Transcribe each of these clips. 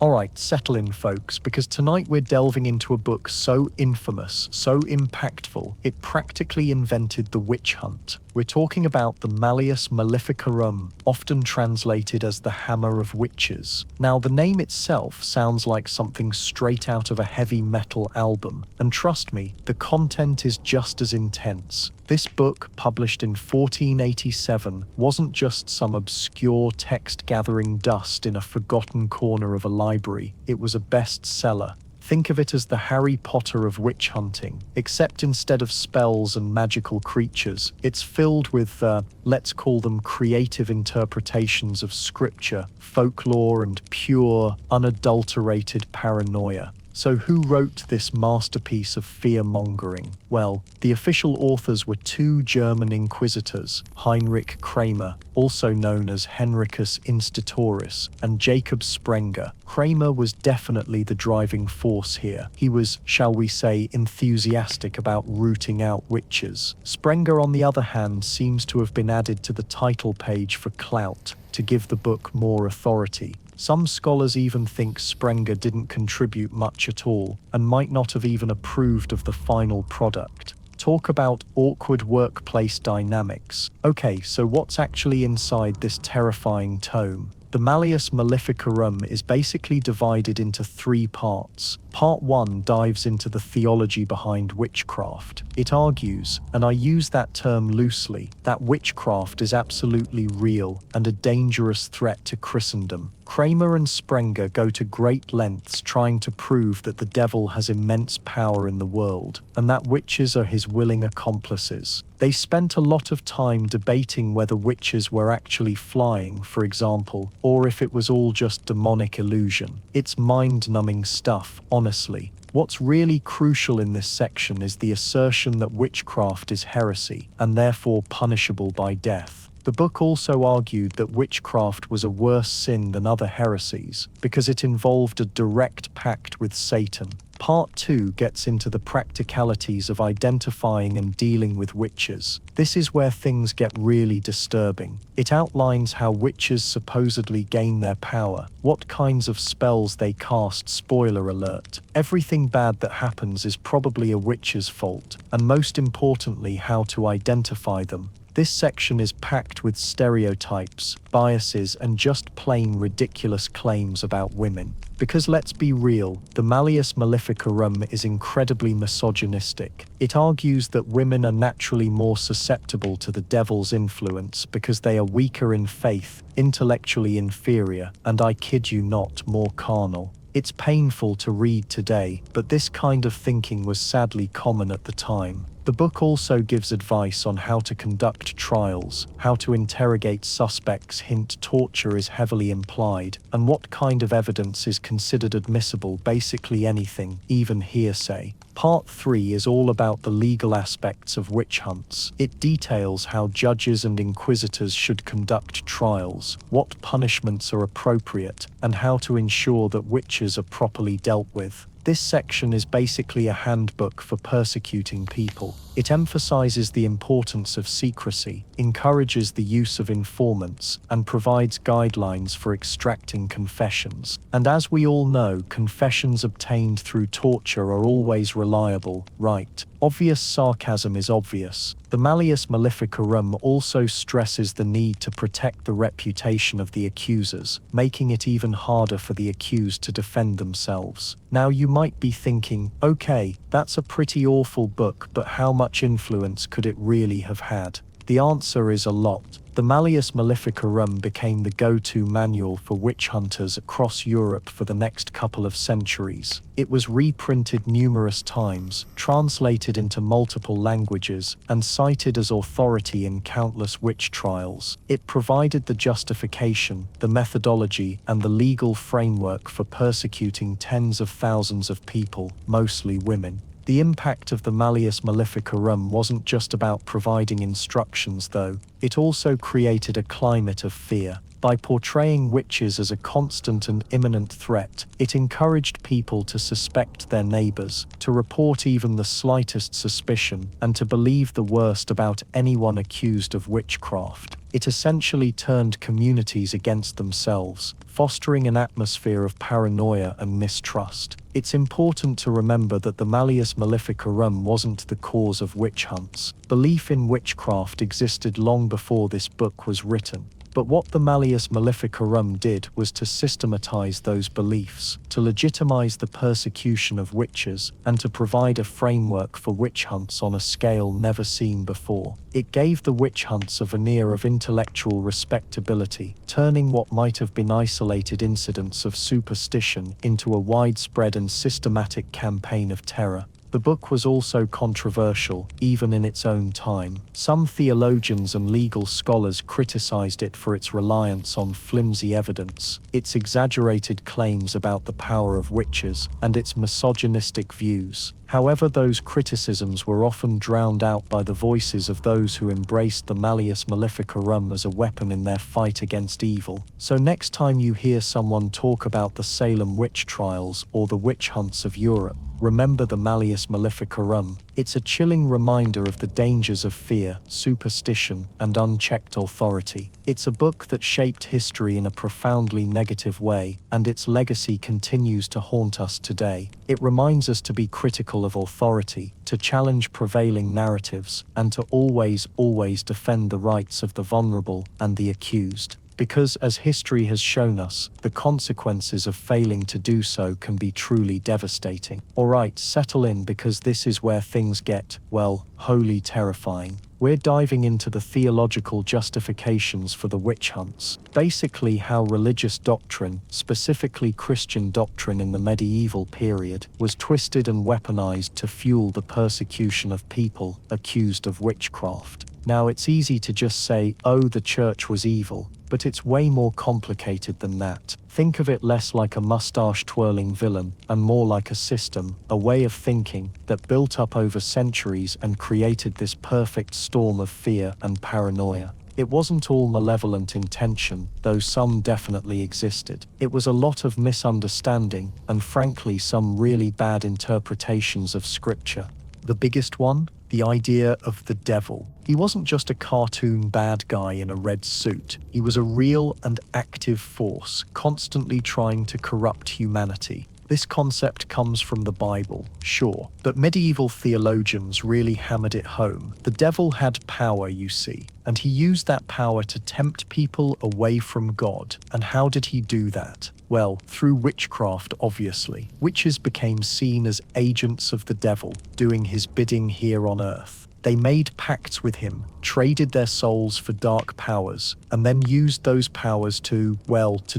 Alright, settle in folks, because tonight we're delving into a book so infamous, so impactful, it practically invented the witch hunt. We're talking about the Malleus Maleficarum, often translated as the Hammer of Witches. Now, the name itself sounds like something straight out of a heavy metal album, and trust me, the content is just as intense. This book, published in 1487, wasn't just some obscure text gathering dust in a forgotten corner of a library. It was a bestseller. Think of it as the Harry Potter of witch hunting, except instead of spells and magical creatures, it's filled with, let's call them creative interpretations of scripture, folklore, and pure, unadulterated paranoia. So who wrote this masterpiece of fear-mongering? Well, the official authors were two German inquisitors, Heinrich Kramer, also known as Henricus Institoris, and Jacob Sprenger. Kramer was definitely the driving force here. He was, shall we say, enthusiastic about rooting out witches. Sprenger, on the other hand, seems to have been added to the title page for clout, to give the book more authority. Some scholars even think Sprenger didn't contribute much at all, and might not have even approved of the final product. Talk about awkward workplace dynamics. Okay, so what's actually inside this terrifying tome? The Malleus Maleficarum is basically divided into three parts. Part 1 dives into the theology behind witchcraft. It argues, and I use that term loosely, that witchcraft is absolutely real and a dangerous threat to Christendom. Kramer and Sprenger go to great lengths trying to prove that the devil has immense power in the world, and that witches are his willing accomplices. They spent a lot of time debating whether witches were actually flying, for example, or if it was all just demonic illusion. It's mind-numbing stuff, honestly. What's really crucial in this section is the assertion that witchcraft is heresy, and therefore punishable by death. The book also argued that witchcraft was a worse sin than other heresies, because it involved a direct pact with Satan. Part 2 gets into the practicalities of identifying and dealing with witches. This is where things get really disturbing. It outlines how witches supposedly gain their power, what kinds of spells they cast, spoiler alert. Everything bad that happens is probably a witch's fault, and most importantly, how to identify them. This section is packed with stereotypes, biases, and just plain ridiculous claims about women. Because let's be real, the Malleus Maleficarum is incredibly misogynistic. It argues that women are naturally more susceptible to the devil's influence because they are weaker in faith, intellectually inferior, and I kid you not, more carnal. It's painful to read today, but this kind of thinking was sadly common at the time. The book also gives advice on how to conduct trials, how to interrogate suspects, hint torture is heavily implied, and what kind of evidence is considered admissible, basically anything, even hearsay. Part 3 is all about the legal aspects of witch hunts. It details how judges and inquisitors should conduct trials, what punishments are appropriate, and how to ensure that witches are properly dealt with. This section is basically a handbook for persecuting people. It emphasizes the importance of secrecy, encourages the use of informants, and provides guidelines for extracting confessions. And as we all know, confessions obtained through torture are always reliable, right? Obvious sarcasm is obvious. The Malleus Maleficarum also stresses the need to protect the reputation of the accusers, making it even harder for the accused to defend themselves. Now you might be thinking, okay, that's a pretty awful book, but how much influence could it really have had? The answer is a lot. The Malleus Maleficarum became the go-to manual for witch hunters across Europe for the next couple of centuries. It was reprinted numerous times, translated into multiple languages, and cited as authority in countless witch trials. It provided the justification, the methodology, and the legal framework for persecuting tens of thousands of people, mostly women. The impact of the Malleus Maleficarum wasn't just about providing instructions, though. It also created a climate of fear. By portraying witches as a constant and imminent threat, it encouraged people to suspect their neighbors, to report even the slightest suspicion, and to believe the worst about anyone accused of witchcraft. It essentially turned communities against themselves, fostering an atmosphere of paranoia and mistrust. It's important to remember that the Malleus Maleficarum wasn't the cause of witch hunts. Belief in witchcraft existed long before this book was written. But what the Malleus Maleficarum did was to systematize those beliefs, to legitimize the persecution of witches, and to provide a framework for witch hunts on a scale never seen before. It gave the witch hunts a veneer of intellectual respectability, turning what might have been isolated incidents of superstition into a widespread and systematic campaign of terror. The book was also controversial, even in its own time. Some theologians and legal scholars criticized it for its reliance on flimsy evidence, its exaggerated claims about the power of witches, and its misogynistic views. However, those criticisms were often drowned out by the voices of those who embraced the Malleus Maleficarum as a weapon in their fight against evil. So next time you hear someone talk about the Salem witch trials or the witch hunts of Europe, remember the Malleus Maleficarum. It's a chilling reminder of the dangers of fear, superstition, and unchecked authority. It's a book that shaped history in a profoundly negative way, and its legacy continues to haunt us today. It reminds us to be critical of authority, to challenge prevailing narratives, and to always defend the rights of the vulnerable and the accused. Because, as history has shown us, the consequences of failing to do so can be truly devastating. Alright, settle in, because this is where things get, well, wholly terrifying. We're diving into the theological justifications for the witch hunts, basically how religious doctrine, specifically Christian doctrine in the medieval period, was twisted and weaponized to fuel the persecution of people accused of witchcraft. Now, it's easy to just say, oh, the church was evil, but it's way more complicated than that. Think of it less like a mustache-twirling villain and more like a system, a way of thinking that built up over centuries and created this perfect storm of fear and paranoia. It wasn't all malevolent intention, though some definitely existed. It was a lot of misunderstanding and, frankly, some really bad interpretations of scripture. The biggest one? The idea of the devil. He wasn't just a cartoon bad guy in a red suit. He was a real and active force, constantly trying to corrupt humanity. This concept comes from the Bible, sure, but medieval theologians really hammered it home. The devil had power, you see, and he used that power to tempt people away from God. And how did he do that? Well, through witchcraft, obviously. Witches became seen as agents of the devil, doing his bidding here on earth. They made pacts with him, traded their souls for dark powers, and then used those powers to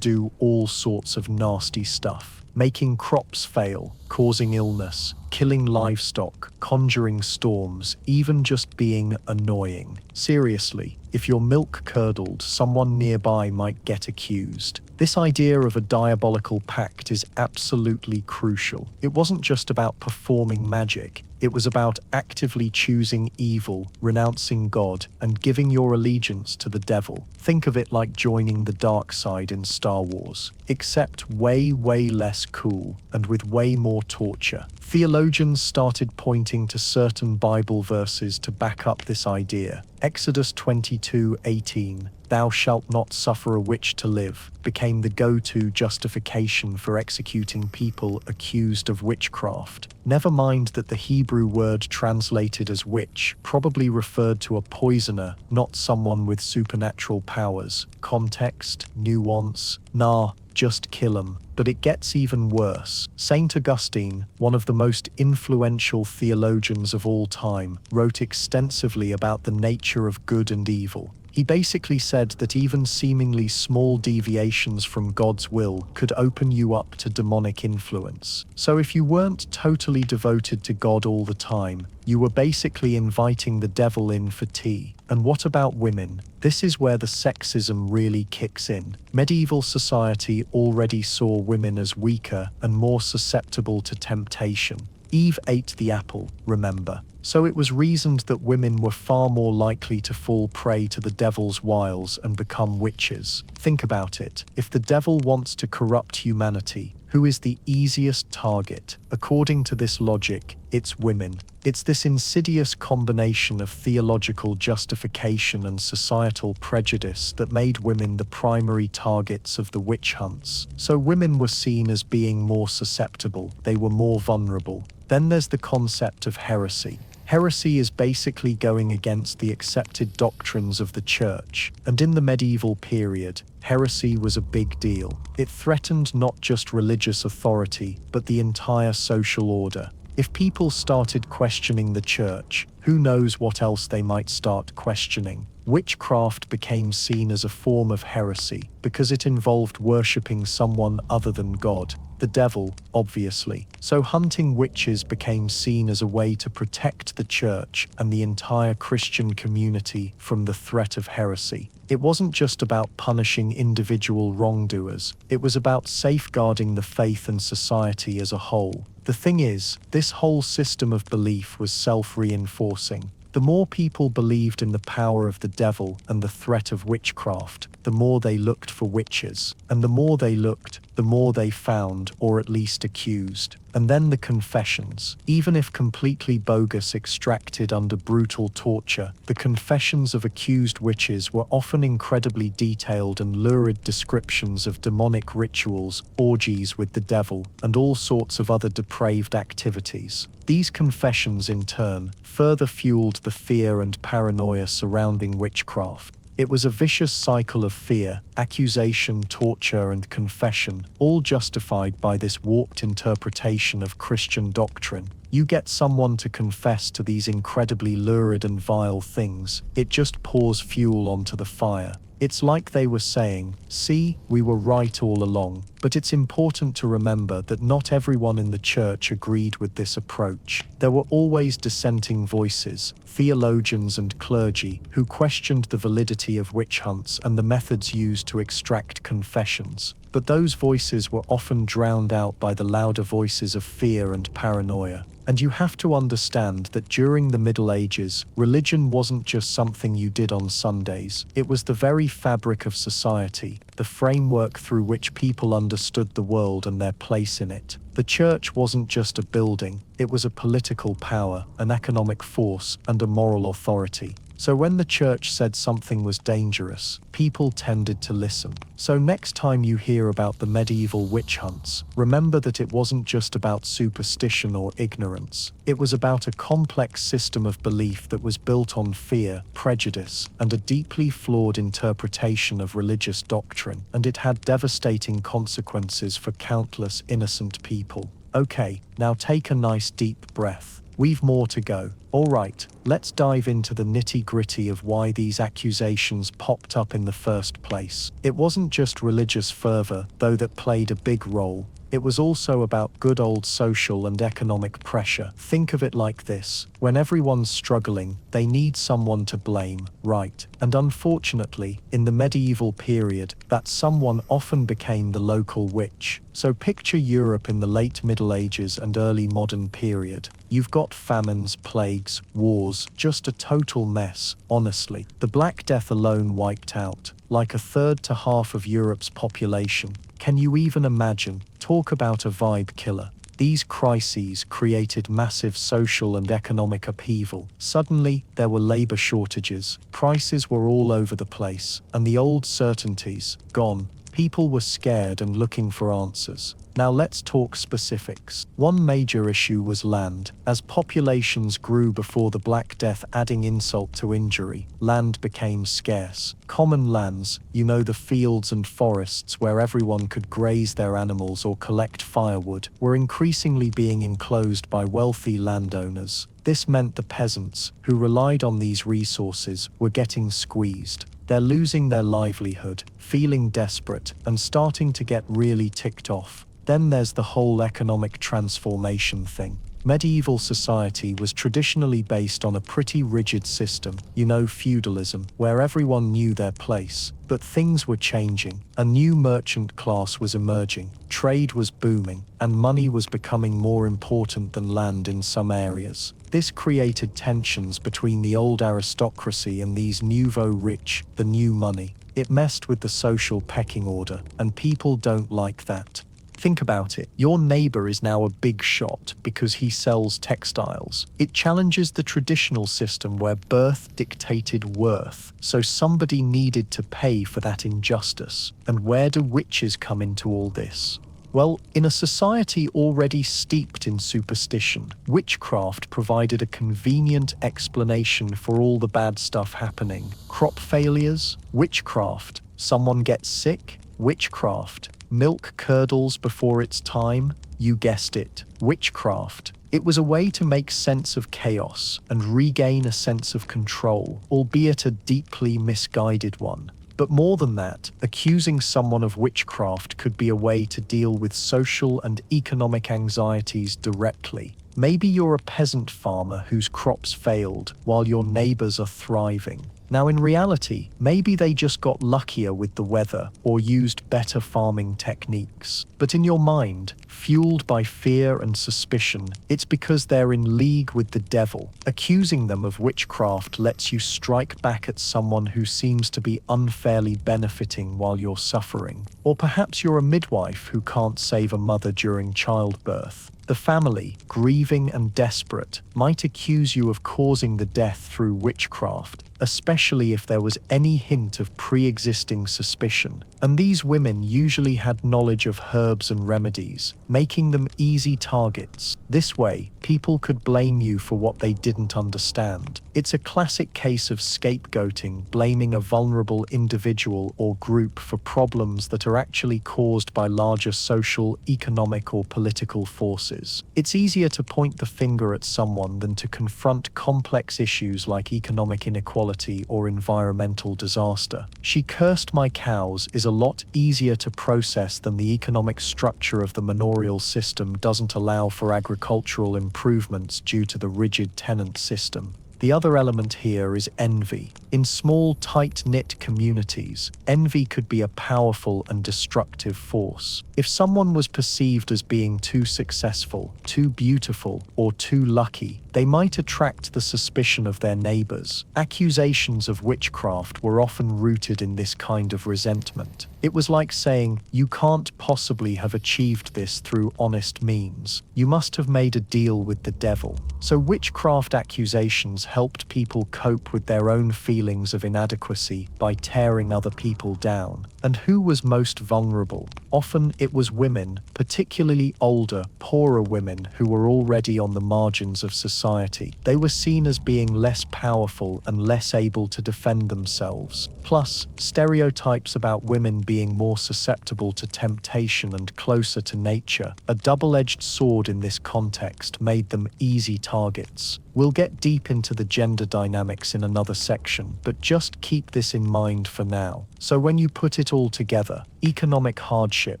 do all sorts of nasty stuff. Making crops fail, causing illness, killing livestock, conjuring storms, even just being annoying. Seriously, if your milk curdled, someone nearby might get accused. This idea of a diabolical pact is absolutely crucial. It wasn't just about performing magic. It was about actively choosing evil, renouncing God, and giving your allegiance to the devil. Think of it like joining the dark side in Star Wars, except way less cool and with way more torture. Theologians started pointing to certain Bible verses to back up this idea. Exodus 22:18, "Thou shalt not suffer a witch to live," became the go-to justification for executing people accused of witchcraft. Never mind that the Hebrew word translated as witch probably referred to a poisoner, not someone with supernatural powers. Context, nuance, nah, just kill 'em. But it gets even worse. Saint Augustine, one of the most influential theologians of all time, wrote extensively about the nature of good and evil. He basically said that even seemingly small deviations from God's will could open you up to demonic influence. So if you weren't totally devoted to God all the time, you were basically inviting the devil in for tea. And what about women? This is where the sexism really kicks in. Medieval society already saw women as weaker and more susceptible to temptation. Eve ate the apple, remember? So it was reasoned that women were far more likely to fall prey to the devil's wiles and become witches. Think about it. If the devil wants to corrupt humanity, who is the easiest target? According to this logic, it's women. It's this insidious combination of theological justification and societal prejudice that made women the primary targets of the witch hunts. So women were seen as being more susceptible, they were more vulnerable. Then there's the concept of heresy. Heresy is basically going against the accepted doctrines of the church, and in the medieval period, heresy was a big deal. It threatened not just religious authority, but the entire social order. If people started questioning the church, who knows what else they might start questioning. Witchcraft became seen as a form of heresy because it involved worshipping someone other than God, the devil, obviously. So hunting witches became seen as a way to protect the church and the entire Christian community from the threat of heresy. It wasn't just about punishing individual wrongdoers, it was about safeguarding the faith and society as a whole. The thing is, this whole system of belief was self-reinforcing. The more people believed in the power of the devil and the threat of witchcraft, the more they looked for witches. And the more they looked, the more they found, or at least accused. And then the confessions. Even if completely bogus, extracted under brutal torture, the confessions of accused witches were often incredibly detailed and lurid descriptions of demonic rituals, orgies with the devil, and all sorts of other depraved activities. These confessions, in turn, further fueled the fear and paranoia surrounding witchcraft. It was a vicious cycle of fear, accusation, torture, and confession, all justified by this warped interpretation of Christian doctrine. You get someone to confess to these incredibly lurid and vile things, it just pours fuel onto the fire. It's like they were saying, see, we were right all along. But it's important to remember that not everyone in the church agreed with this approach. There were always dissenting voices, theologians and clergy, who questioned the validity of witch hunts and the methods used to extract confessions. But those voices were often drowned out by the louder voices of fear and paranoia. And you have to understand that during the Middle Ages, religion wasn't just something you did on Sundays. It was the very fabric of society, the framework through which people understood the world and their place in it. The church wasn't just a building, it was a political power, an economic force, and a moral authority. So when the church said something was dangerous, people tended to listen. So next time you hear about the medieval witch hunts, remember that it wasn't just about superstition or ignorance. It was about a complex system of belief that was built on fear, prejudice, and a deeply flawed interpretation of religious doctrine, and it had devastating consequences for countless innocent people. Okay, now take a nice deep breath. We've more to go. Alright, let's dive into the nitty-gritty of why these accusations popped up in the first place. It wasn't just religious fervor, though, that played a big role. It was also about good old social and economic pressure. Think of it like this. When everyone's struggling, they need someone to blame, right? And unfortunately, in the medieval period, that someone often became the local witch. So picture Europe in the late Middle Ages and early modern period. You've got famines, plagues, wars, just a total mess, honestly. The Black Death alone wiped out, like a third to half of Europe's population. Can you even imagine? Talk about a vibe killer. These crises created massive social and economic upheaval. Suddenly, there were labor shortages, prices were all over the place, and the old certainties, gone. People were scared and looking for answers. Now let's talk specifics. One major issue was land. As populations grew before the Black Death, adding insult to injury, land became scarce. Common lands, you know, the fields and forests where everyone could graze their animals or collect firewood, were increasingly being enclosed by wealthy landowners. This meant the peasants, who relied on these resources, were getting squeezed. They're losing their livelihood, feeling desperate, and starting to get really ticked off. Then there's the whole economic transformation thing. Medieval society was traditionally based on a pretty rigid system, you know, feudalism, where everyone knew their place. But things were changing. A new merchant class was emerging, trade was booming, and money was becoming more important than land in some areas. This created tensions between the old aristocracy and these nouveau rich, the new money. It messed with the social pecking order, and people don't like that. Think about it. Your neighbor is now a big shot because he sells textiles. It challenges the traditional system where birth dictated worth, so somebody needed to pay for that injustice. And where do witches come into all this? Well, in a society already steeped in superstition, witchcraft provided a convenient explanation for all the bad stuff happening. Crop failures? Witchcraft. Someone gets sick? Witchcraft. Milk curdles before its time? You guessed it. Witchcraft. It was a way to make sense of chaos and regain a sense of control, albeit a deeply misguided one. But more than that, accusing someone of witchcraft could be a way to deal with social and economic anxieties directly. Maybe you're a peasant farmer whose crops failed while your neighbors are thriving. Now in reality, maybe they just got luckier with the weather or used better farming techniques. But in your mind, fueled by fear and suspicion, it's because they're in league with the devil. Accusing them of witchcraft lets you strike back at someone who seems to be unfairly benefiting while you're suffering. Or perhaps you're a midwife who can't save a mother during childbirth. The family, grieving and desperate, might accuse you of causing the death through witchcraft, especially if there was any hint of pre-existing suspicion. And these women usually had knowledge of herbs and remedies, making them easy targets. This way, people could blame you for what they didn't understand. It's a classic case of scapegoating, blaming a vulnerable individual or group for problems that are actually caused by larger social, economic, or political forces. It's easier to point the finger at someone than to confront complex issues like economic inequality or environmental disaster. "She cursed my cows" is a lot easier to process than the economic structure of the manorial system doesn't allow for agricultural improvements due to the rigid tenant system. The other element here is envy. In small, tight-knit communities, envy could be a powerful and destructive force. If someone was perceived as being too successful, too beautiful, or too lucky, they might attract the suspicion of their neighbors. Accusations of witchcraft were often rooted in this kind of resentment. It was like saying, "You can't possibly have achieved this through honest means. You must have made a deal with the devil." So witchcraft accusations helped people cope with their own feelings of inadequacy by tearing other people down. And who was most vulnerable? Often it was women, particularly older, poorer women who were already on the margins of society. They were seen as being less powerful and less able to defend themselves. Plus, stereotypes about women being more susceptible to temptation and closer to nature, a double-edged sword in this context, made them easy targets. We'll get deep into the gender dynamics in another section, but just keep this in mind for now. So when you put it all together, economic hardship,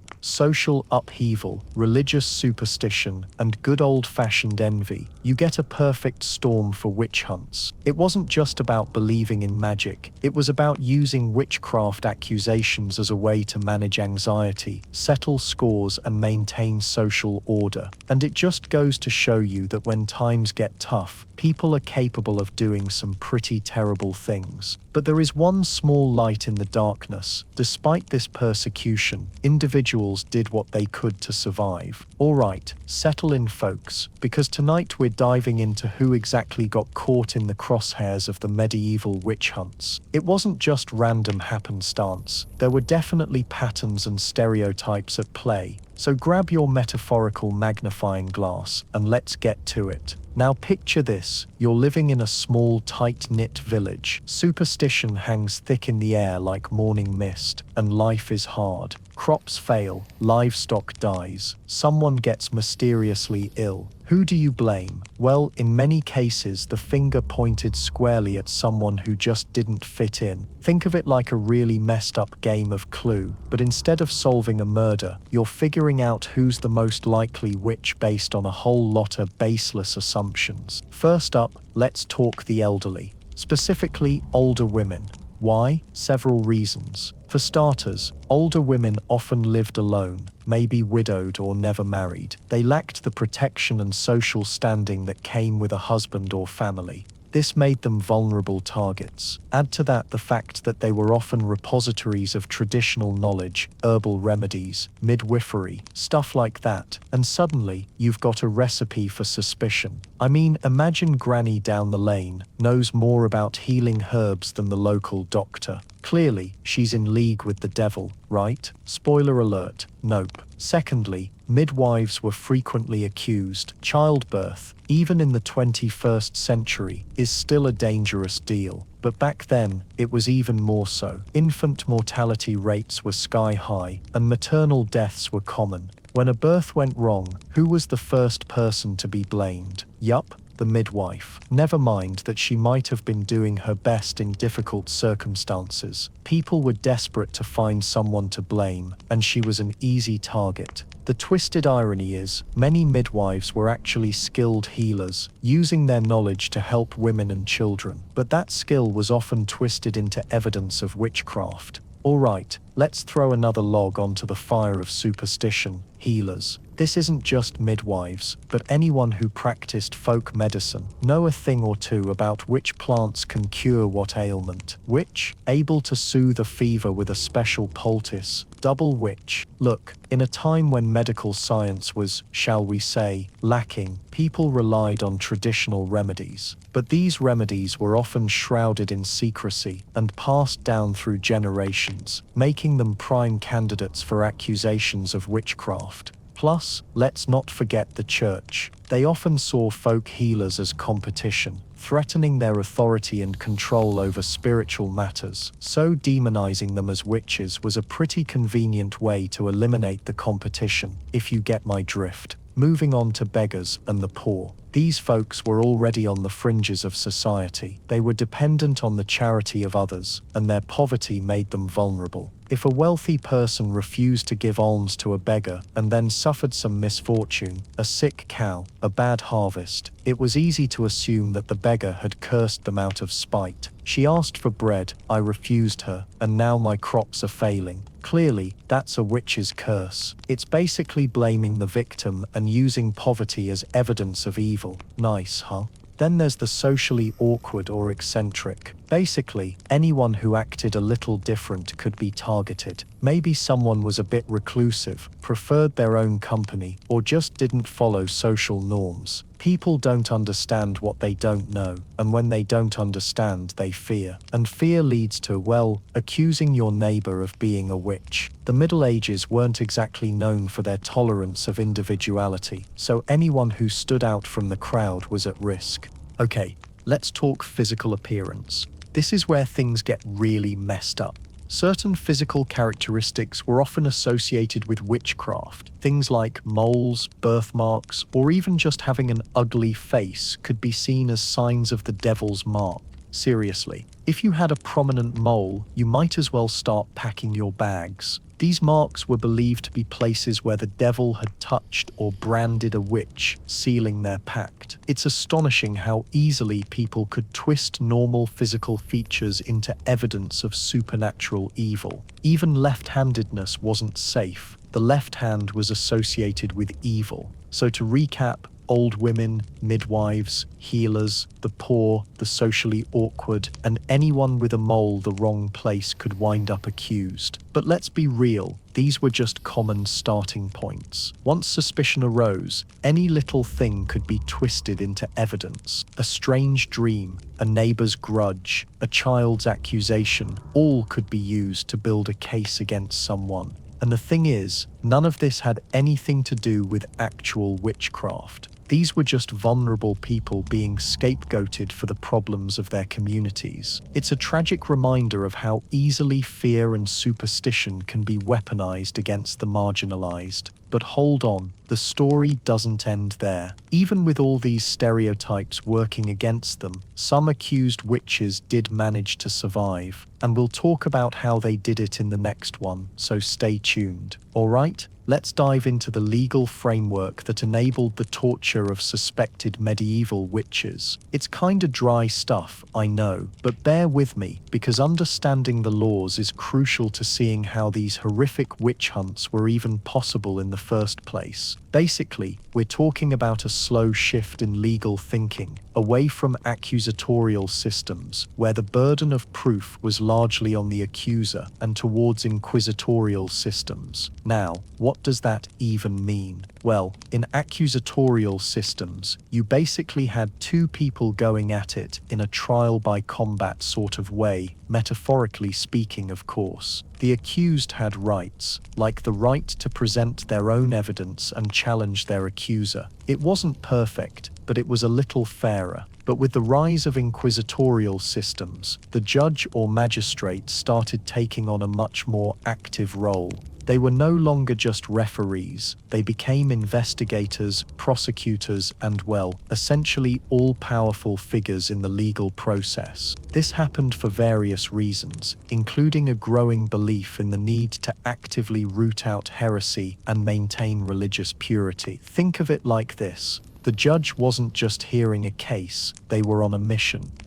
social upheaval, religious superstition, and good old-fashioned envy, you get a perfect storm for witch hunts. It wasn't just about believing in magic, it was about using witchcraft accusations as a way to manage anxiety, settle scores, and maintain social order. And it just goes to show you that when times get tough, people are capable of doing some pretty terrible things. But there is one small light in the darkness. Despite this persecution, individuals did what they could to survive. Alright, settle in folks, because tonight we're diving into who exactly got caught in the crosshairs of the medieval witch hunts. It wasn't just random happenstance. There were definitely patterns and stereotypes at play. So grab your metaphorical magnifying glass and let's get to it. Now picture this, you're living in a small, tight-knit village. Superstition hangs thick in the air like morning mist, and life is hard. Crops fail, livestock dies, someone gets mysteriously ill. Who do you blame? Well, in many cases, the finger pointed squarely at someone who just didn't fit in. Think of it like a really messed up game of Clue, but instead of solving a murder, you're figuring out who's the most likely witch based on a whole lot of baseless assumptions. First up, let's talk the elderly, specifically older women. Why? Several reasons. For starters, older women often lived alone, maybe widowed or never married. They lacked the protection and social standing that came with a husband or family. This made them vulnerable targets. Add to that the fact that they were often repositories of traditional knowledge, herbal remedies, midwifery, stuff like that, and suddenly, you've got a recipe for suspicion. I mean, imagine Granny down the lane knows more about healing herbs than the local doctor. Clearly, she's in league with the devil, right? Spoiler alert, nope. Secondly, midwives were frequently accused. Childbirth, even in the 21st century, is still a dangerous deal. But back then, it was even more so. Infant mortality rates were sky high, and maternal deaths were common. When a birth went wrong, who was the first person to be blamed? Yup, the midwife. Never mind that she might have been doing her best in difficult circumstances. People were desperate to find someone to blame, and she was an easy target. The twisted irony is, many midwives were actually skilled healers, using their knowledge to help women and children. But that skill was often twisted into evidence of witchcraft. Alright, let's throw another log onto the fire of superstition. Healers. This isn't just midwives, but anyone who practiced folk medicine. Know a thing or two about which plants can cure what ailment. Witch, able to soothe a fever with a special poultice. Double witch. Look, in a time when medical science was, shall we say, lacking, people relied on traditional remedies. But these remedies were often shrouded in secrecy and passed down through generations, making them prime candidates for accusations of witchcraft. Plus, let's not forget the church. They often saw folk healers as competition, threatening their authority and control over spiritual matters. So demonizing them as witches was a pretty convenient way to eliminate the competition, if you get my drift. Moving on to beggars and the poor. These folks were already on the fringes of society. They were dependent on the charity of others, and their poverty made them vulnerable. If a wealthy person refused to give alms to a beggar and then suffered some misfortune, a sick cow, a bad harvest, it was easy to assume that the beggar had cursed them out of spite. She asked for bread, I refused her, and now my crops are failing. Clearly, that's a witch's curse. It's basically blaming the victim and using poverty as evidence of evil. Nice, huh? Then there's the socially awkward or eccentric. Basically, anyone who acted a little different could be targeted. Maybe someone was a bit reclusive, preferred their own company, or just didn't follow social norms. People don't understand what they don't know, and when they don't understand, they fear. And fear leads to, well, accusing your neighbor of being a witch. The Middle Ages weren't exactly known for their tolerance of individuality, so anyone who stood out from the crowd was at risk. Okay, let's talk physical appearance. This is where things get really messed up. Certain physical characteristics were often associated with witchcraft. Things like moles, birthmarks, or even just having an ugly face could be seen as signs of the devil's mark. Seriously, if you had a prominent mole, you might as well start packing your bags. These marks were believed to be places where the devil had touched or branded a witch, sealing their pact. It's astonishing how easily people could twist normal physical features into evidence of supernatural evil. Even left-handedness wasn't safe. The left hand was associated with evil. So to recap, old women, midwives, healers, the poor, the socially awkward, and anyone with a mole the wrong place could wind up accused. But let's be real, these were just common starting points. Once suspicion arose, any little thing could be twisted into evidence. A strange dream, a neighbor's grudge, a child's accusation, all could be used to build a case against someone. And the thing is, none of this had anything to do with actual witchcraft. These were just vulnerable people being scapegoated for the problems of their communities. It's a tragic reminder of how easily fear and superstition can be weaponized against the marginalized. But hold on, the story doesn't end there. Even with all these stereotypes working against them, some accused witches did manage to survive. And we'll talk about how they did it in the next one, so stay tuned. Alright? let's dive into the legal framework that enabled the torture of suspected medieval witches. It's kinda dry stuff, I know, but bear with me, because understanding the laws is crucial to seeing how these horrific witch hunts were even possible in the first place. Basically, we're talking about a slow shift in legal thinking, away from accusatorial systems, where the burden of proof was largely on the accuser, and towards inquisitorial systems. Now, what does that even mean? Well, in accusatorial systems, you basically had two people going at it in a trial by combat sort of way, metaphorically speaking, of course. The accused had rights, like the right to present their own evidence and challenge their accuser. It wasn't perfect, but it was a little fairer. But with the rise of inquisitorial systems, the judge or magistrate started taking on a much more active role. They were no longer just referees, they became investigators, prosecutors, and, well, essentially all-powerful figures in the legal process. This happened for various reasons, including a growing belief in the need to actively root out heresy and maintain religious purity. Think of it like this. The judge wasn't just hearing a case, they were on a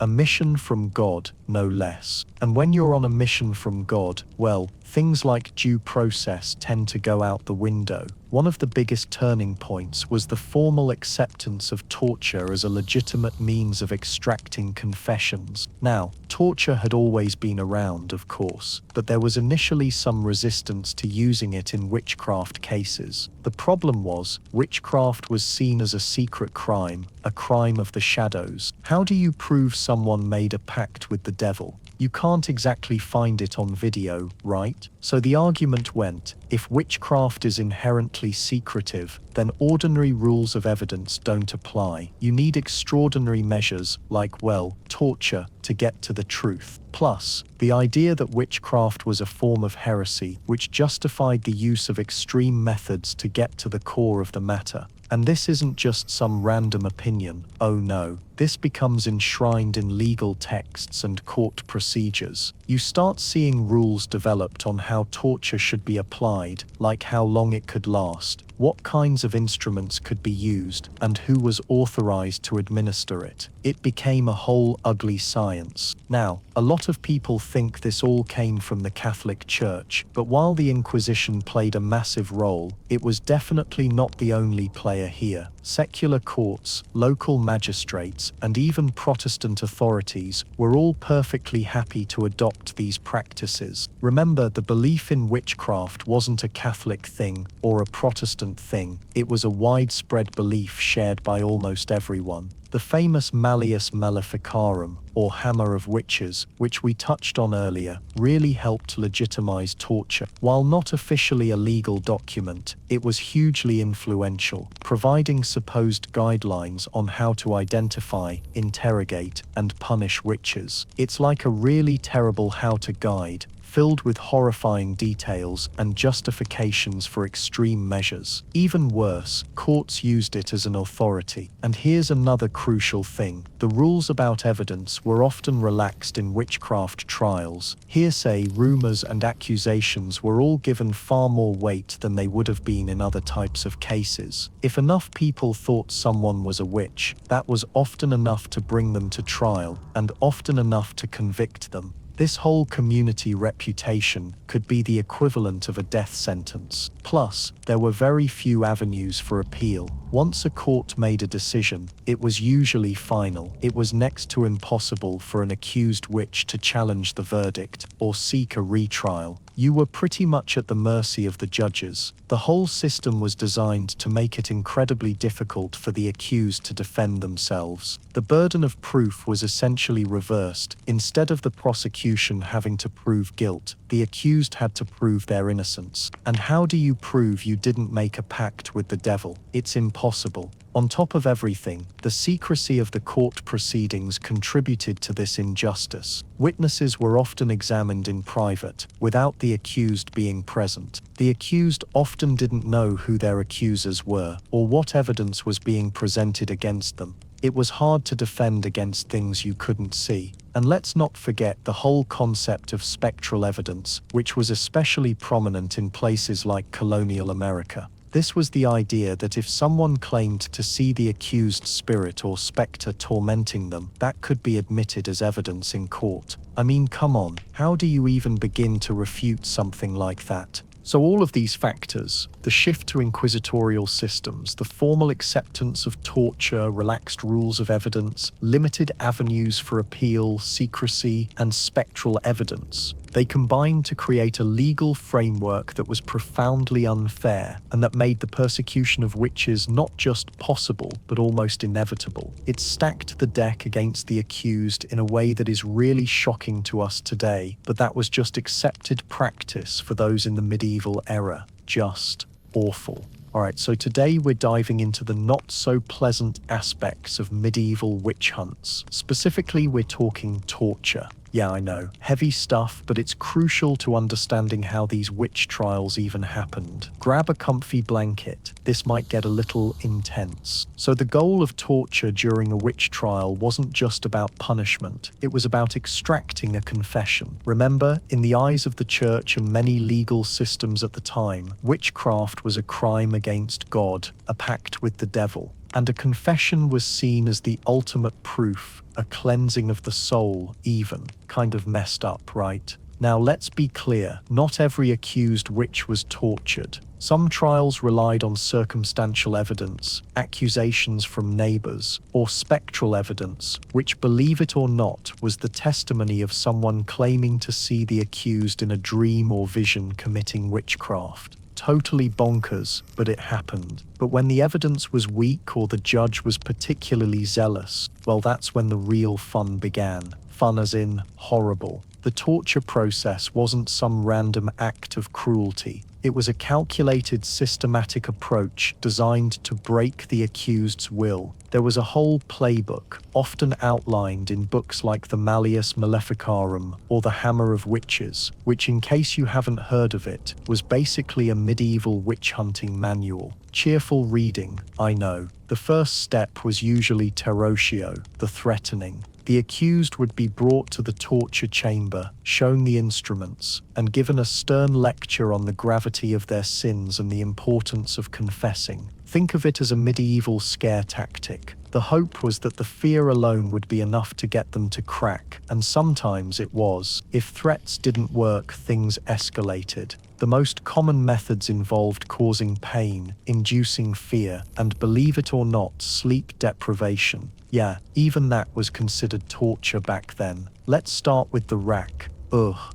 mission from God, no less. And when you're on a mission from God, well, things like due process tend to go out the window. One of the biggest turning points was the formal acceptance of torture as a legitimate means of extracting confessions. Now, torture had always been around, of course, but there was initially some resistance to using it in witchcraft cases. The problem was, witchcraft was seen as a secret crime, a crime of the shadows. How do you prove someone made a pact with the devil? You can't exactly find it on video, right? So the argument went, if witchcraft is inherently secretive, then ordinary rules of evidence don't apply. You need extraordinary measures, like, well, torture, to get to the truth. Plus, the idea that witchcraft was a form of heresy, which justified the use of extreme methods to get to the core of the matter. And this isn't just some random opinion, oh no. This becomes enshrined in legal texts and court procedures. You start seeing rules developed on how torture should be applied, like how long it could last, what kinds of instruments could be used, and who was authorized to administer it. It became a whole ugly science. Now, a lot of people think this all came from the Catholic Church, but while the Inquisition played a massive role, it was definitely not the only player here. Secular courts, local magistrates, and even Protestant authorities were all perfectly happy to adopt these practices. Remember, the belief in witchcraft wasn't a Catholic thing or a Protestant thing, it was a widespread belief shared by almost everyone. The famous Malleus Maleficarum, or Hammer of Witches, which we touched on earlier, really helped legitimize torture. While not officially a legal document, it was hugely influential, providing supposed guidelines on how to identify, interrogate, and punish witches. It's like a really terrible how-to guide, filled with horrifying details and justifications for extreme measures. Even worse, courts used it as an authority. And here's another crucial thing. The rules about evidence were often relaxed in witchcraft trials. Hearsay, rumors, and accusations were all given far more weight than they would have been in other types of cases. If enough people thought someone was a witch, that was often enough to bring them to trial, and often enough to convict them. This whole community reputation could be the equivalent of a death sentence. Plus, there were very few avenues for appeal. Once a court made a decision, it was usually final. It was next to impossible for an accused witch to challenge the verdict or seek a retrial. You were pretty much at the mercy of the judges. The whole system was designed to make it incredibly difficult for the accused to defend themselves. The burden of proof was essentially reversed. Instead of the prosecution having to prove guilt, the accused had to prove their innocence. And how do you prove you didn't make a pact with the devil? It's impossible. On top of everything, the secrecy of the court proceedings contributed to this injustice. Witnesses were often examined in private, without the accused being present. The accused often didn't know who their accusers were, or what evidence was being presented against them. It was hard to defend against things you couldn't see. And let's not forget the whole concept of spectral evidence, which was especially prominent in places like colonial America. This was the idea that if someone claimed to see the accused spirit or specter tormenting them, that could be admitted as evidence in court. I mean, come on, how do you even begin to refute something like that? So all of these factors, the shift to inquisitorial systems, the formal acceptance of torture, relaxed rules of evidence, limited avenues for appeal, secrecy, and spectral evidence, they combined to create a legal framework that was profoundly unfair and that made the persecution of witches not just possible, but almost inevitable. It stacked the deck against the accused in a way that is really shocking to us today, but that was just accepted practice for those in the medieval era. Just awful. Alright, so today we're diving into the not-so-pleasant aspects of medieval witch hunts. Specifically, we're talking torture. Yeah, I know, heavy stuff, but it's crucial to understanding how these witch trials even happened. Grab a comfy blanket. This might get a little intense. So the goal of torture during a witch trial wasn't just about punishment. It was about extracting a confession. Remember, in the eyes of the church and many legal systems at the time, witchcraft was a crime against God, a pact with the devil. And a confession was seen as the ultimate proof, a cleansing of the soul even. Kind of messed up, right? Now let's be clear, not every accused witch was tortured. Some trials relied on circumstantial evidence, accusations from neighbors, or spectral evidence, which, believe it or not, was the testimony of someone claiming to see the accused in a dream or vision committing witchcraft. Totally bonkers, but it happened. But when the evidence was weak or the judge was particularly zealous, well, that's when the real fun began. Fun as in horrible. The torture process wasn't some random act of cruelty. It was a calculated, systematic approach designed to break the accused's will. There was a whole playbook, often outlined in books like the Malleus Maleficarum or the Hammer of Witches, which, in case you haven't heard of it, was basically a medieval witch hunting manual. Cheerful reading, I know. The first step was usually terrotio, the threatening. The accused would be brought to the torture chamber, shown the instruments, and given a stern lecture on the gravity of their sins and the importance of confessing. Think of it as a medieval scare tactic. The hope was that the fear alone would be enough to get them to crack, and sometimes it was. If threats didn't work, things escalated. The most common methods involved causing pain, inducing fear, and, believe it or not, sleep deprivation. Yeah, even that was considered torture back then. Let's start with the rack.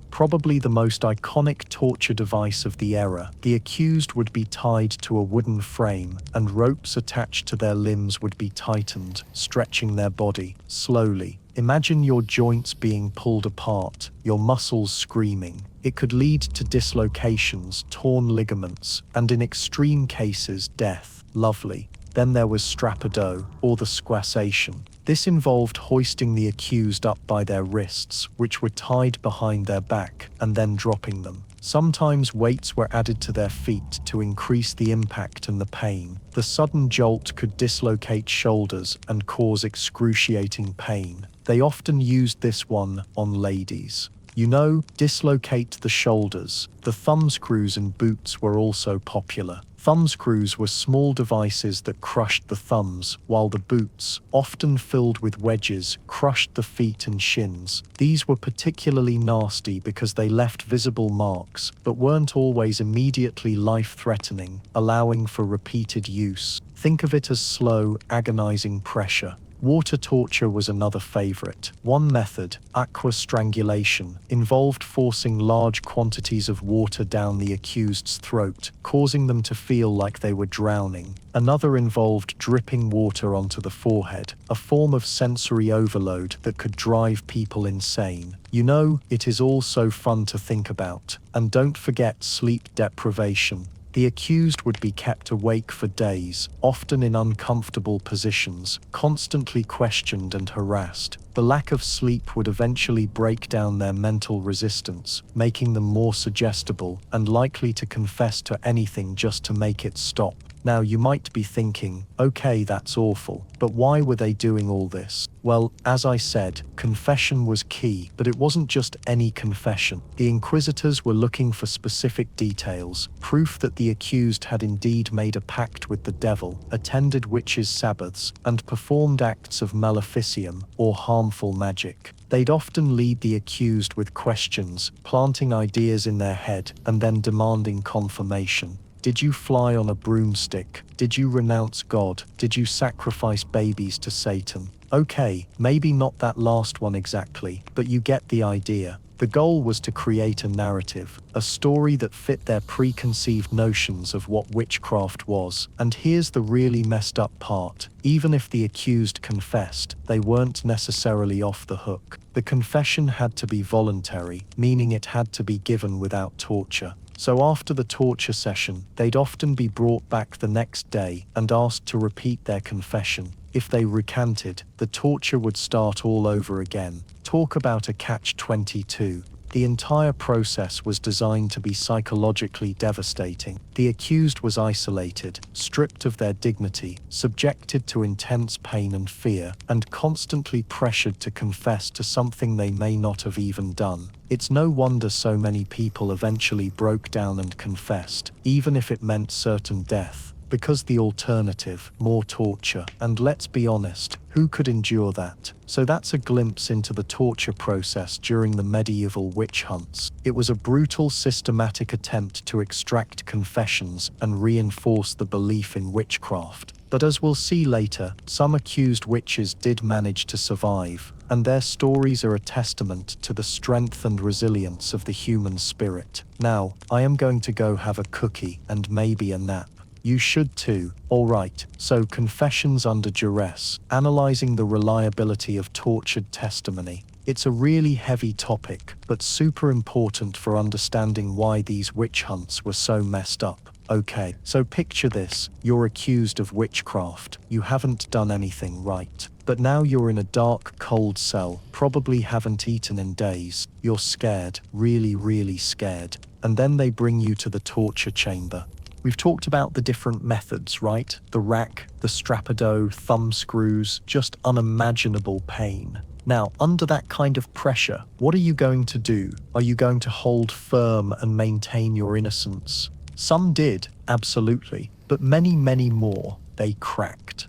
Probably the most iconic torture device of the era. The accused would be tied to a wooden frame, and ropes attached to their limbs would be tightened, stretching their body, slowly. Imagine your joints being pulled apart, your muscles screaming. It could lead to dislocations, torn ligaments, and in extreme cases, death. Lovely. Then there was strappado, or the squassation. This involved hoisting the accused up by their wrists, which were tied behind their back, and then dropping them. Sometimes weights were added to their feet to increase the impact and the pain. The sudden jolt could dislocate shoulders and cause excruciating pain. They often used this one on ladies. You know, dislocate the shoulders. The thumbscrews in boots were also popular. Thumbscrews were small devices that crushed the thumbs, while the boots, often filled with wedges, crushed the feet and shins. These were particularly nasty because they left visible marks, but weren't always immediately life-threatening, allowing for repeated use. Think of it as slow, agonizing pressure. Water torture was another favorite. One method, aqua strangulation, involved forcing large quantities of water down the accused's throat, causing them to feel like they were drowning. Another involved dripping water onto the forehead, a form of sensory overload that could drive people insane. You know, it is all so fun to think about. And don't forget sleep deprivation. The accused would be kept awake for days, often in uncomfortable positions, constantly questioned and harassed. The lack of sleep would eventually break down their mental resistance, making them more suggestible and likely to confess to anything just to make it stop. Now you might be thinking, okay, that's awful, but why were they doing all this? Well, as I said, confession was key, but it wasn't just any confession. The inquisitors were looking for specific details, proof that the accused had indeed made a pact with the devil, attended witches' sabbaths, and performed acts of maleficium, or harmful magic. They'd often lead the accused with questions, planting ideas in their head, and then demanding confirmation. Did you fly on a broomstick? Did you renounce God? Did you sacrifice babies to Satan? Okay, maybe not that last one exactly, but you get the idea. The goal was to create a narrative, a story that fit their preconceived notions of what witchcraft was. And here's the really messed up part. Even if the accused confessed, they weren't necessarily off the hook. The confession had to be voluntary, meaning it had to be given without torture. So after the torture session, they'd often be brought back the next day and asked to repeat their confession. If they recanted, the torture would start all over again. Talk about a catch-22. The entire process was designed to be psychologically devastating. The accused was isolated, stripped of their dignity, subjected to intense pain and fear, and constantly pressured to confess to something they may not have even done. It's no wonder so many people eventually broke down and confessed, even if it meant certain death. Because the alternative, more torture, and let's be honest, who could endure that? So that's a glimpse into the torture process during the medieval witch hunts. It was a brutal, systematic attempt to extract confessions and reinforce the belief in witchcraft. But as we'll see later, some accused witches did manage to survive, and their stories are a testament to the strength and resilience of the human spirit. Now, I am going to go have a cookie and maybe a nap. You should too. Alright, so confessions under duress, analyzing the reliability of tortured testimony. It's a really heavy topic, but super important for understanding why these witch hunts were so messed up. Okay, so picture this, you're accused of witchcraft, you haven't done anything right. But now you're in a dark, cold cell, probably haven't eaten in days, you're scared, really scared. And then they bring you to the torture chamber. We've talked about the different methods, right? The rack, the strapado, thumb screws, just unimaginable pain. Now, under that kind of pressure, what are you going to do? Are you going to hold firm and maintain your innocence? Some did, absolutely, but many more, they cracked.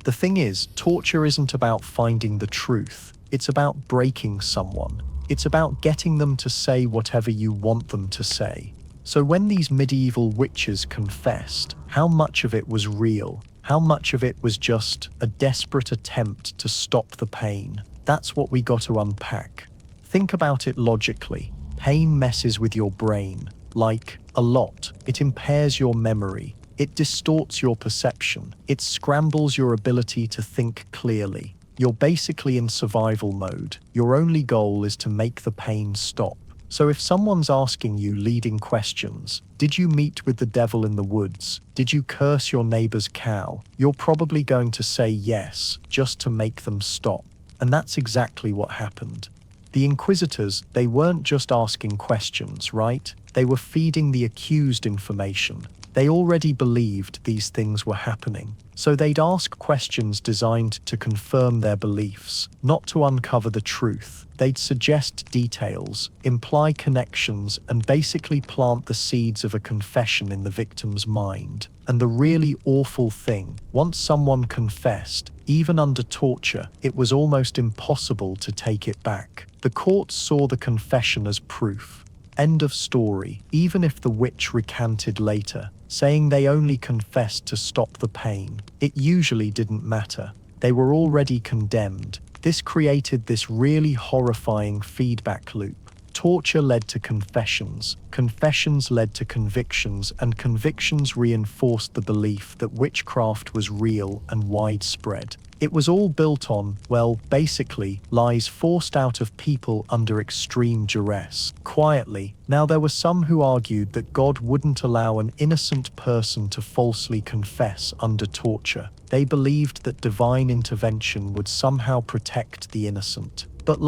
The thing is, torture isn't about finding the truth. It's about breaking someone. It's about getting them to say whatever you want them to say. So when these medieval witches confessed, how much of it was real? How much of it was just a desperate attempt to stop the pain? That's what we got to unpack. Think about it logically. Pain messes with your brain, like a lot. It impairs your memory. It distorts your perception. It scrambles your ability to think clearly. You're basically in survival mode. Your only goal is to make the pain stop. So if someone's asking you leading questions, did you meet with the devil in the woods? Did you curse your neighbor's cow? You're probably going to say yes, just to make them stop. And that's exactly what happened. The inquisitors, they weren't just asking questions, right? They were feeding the accused information. They already believed these things were happening. So they'd ask questions designed to confirm their beliefs, not to uncover the truth. They'd suggest details, imply connections, and basically plant the seeds of a confession in the victim's mind. And the really awful thing, once someone confessed, even under torture, it was almost impossible to take it back. The courts saw the confession as proof. End of story, even if the witch recanted later, saying they only confessed to stop the pain. It usually didn't matter. They were already condemned. This created this really horrifying feedback loop. Torture led to confessions, confessions led to convictions, and convictions reinforced the belief that witchcraft was real and widespread. It was all built on, well, basically, lies forced out of people under extreme duress, quietly. Now there were some who argued that God wouldn't allow an innocent person to falsely confess under torture. They believed that divine intervention would somehow protect the innocent. But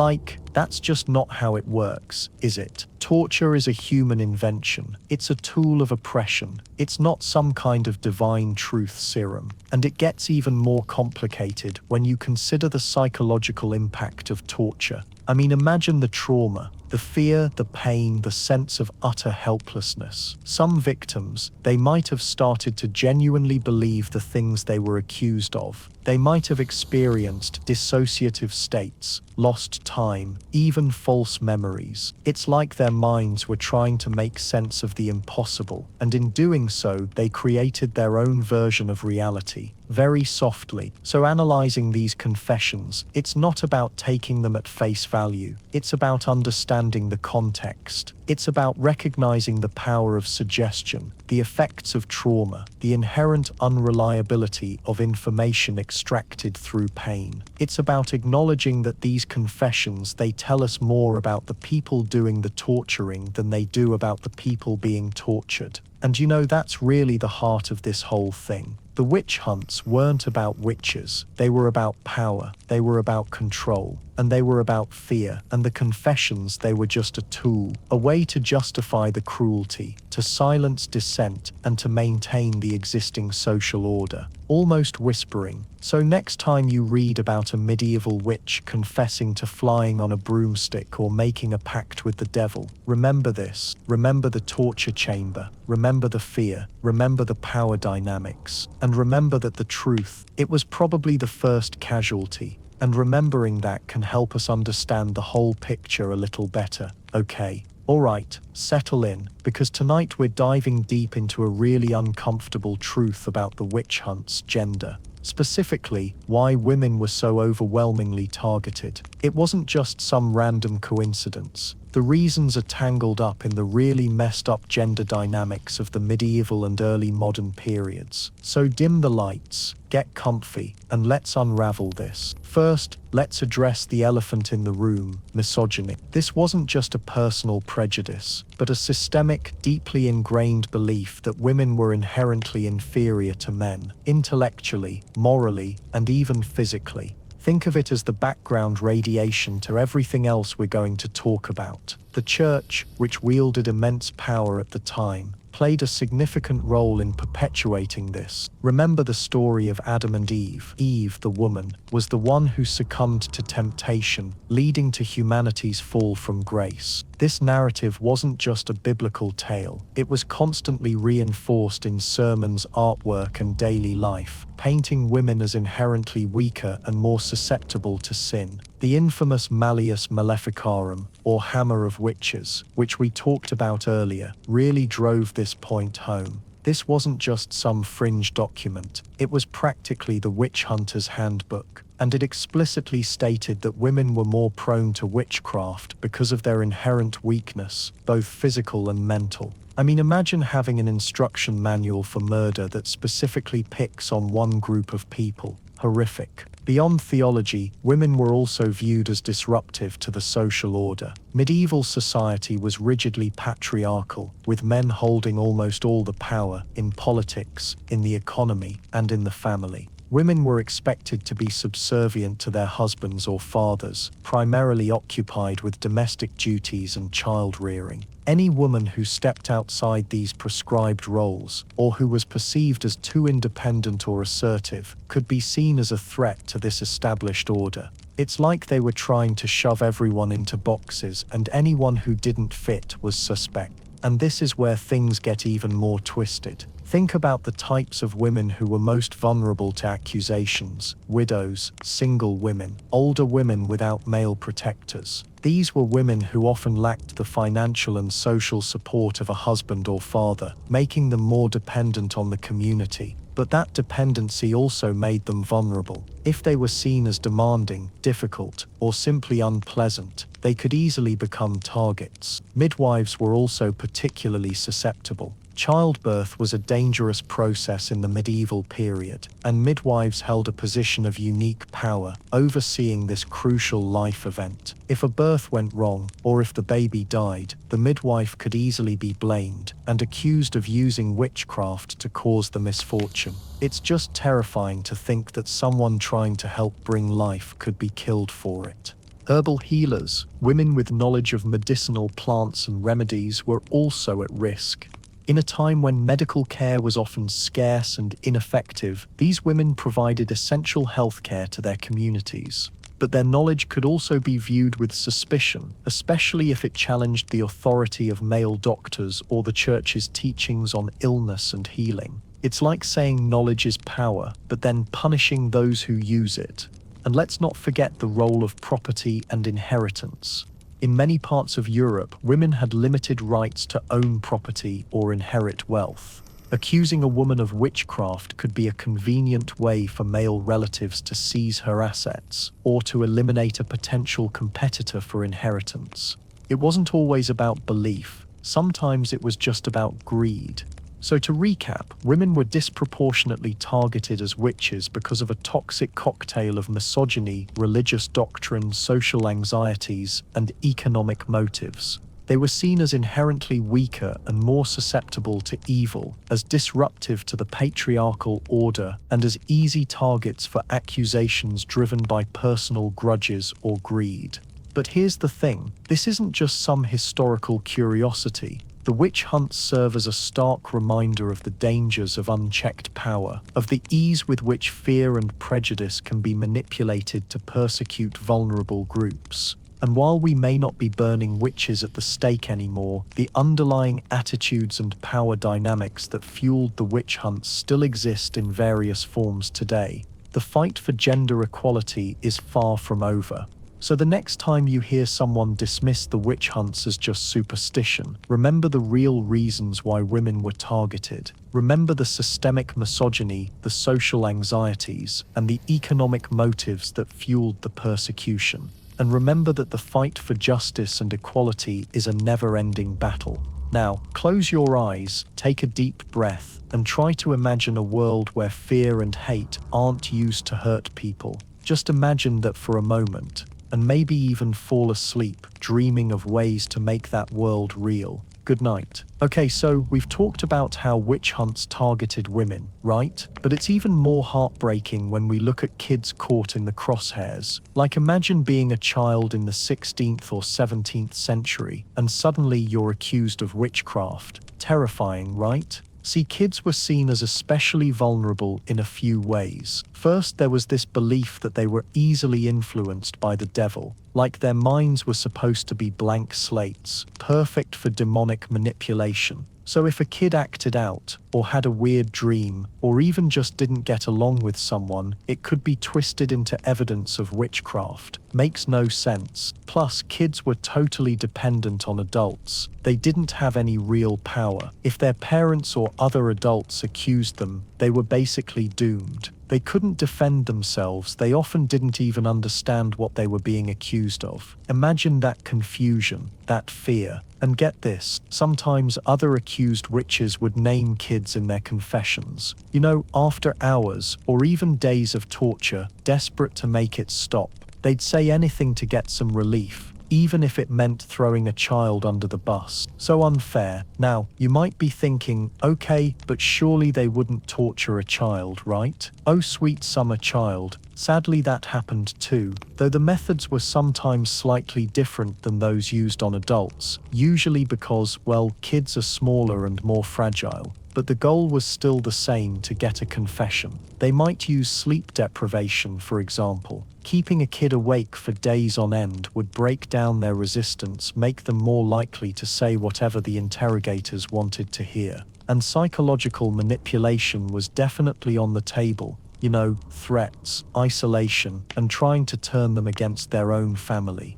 that's just not how it works, is it? Torture is a human invention. It's a tool of oppression. It's not some kind of divine truth serum. And it gets even more complicated when you consider the psychological impact of torture. I mean, imagine the trauma, the fear, the pain, the sense of utter helplessness. Some victims, they might have started to genuinely believe the things they were accused of. They might have experienced dissociative states, lost time, even false memories. It's like their minds were trying to make sense of the impossible, and in doing so, they created their own version of reality, very softly. So analyzing these confessions, it's not about taking them at face value. It's about understanding the context. It's about recognizing the power of suggestion, the effects of trauma, the inherent unreliability of information extracted through pain. It's about acknowledging that these confessions, they tell us more about the people doing the torturing than they do about the people being tortured. And that's really the heart of this whole thing. The witch hunts weren't about witches. They were about power. They were about control. And they were about fear. And the confessions, they were just a tool, a way to justify the cruelty, to silence dissent, and to maintain the existing social order. Almost whispering. So next time you read about a medieval witch confessing to flying on a broomstick or making a pact with the devil, remember this. Remember the torture chamber. Remember the fear. Remember the power dynamics. And remember that the truth, it was probably the first casualty. And remembering that can help us understand the whole picture a little better. Okay. Alright, settle in, because tonight we're diving deep into a really uncomfortable truth about the witch hunt's gender. Specifically, why women were so overwhelmingly targeted. It wasn't just some random coincidence. The reasons are tangled up in the really messed up gender dynamics of the medieval and early modern periods. So dim the lights, get comfy, and let's unravel this. First, let's address the elephant in the room, misogyny. This wasn't just a personal prejudice, but a systemic, deeply ingrained belief that women were inherently inferior to men, intellectually, morally, and even physically. Think of it as the background radiation to everything else we're going to talk about. The church, which wielded immense power at the time, played a significant role in perpetuating this. Remember the story of Adam and Eve. Eve, the woman, was the one who succumbed to temptation, leading to humanity's fall from grace. This narrative wasn't just a biblical tale. It was constantly reinforced in sermons, artwork, and daily life, painting women as inherently weaker and more susceptible to sin. The infamous Malleus Maleficarum, or Hammer of Witches, which we talked about earlier, really drove this point home. This wasn't just some fringe document. It was practically the witch hunter's handbook, and it explicitly stated that women were more prone to witchcraft because of their inherent weakness, both physical and mental. I mean, imagine having an instruction manual for murder that specifically picks on one group of people. Horrific. Beyond theology, women were also viewed as disruptive to the social order. Medieval society was rigidly patriarchal, with men holding almost all the power in politics, in the economy, and in the family. Women were expected to be subservient to their husbands or fathers, primarily occupied with domestic duties and child rearing. Any woman who stepped outside these prescribed roles, or who was perceived as too independent or assertive, could be seen as a threat to this established order. It's like they were trying to shove everyone into boxes, and anyone who didn't fit was suspect. And this is where things get even more twisted. Think about the types of women who were most vulnerable to accusations: widows, single women, older women without male protectors. These were women who often lacked the financial and social support of a husband or father, making them more dependent on the community. But that dependency also made them vulnerable. If they were seen as demanding, difficult, or simply unpleasant, they could easily become targets. Midwives were also particularly susceptible. Childbirth was a dangerous process in the medieval period, and midwives held a position of unique power, overseeing this crucial life event. If a birth went wrong, or if the baby died, the midwife could easily be blamed and accused of using witchcraft to cause the misfortune. It's just terrifying to think that someone trying to help bring life could be killed for it. Herbal healers, women with knowledge of medicinal plants and remedies, were also at risk. In a time when medical care was often scarce and ineffective, these women provided essential health care to their communities. But their knowledge could also be viewed with suspicion, especially if it challenged the authority of male doctors or the church's teachings on illness and healing. It's like saying knowledge is power, but then punishing those who use it. And let's not forget the role of property and inheritance. In many parts of Europe, women had limited rights to own property or inherit wealth. Accusing a woman of witchcraft could be a convenient way for male relatives to seize her assets, or to eliminate a potential competitor for inheritance. It wasn't always about belief, sometimes it was just about greed. So to recap, women were disproportionately targeted as witches because of a toxic cocktail of misogyny, religious doctrine, social anxieties, and economic motives. They were seen as inherently weaker and more susceptible to evil, as disruptive to the patriarchal order, and as easy targets for accusations driven by personal grudges or greed. But here's the thing, this isn't just some historical curiosity. The witch hunts serve as a stark reminder of the dangers of unchecked power, of the ease with which fear and prejudice can be manipulated to persecute vulnerable groups. And while we may not be burning witches at the stake anymore, the underlying attitudes and power dynamics that fueled the witch hunts still exist in various forms today. The fight for gender equality is far from over. So the next time you hear someone dismiss the witch hunts as just superstition, remember the real reasons why women were targeted. Remember the systemic misogyny, the social anxieties, and the economic motives that fueled the persecution. And remember that the fight for justice and equality is a never-ending battle. Now, close your eyes, take a deep breath, and try to imagine a world where fear and hate aren't used to hurt people. Just imagine that for a moment, and maybe even fall asleep, dreaming of ways to make that world real. Good night. Okay, so we've talked about how witch hunts targeted women, right? But it's even more heartbreaking when we look at kids caught in the crosshairs. Like, imagine being a child in the 16th or 17th century, and suddenly you're accused of witchcraft. Terrifying, right? See, kids were seen as especially vulnerable in a few ways. First, there was this belief that they were easily influenced by the devil, like their minds were supposed to be blank slates, perfect for demonic manipulation. So if a kid acted out, or had a weird dream, or even just didn't get along with someone, it could be twisted into evidence of witchcraft. Makes no sense. Plus, kids were totally dependent on adults. They didn't have any real power. If their parents or other adults accused them, they were basically doomed. They couldn't defend themselves, they often didn't even understand what they were being accused of. Imagine that confusion, that fear. And get this, sometimes other accused witches would name kids in their confessions. You know, after hours, or even days of torture, desperate to make it stop, they'd say anything to get some relief, even if it meant throwing a child under the bus. So unfair. Now, you might be thinking, okay, but surely they wouldn't torture a child, right? Oh, sweet summer child. Sadly, that happened too, though the methods were sometimes slightly different than those used on adults, usually because, well, kids are smaller and more fragile. But the goal was still the same: to get a confession. They might use sleep deprivation, for example. Keeping a kid awake for days on end would break down their resistance, make them more likely to say whatever the interrogators wanted to hear. And psychological manipulation was definitely on the table. You know, threats, isolation, and trying to turn them against their own family.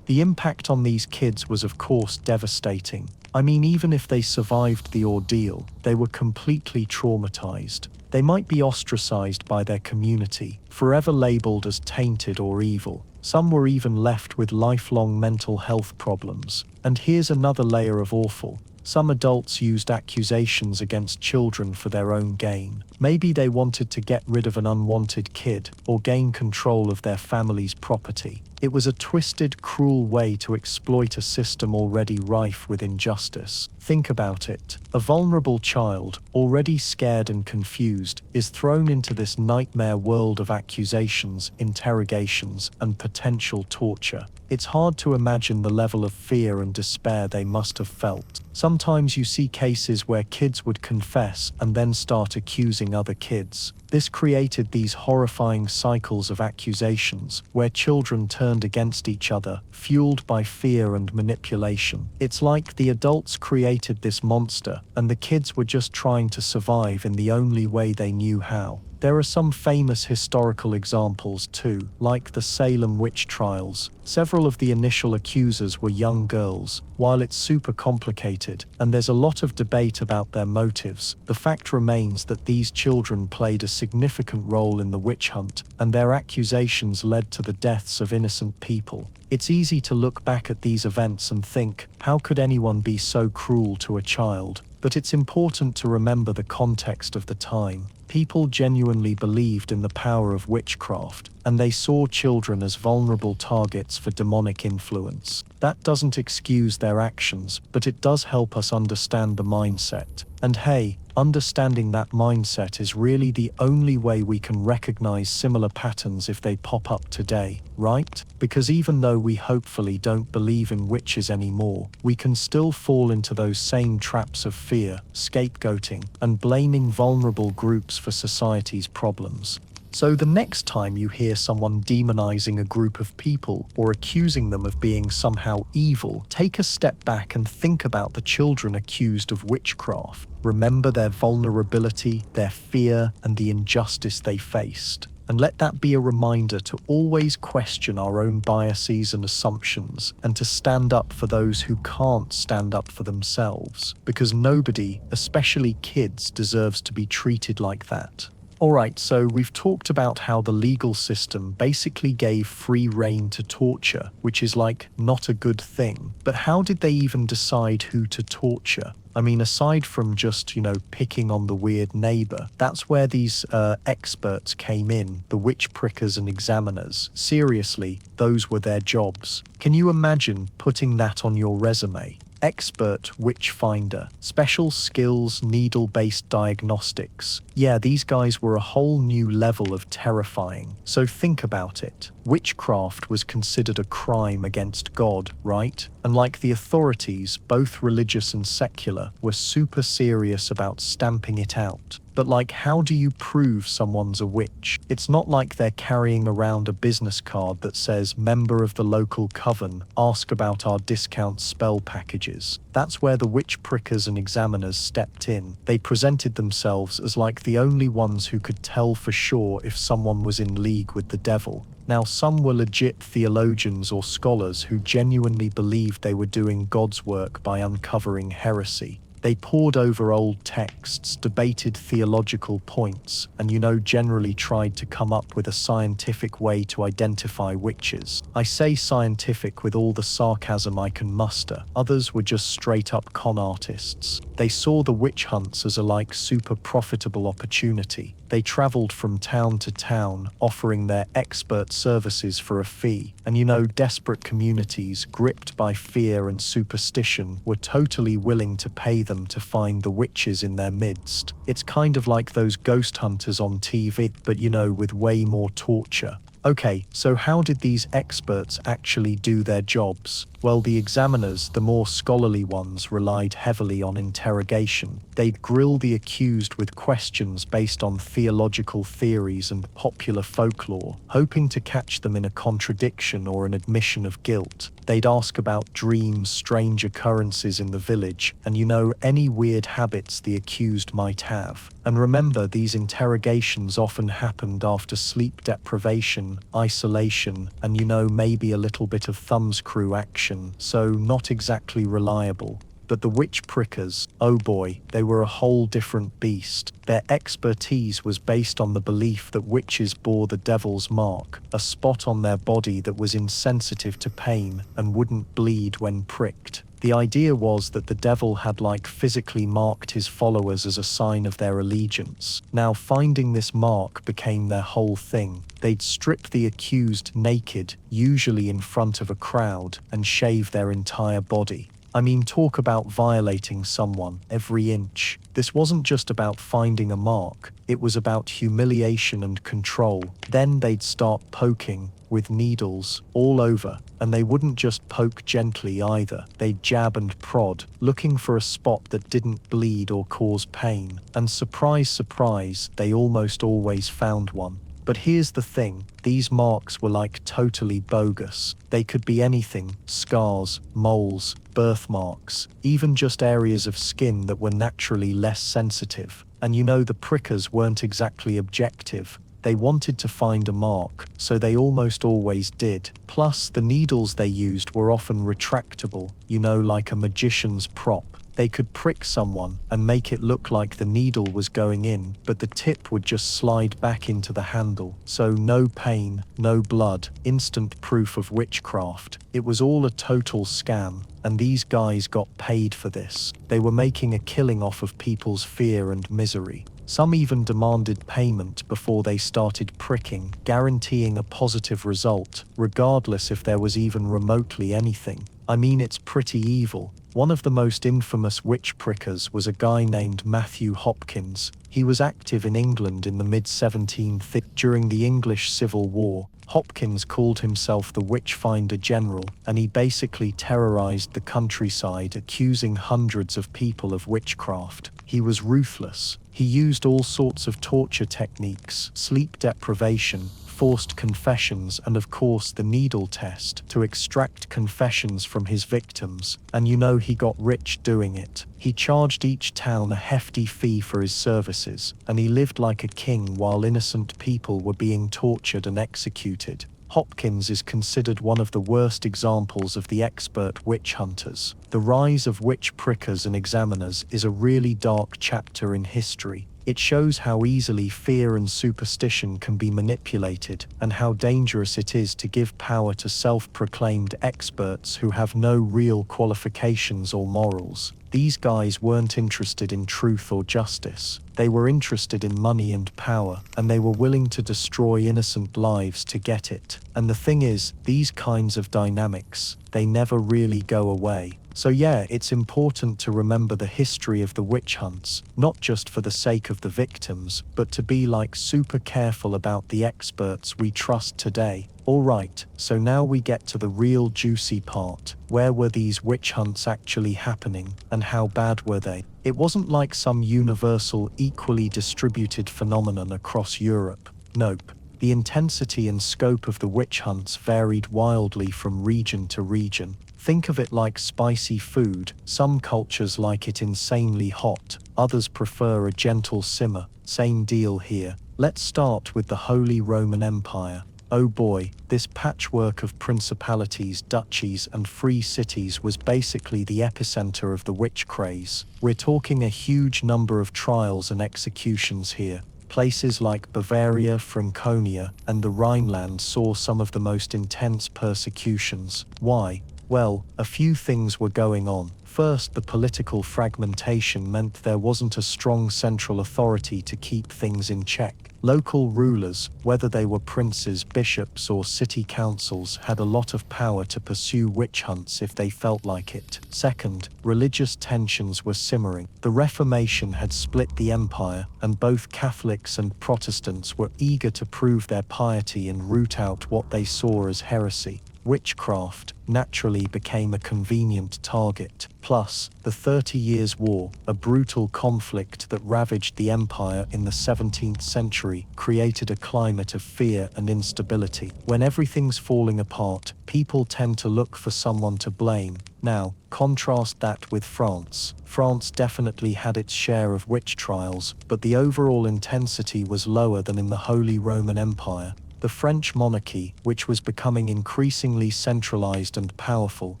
The impact on these kids was of course devastating. I mean, even if they survived the ordeal, they were completely traumatized. They might be ostracized by their community, forever labeled as tainted or evil. Some were even left with lifelong mental health problems. And here's another layer of awful. Some adults used accusations against children for their own gain. Maybe they wanted to get rid of an unwanted kid, or gain control of their family's property. It was a twisted, cruel way to exploit a system already rife with injustice. Think about it. A vulnerable child, already scared and confused, is thrown into this nightmare world of accusations, interrogations, and potential torture. It's hard to imagine the level of fear and despair they must have felt. Sometimes you see cases where kids would confess and then start accusing other kids. This created these horrifying cycles of accusations where children turned against each other, fueled by fear and manipulation. It's like the adults created this monster and the kids were just trying to survive in the only way they knew how. There are some famous historical examples too, like the Salem witch trials. Several of the initial accusers were young girls. While it's super complicated, and there's a lot of debate about their motives, the fact remains that these children played a significant role in the witch hunt, and their accusations led to the deaths of innocent people. It's easy to look back at these events and think, how could anyone be so cruel to a child? But it's important to remember the context of the time. People genuinely believed in the power of witchcraft, and they saw children as vulnerable targets for demonic influence. That doesn't excuse their actions, but it does help us understand the mindset. And hey, understanding that mindset is really the only way we can recognize similar patterns if they pop up today, right? Because even though we hopefully don't believe in witches anymore, we can still fall into those same traps of fear, scapegoating, and blaming vulnerable groups for society's problems. So the next time you hear someone demonizing a group of people or accusing them of being somehow evil, take a step back and think about the children accused of witchcraft. Remember their vulnerability, their fear, and the injustice they faced. And let that be a reminder to always question our own biases and assumptions, and to stand up for those who can't stand up for themselves. Because nobody, especially kids, deserves to be treated like that. Alright, so we've talked about how the legal system basically gave free rein to torture, which is like not a good thing. But how did they even decide who to torture? I mean, aside from just, picking on the weird neighbor, that's where these experts came in, the witch prickers and examiners. Seriously, those were their jobs. Can you imagine putting that on your resume? Expert witch finder, special skills, needle-based diagnostics. Yeah, these guys were a whole new level of terrifying. So think about it. Witchcraft was considered a crime against God, right? And like the authorities, both religious and secular, were super serious about stamping it out. But how do you prove someone's a witch? It's not like they're carrying around a business card that says, member of the local coven, ask about our discount spell packages. That's where the witch prickers and examiners stepped in. They presented themselves as the only ones who could tell for sure if someone was in league with the devil. Now, some were legit theologians or scholars who genuinely believed they were doing God's work by uncovering heresy. They pored over old texts, debated theological points, and generally tried to come up with a scientific way to identify witches. I say scientific with all the sarcasm I can muster. Others were just straight up con artists. They saw the witch hunts as a super profitable opportunity. They traveled from town to town, offering their expert services for a fee. And desperate communities, gripped by fear and superstition, were totally willing to pay them to find the witches in their midst. It's kind of like those ghost hunters on TV, but with way more torture. Okay, so how did these experts actually do their jobs? Well, the examiners, the more scholarly ones, relied heavily on interrogation. They'd grill the accused with questions based on theological theories and popular folklore, hoping to catch them in a contradiction or an admission of guilt. They'd ask about dreams, strange occurrences in the village, and any weird habits the accused might have. And remember, these interrogations often happened after sleep deprivation, isolation, and maybe a little bit of thumbscrew action, so not exactly reliable. But the witch prickers, oh boy, they were a whole different beast. Their expertise was based on the belief that witches bore the devil's mark, a spot on their body that was insensitive to pain and wouldn't bleed when pricked. The idea was that the devil had like physically marked his followers as a sign of their allegiance. Now finding this mark became their whole thing. They'd strip the accused naked, usually in front of a crowd, and shave their entire body. I mean, talk about violating someone every inch. This wasn't just about finding a mark, it was about humiliation and control. Then they'd start poking with needles all over, and they wouldn't just poke gently either. They'd jab and prod, looking for a spot that didn't bleed or cause pain. And surprise, surprise, they almost always found one. But here's the thing, these marks were like totally bogus. They could be anything: scars, moles, birthmarks, even just areas of skin that were naturally less sensitive. And you know, the prickers weren't exactly objective. They wanted to find a mark, so they almost always did. Plus, the needles they used were often retractable, you know, like a magician's prop. They could prick someone and make it look like the needle was going in, but the tip would just slide back into the handle. So no pain, no blood, instant proof of witchcraft. It was all a total scam, and these guys got paid for this. They were making a killing off of people's fear and misery. Some even demanded payment before they started pricking, guaranteeing a positive result, regardless if there was even remotely anything. I mean, it's pretty evil. One of the most infamous witch prickers was a guy named Matthew Hopkins. He was active in England in the mid-17th during the English Civil War. Hopkins called himself the Witchfinder General, and he basically terrorized the countryside, accusing hundreds of people of witchcraft. He was ruthless. He used all sorts of torture techniques, sleep deprivation, forced confessions, and of course the needle test to extract confessions from his victims. And you know, he got rich doing it. He charged each town a hefty fee for his services, and he lived like a king while innocent people were being tortured and executed. Hopkins is considered one of the worst examples of the expert witch hunters. The rise of witch prickers and examiners is a really dark chapter in history. It shows how easily fear and superstition can be manipulated, and how dangerous it is to give power to self-proclaimed experts who have no real qualifications or morals. These guys weren't interested in truth or justice. They were interested in money and power, and they were willing to destroy innocent lives to get it. And the thing is, these kinds of dynamics, they never really go away. So yeah, it's important to remember the history of the witch hunts, not just for the sake of the victims, but to be like super careful about the experts we trust today. Alright, so now we get to the real juicy part. Where were these witch hunts actually happening, and how bad were they? It wasn't like some universal, equally distributed phenomenon across Europe. Nope. The intensity and scope of the witch hunts varied wildly from region to region. Think of it like spicy food. Some cultures like it insanely hot, others prefer a gentle simmer. Same deal here. Let's start with the Holy Roman Empire. Oh boy, this patchwork of principalities, duchies, and free cities was basically the epicenter of the witch craze. We're talking a huge number of trials and executions here. Places like Bavaria, Franconia, and the Rhineland saw some of the most intense persecutions. Why? Well, a few things were going on. First, the political fragmentation meant there wasn't a strong central authority to keep things in check. Local rulers, whether they were princes, bishops, or city councils, had a lot of power to pursue witch hunts if they felt like it. Second, religious tensions were simmering. The Reformation had split the empire, and both Catholics and Protestants were eager to prove their piety and root out what they saw as heresy. Witchcraft naturally became a convenient target. Plus, the 30 Years' War, a brutal conflict that ravaged the empire in the 17th century, created a climate of fear and instability. When everything's falling apart, people tend to look for someone to blame. Now, contrast that with France. France definitely had its share of witch trials, but the overall intensity was lower than in the Holy Roman Empire. The French monarchy, which was becoming increasingly centralized and powerful,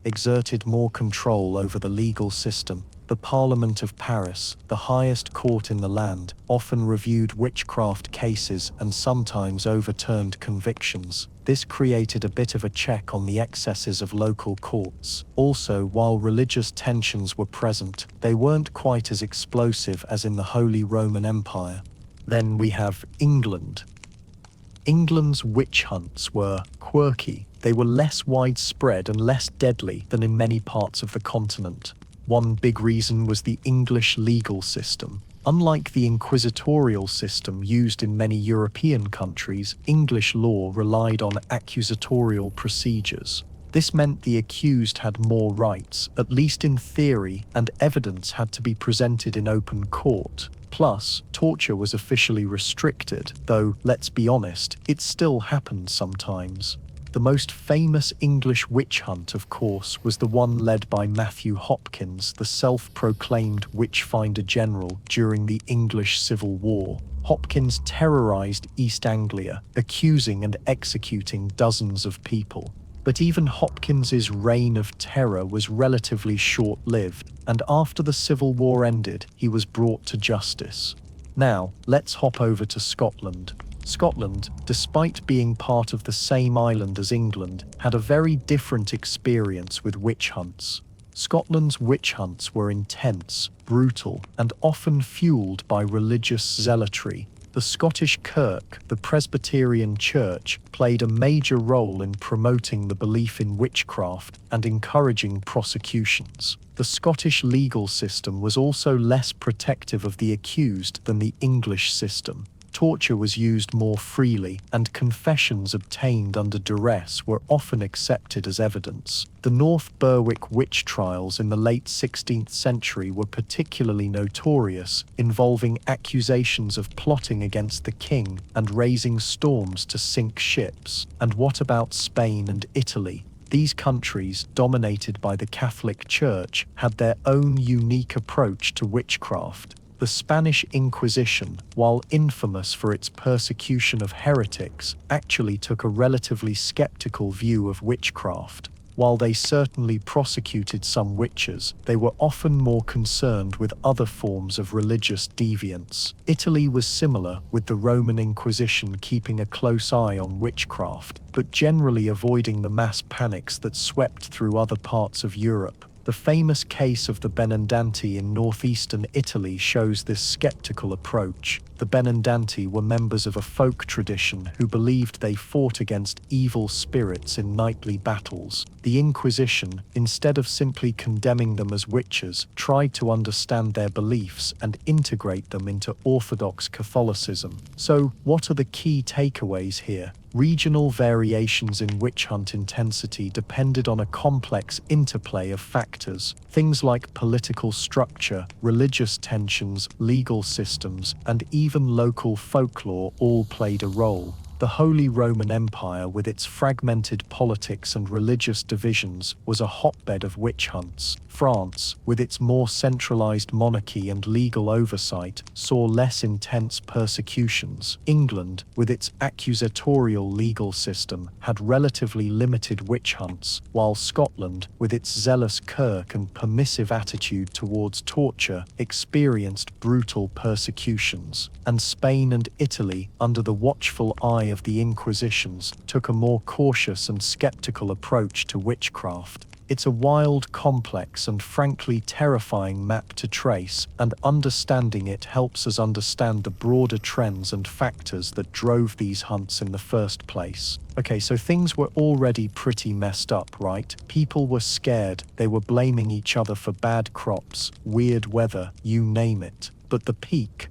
exerted more control over the legal system. The Parliament of Paris, the highest court in the land, often reviewed witchcraft cases and sometimes overturned convictions. This created a bit of a check on the excesses of local courts. Also, while religious tensions were present, they weren't quite as explosive as in the Holy Roman Empire. Then we have England. England's witch hunts were quirky. They were less widespread and less deadly than in many parts of the continent. One big reason was the English legal system. Unlike the inquisitorial system used in many European countries, English law relied on accusatorial procedures. This meant the accused had more rights, at least in theory, and evidence had to be presented in open court. Plus, torture was officially restricted, though, let's be honest, it still happened sometimes. The most famous English witch hunt, of course, was the one led by Matthew Hopkins, the self-proclaimed witch-finder general during the English Civil War. Hopkins terrorized East Anglia, accusing and executing dozens of people. But even Hopkins's reign of terror was relatively short-lived, and after the Civil War ended, he was brought to justice. Now, let's hop over to Scotland. Scotland, despite being part of the same island as England, had a very different experience with witch hunts. Scotland's witch hunts were intense, brutal, and often fueled by religious zealotry. The Scottish Kirk, the Presbyterian Church, played a major role in promoting the belief in witchcraft and encouraging prosecutions. The Scottish legal system was also less protective of the accused than the English system. Torture was used more freely, and confessions obtained under duress were often accepted as evidence. The North Berwick witch trials in the late 16th century were particularly notorious, involving accusations of plotting against the king and raising storms to sink ships. And what about Spain and Italy? These countries, dominated by the Catholic Church, had their own unique approach to witchcraft. The Spanish Inquisition, while infamous for its persecution of heretics, actually took a relatively skeptical view of witchcraft. While they certainly prosecuted some witches, they were often more concerned with other forms of religious deviance. Italy was similar, with the Roman Inquisition keeping a close eye on witchcraft, but generally avoiding the mass panics that swept through other parts of Europe. The famous case of the Benandanti in northeastern Italy shows this skeptical approach. The Benandanti were members of a folk tradition who believed they fought against evil spirits in nightly battles. The Inquisition, instead of simply condemning them as witches, tried to understand their beliefs and integrate them into Orthodox Catholicism. So, what are the key takeaways here? Regional variations in witch hunt intensity depended on a complex interplay of factors. Things like political structure, religious tensions, legal systems, and even local folklore all played a role. The Holy Roman Empire, with its fragmented politics and religious divisions, was a hotbed of witch hunts. France, with its more centralized monarchy and legal oversight, saw less intense persecutions. England, with its accusatorial legal system, had relatively limited witch hunts, while Scotland, with its zealous Kirk and permissive attitude towards torture, experienced brutal persecutions. And Spain and Italy, under the watchful eye of the Inquisitions, took a more cautious and skeptical approach to witchcraft. It's a wild, complex, and frankly terrifying map to trace, and understanding it helps us understand the broader trends and factors that drove these hunts in the first place. Okay, so things were already pretty messed up, right? People were scared, they were blaming each other for bad crops, weird weather, you name it. But the peak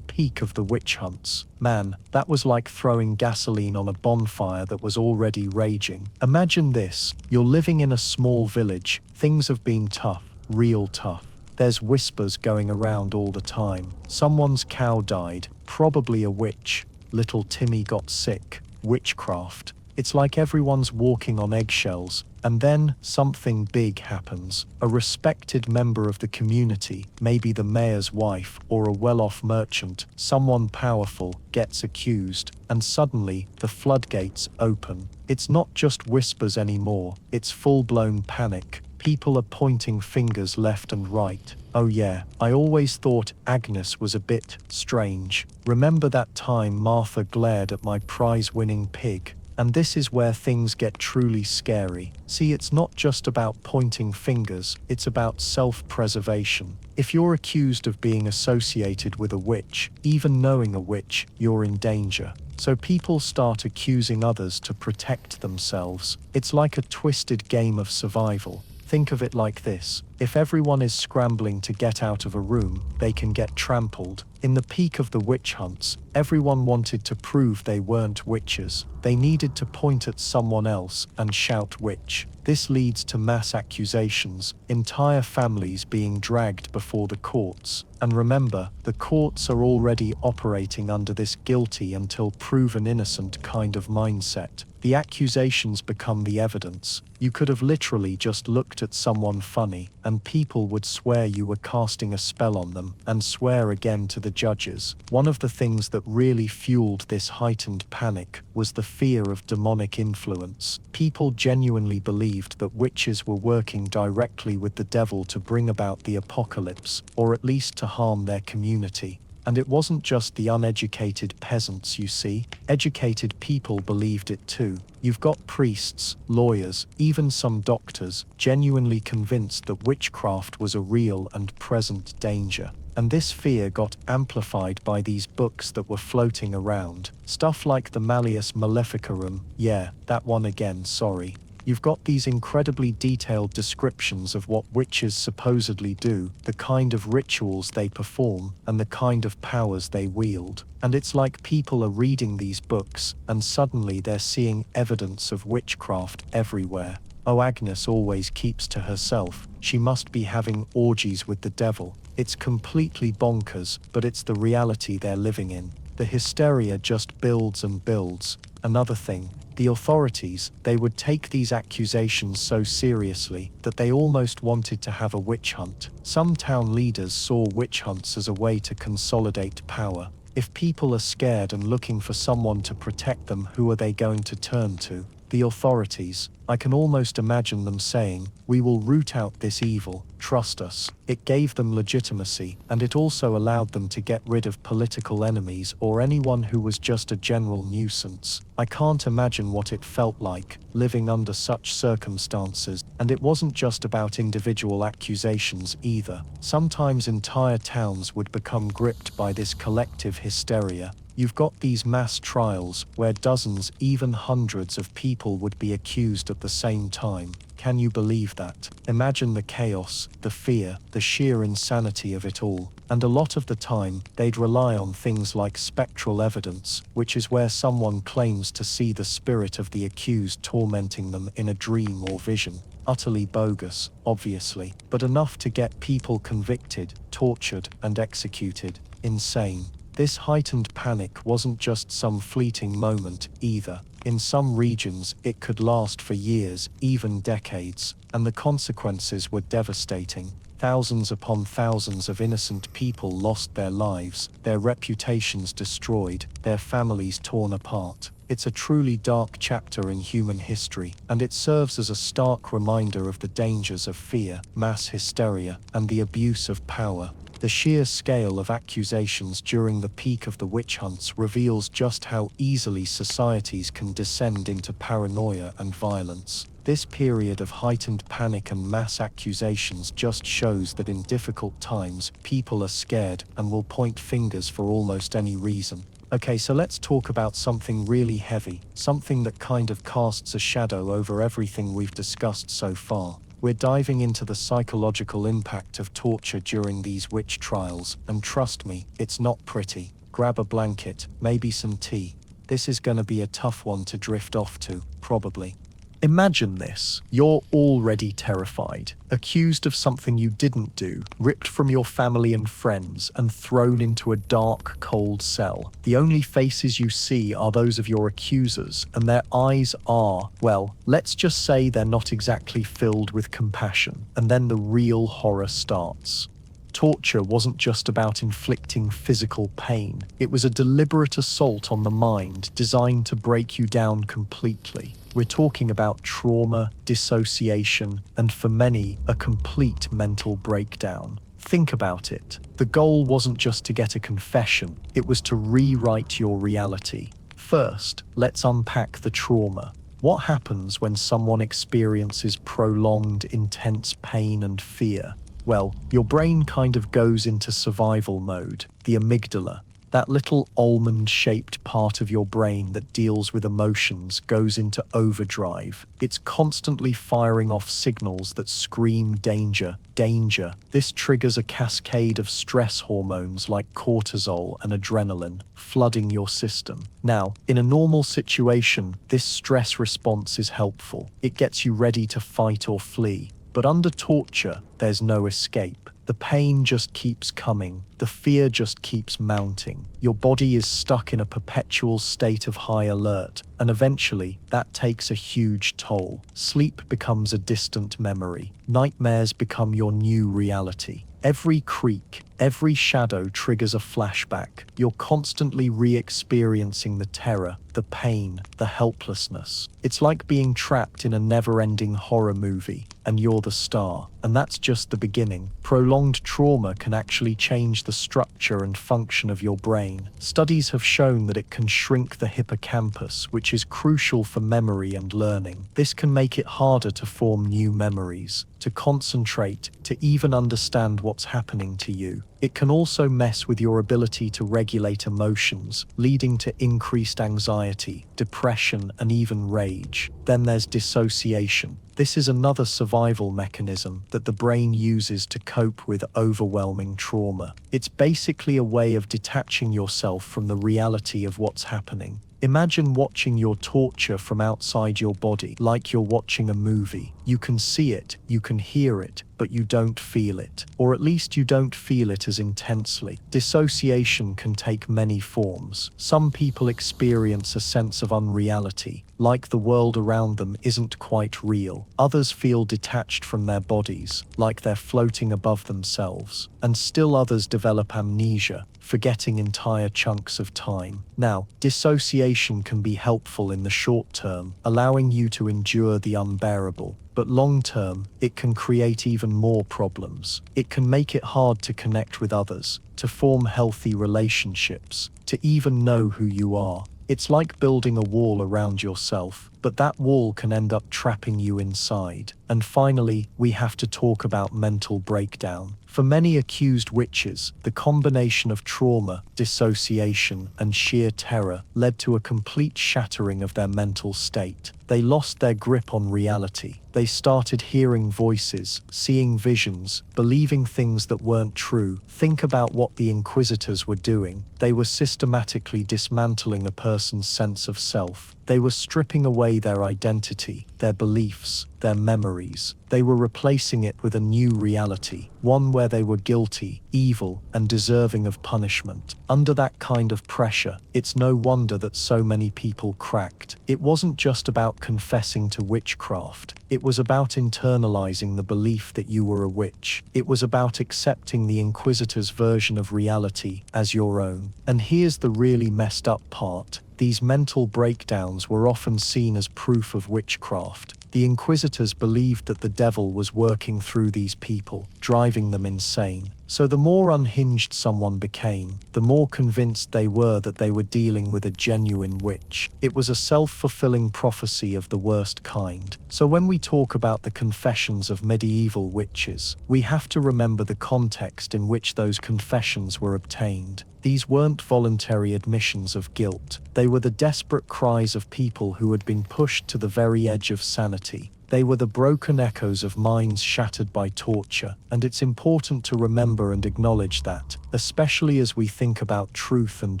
of the witch hunts. Man, that was like throwing gasoline on a bonfire that was already raging. Imagine this, you're living in a small village, things have been tough, real tough. There's whispers going around all the time. Someone's cow died, probably a witch. Little Timmy got sick. Witchcraft. It's like everyone's walking on eggshells, and then something big happens. A respected member of the community, maybe the mayor's wife or a well-off merchant, someone powerful, gets accused, and suddenly the floodgates open. It's not just whispers anymore, it's full-blown panic. People are pointing fingers left and right. Oh yeah, I always thought Agnes was a bit strange. Remember that time Martha glared at my prize-winning pig? And this is where things get truly scary. See, it's not just about pointing fingers, it's about self-preservation. If you're accused of being associated with a witch, even knowing a witch, you're in danger. So people start accusing others to protect themselves. It's like a twisted game of survival. Think of it like this. If everyone is scrambling to get out of a room, they can get trampled. In the peak of the witch hunts, everyone wanted to prove they weren't witches. They needed to point at someone else and shout witch. This leads to mass accusations, entire families being dragged before the courts. And remember, the courts are already operating under this guilty until proven innocent kind of mindset. The accusations become the evidence. You could have literally just looked at someone funny, and people would swear you were casting a spell on them, and swear again to the judges. One of the things that really fueled this heightened panic was the fear of demonic influence. People genuinely believed that witches were working directly with the devil to bring about the apocalypse, or at least to harm their community. And it wasn't just the uneducated peasants, you see. Educated people believed it too. You've got priests, lawyers, even some doctors, genuinely convinced that witchcraft was a real and present danger. And this fear got amplified by these books that were floating around. Stuff like the Malleus Maleficarum, yeah, that one again, sorry. You've got these incredibly detailed descriptions of what witches supposedly do, the kind of rituals they perform, and the kind of powers they wield. And it's like people are reading these books, and suddenly they're seeing evidence of witchcraft everywhere. Oh, Agnes always keeps to herself. She must be having orgies with the devil. It's completely bonkers, but it's the reality they're living in. The hysteria just builds and builds. Another thing, the authorities, they would take these accusations so seriously that they almost wanted to have a witch hunt. Some town leaders saw witch hunts as a way to consolidate power. If people are scared and looking for someone to protect them, who are they going to turn to? The authorities. I can almost imagine them saying, "We will root out this evil, trust us." It gave them legitimacy, and it also allowed them to get rid of political enemies or anyone who was just a general nuisance. I can't imagine what it felt like, living under such circumstances. And it wasn't just about individual accusations either. Sometimes entire towns would become gripped by this collective hysteria. You've got these mass trials where dozens, even hundreds of people would be accused at the same time. Can you believe that? Imagine the chaos, the fear, the sheer insanity of it all. And a lot of the time, they'd rely on things like spectral evidence, which is where someone claims to see the spirit of the accused tormenting them in a dream or vision. Utterly bogus, obviously, but enough to get people convicted, tortured, and executed. Insane. This heightened panic wasn't just some fleeting moment either. In some regions, it could last for years, even decades, and the consequences were devastating. Thousands upon thousands of innocent people lost their lives, their reputations destroyed, their families torn apart. It's a truly dark chapter in human history, and it serves as a stark reminder of the dangers of fear, mass hysteria, and the abuse of power. The sheer scale of accusations during the peak of the witch hunts reveals just how easily societies can descend into paranoia and violence. This period of heightened panic and mass accusations just shows that in difficult times, people are scared and will point fingers for almost any reason. Okay, so let's talk about something really heavy, something that kind of casts a shadow over everything we've discussed so far. We're diving into the psychological impact of torture during these witch trials, and trust me, it's not pretty. Grab a blanket, maybe some tea. This is gonna be a tough one to drift off to, probably. Imagine this. You're already terrified, accused of something you didn't do, ripped from your family and friends, and thrown into a dark, cold cell. The only faces you see are those of your accusers, and their eyes are, well, let's just say they're not exactly filled with compassion. And then the real horror starts. Torture wasn't just about inflicting physical pain. It was a deliberate assault on the mind designed to break you down completely. We're talking about trauma, dissociation, and for many, a complete mental breakdown. Think about it. The goal wasn't just to get a confession, it was to rewrite your reality. First, let's unpack the trauma. What happens when someone experiences prolonged, intense pain and fear? Well, your brain kind of goes into survival mode. The amygdala, that little almond-shaped part of your brain that deals with emotions, goes into overdrive. It's constantly firing off signals that scream danger, danger. This triggers a cascade of stress hormones like cortisol and adrenaline, flooding your system. Now, in a normal situation, this stress response is helpful. It gets you ready to fight or flee. But under torture, there's no escape. The pain just keeps coming. The fear just keeps mounting. Your body is stuck in a perpetual state of high alert, and eventually, that takes a huge toll. Sleep becomes a distant memory. Nightmares become your new reality. Every creak, every shadow triggers a flashback. You're constantly re-experiencing the terror, the pain, the helplessness. It's like being trapped in a never-ending horror movie, and you're the star. And that's just the beginning. Prolonged trauma can actually change the structure and function of your brain. Studies have shown that it can shrink the hippocampus, which is crucial for memory and learning. This can make it harder to form new memories, to concentrate, to even understand what's happening to you. It can also mess with your ability to regulate emotions, leading to increased anxiety, depression, and even rage. Then there's dissociation. This is another survival mechanism that the brain uses to cope with overwhelming trauma. It's basically a way of detaching yourself from the reality of what's happening. Imagine watching your torture from outside your body, like you're watching a movie. You can see it, you can hear it, but you don't feel it. Or at least you don't feel it as intensely. Dissociation can take many forms. Some people experience a sense of unreality, like the world around them isn't quite real. Others feel detached from their bodies, like they're floating above themselves. And still others develop amnesia, forgetting entire chunks of time. Now, dissociation can be helpful in the short term, allowing you to endure the unbearable. But long term, it can create even more problems. It can make it hard to connect with others, to form healthy relationships, to even know who you are. It's like building a wall around yourself, but that wall can end up trapping you inside. And finally, we have to talk about mental breakdown. For many accused witches, the combination of trauma, dissociation, and sheer terror led to a complete shattering of their mental state. They lost their grip on reality. They started hearing voices, seeing visions, believing things that weren't true. Think about what the inquisitors were doing. They were systematically dismantling a person's sense of self. They were stripping away their identity, their beliefs, their memories. They were replacing it with a new reality, one where they were guilty, evil, and deserving of punishment. Under that kind of pressure, it's no wonder that so many people cracked. It wasn't just about confessing to witchcraft. It was about internalizing the belief that you were a witch. It was about accepting the Inquisitor's version of reality as your own. And here's the really messed up part. These mental breakdowns were often seen as proof of witchcraft. The Inquisitors believed that the devil was working through these people, driving them insane. So the more unhinged someone became, the more convinced they were that they were dealing with a genuine witch. It was a self-fulfilling prophecy of the worst kind. So when we talk about the confessions of medieval witches, we have to remember the context in which those confessions were obtained. These weren't voluntary admissions of guilt. They were the desperate cries of people who had been pushed to the very edge of sanity. They were the broken echoes of minds shattered by torture, and it's important to remember and acknowledge that, especially as we think about truth and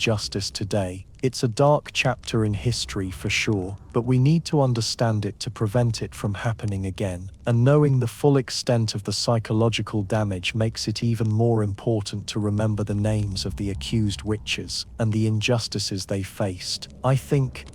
justice today. It's a dark chapter in history for sure, but we need to understand it to prevent it from happening again. And knowing the full extent of the psychological damage makes it even more important to remember the names of the accused witches and the injustices they faced. I think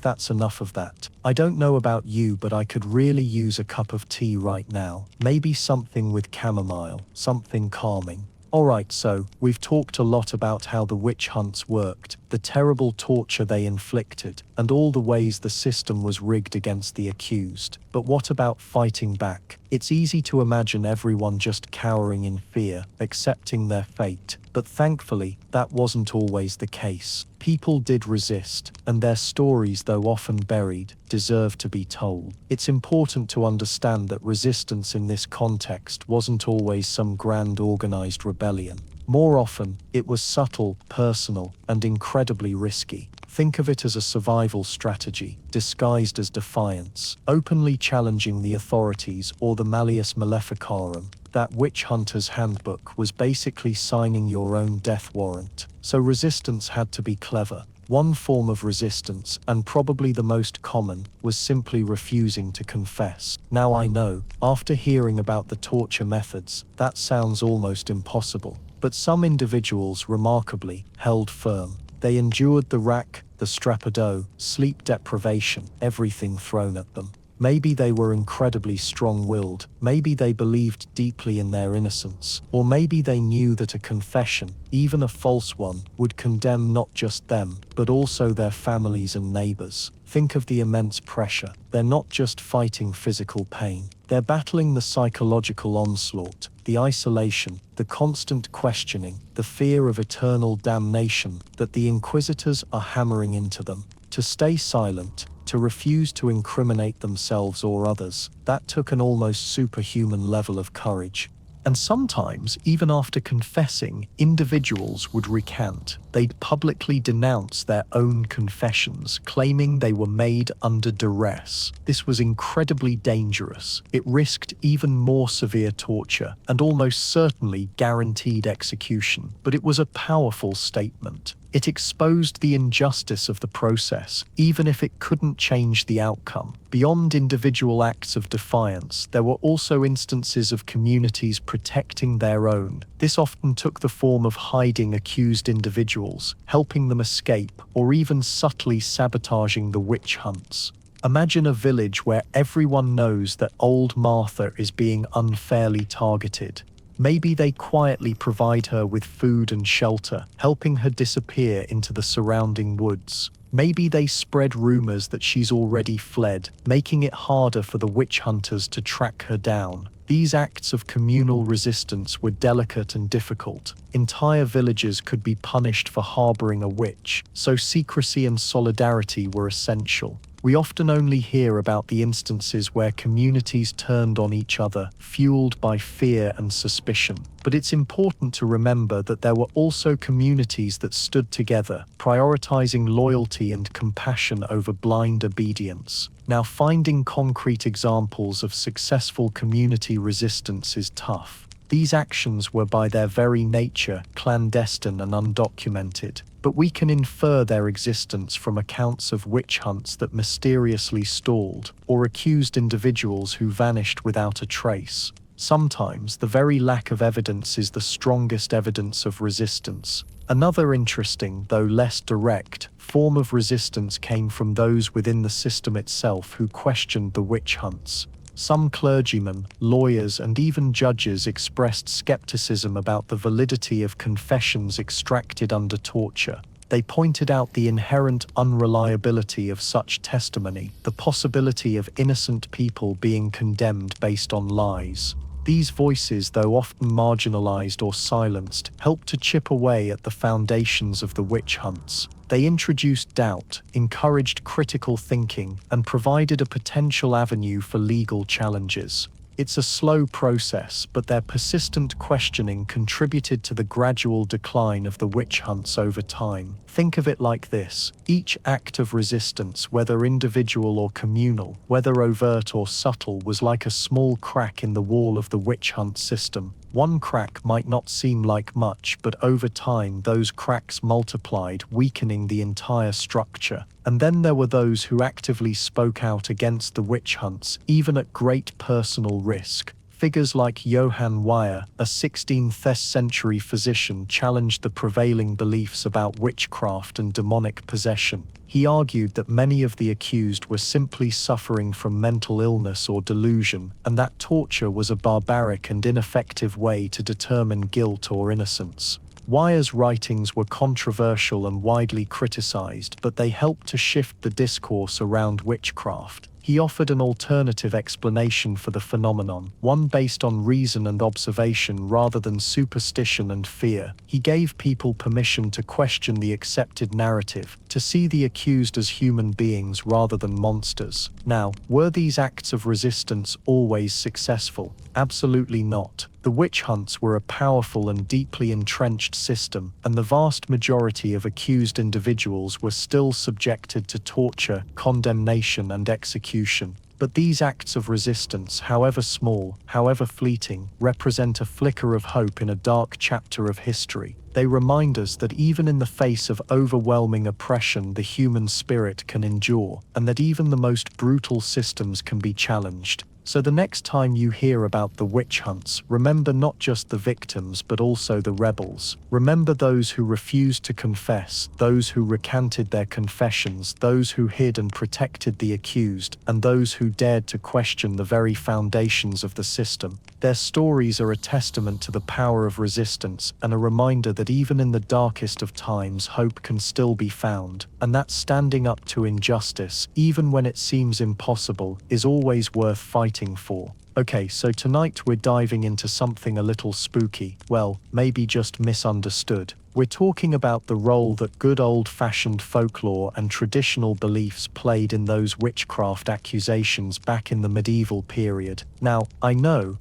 that's enough of that. I don't know about you, but I could really use a cup of tea right now. Maybe something with chamomile, something calming. Alright, so we've talked a lot about how the witch hunts worked, the terrible torture they inflicted, and all the ways the system was rigged against the accused. But what about fighting back? It's easy to imagine everyone just cowering in fear, accepting their fate. But thankfully, that wasn't always the case. People did resist, and their stories, though often buried, deserve to be told. It's important to understand that resistance in this context wasn't always some grand organized rebellion. More often, it was subtle, personal, and incredibly risky. Think of it as a survival strategy, disguised as defiance, openly challenging the authorities or the Malleus Maleficarum. That witch hunter's handbook was basically signing your own death warrant. So resistance had to be clever. One form of resistance, and probably the most common, was simply refusing to confess. Now I know, after hearing about the torture methods, that sounds almost impossible. But some individuals remarkably held firm. They endured the rack, the strappado, sleep deprivation, everything thrown at them. Maybe they were incredibly strong-willed, maybe they believed deeply in their innocence, or maybe they knew that a confession, even a false one, would condemn not just them, but also their families and neighbors. Think of the immense pressure. They're not just fighting physical pain, they're battling the psychological onslaught, the isolation, the constant questioning, the fear of eternal damnation that the inquisitors are hammering into them. To stay silent, to refuse to incriminate themselves or others, that took an almost superhuman level of courage. And sometimes, even after confessing, individuals would recant. They'd publicly denounce their own confessions, claiming they were made under duress. This was incredibly dangerous. It risked even more severe torture, and almost certainly guaranteed execution. But it was a powerful statement. It exposed the injustice of the process, even if it couldn't change the outcome. Beyond individual acts of defiance, there were also instances of communities protecting their own. This often took the form of hiding accused individuals, helping them escape, or even subtly sabotaging the witch hunts. Imagine a village where everyone knows that old Martha is being unfairly targeted. Maybe they quietly provide her with food and shelter, helping her disappear into the surrounding woods. Maybe they spread rumors that she's already fled, making it harder for the witch hunters to track her down. These acts of communal resistance were delicate and difficult. Entire villages could be punished for harboring a witch, so secrecy and solidarity were essential. We often only hear about the instances where communities turned on each other, fueled by fear and suspicion. But it's important to remember that there were also communities that stood together, prioritizing loyalty and compassion over blind obedience. Now, finding concrete examples of successful community resistance is tough. These actions were by their very nature clandestine and undocumented, but we can infer their existence from accounts of witch hunts that mysteriously stalled, or accused individuals who vanished without a trace. Sometimes the very lack of evidence is the strongest evidence of resistance. Another interesting, though less direct, form of resistance came from those within the system itself who questioned the witch hunts. Some clergymen, lawyers, and even judges expressed skepticism about the validity of confessions extracted under torture. They pointed out the inherent unreliability of such testimony, the possibility of innocent people being condemned based on lies. These voices, though often marginalized or silenced, helped to chip away at the foundations of the witch hunts. They introduced doubt, encouraged critical thinking, and provided a potential avenue for legal challenges. It's a slow process, but their persistent questioning contributed to the gradual decline of the witch hunts over time. Think of it like this: each act of resistance, whether individual or communal, whether overt or subtle, was like a small crack in the wall of the witch hunt system. One crack might not seem like much, but over time those cracks multiplied, weakening the entire structure. And then there were those who actively spoke out against the witch hunts, even at great personal risk. Figures like Johann Weyer, a 16th century physician, challenged the prevailing beliefs about witchcraft and demonic possession. He argued that many of the accused were simply suffering from mental illness or delusion, and that torture was a barbaric and ineffective way to determine guilt or innocence. Weyer's writings were controversial and widely criticized, but they helped to shift the discourse around witchcraft. He offered an alternative explanation for the phenomenon, one based on reason and observation rather than superstition and fear. He gave people permission to question the accepted narrative, to see the accused as human beings rather than monsters. Now, were these acts of resistance always successful? Absolutely not. The witch hunts were a powerful and deeply entrenched system, and the vast majority of accused individuals were still subjected to torture, condemnation, and execution. But these acts of resistance, however small, however fleeting, represent a flicker of hope in a dark chapter of history. They remind us that even in the face of overwhelming oppression, the human spirit can endure, and that even the most brutal systems can be challenged. So the next time you hear about the witch hunts, remember not just the victims but also the rebels. Remember those who refused to confess, those who recanted their confessions, those who hid and protected the accused, and those who dared to question the very foundations of the system. Their stories are a testament to the power of resistance and a reminder that even in the darkest of times, hope can still be found, and that standing up to injustice, even when it seems impossible, is always worth fighting for. Okay, so tonight we're diving into something a little spooky, well, maybe just misunderstood. We're talking about the role that good old-fashioned folklore and traditional beliefs played in those witchcraft accusations back in the medieval period. Now, I know,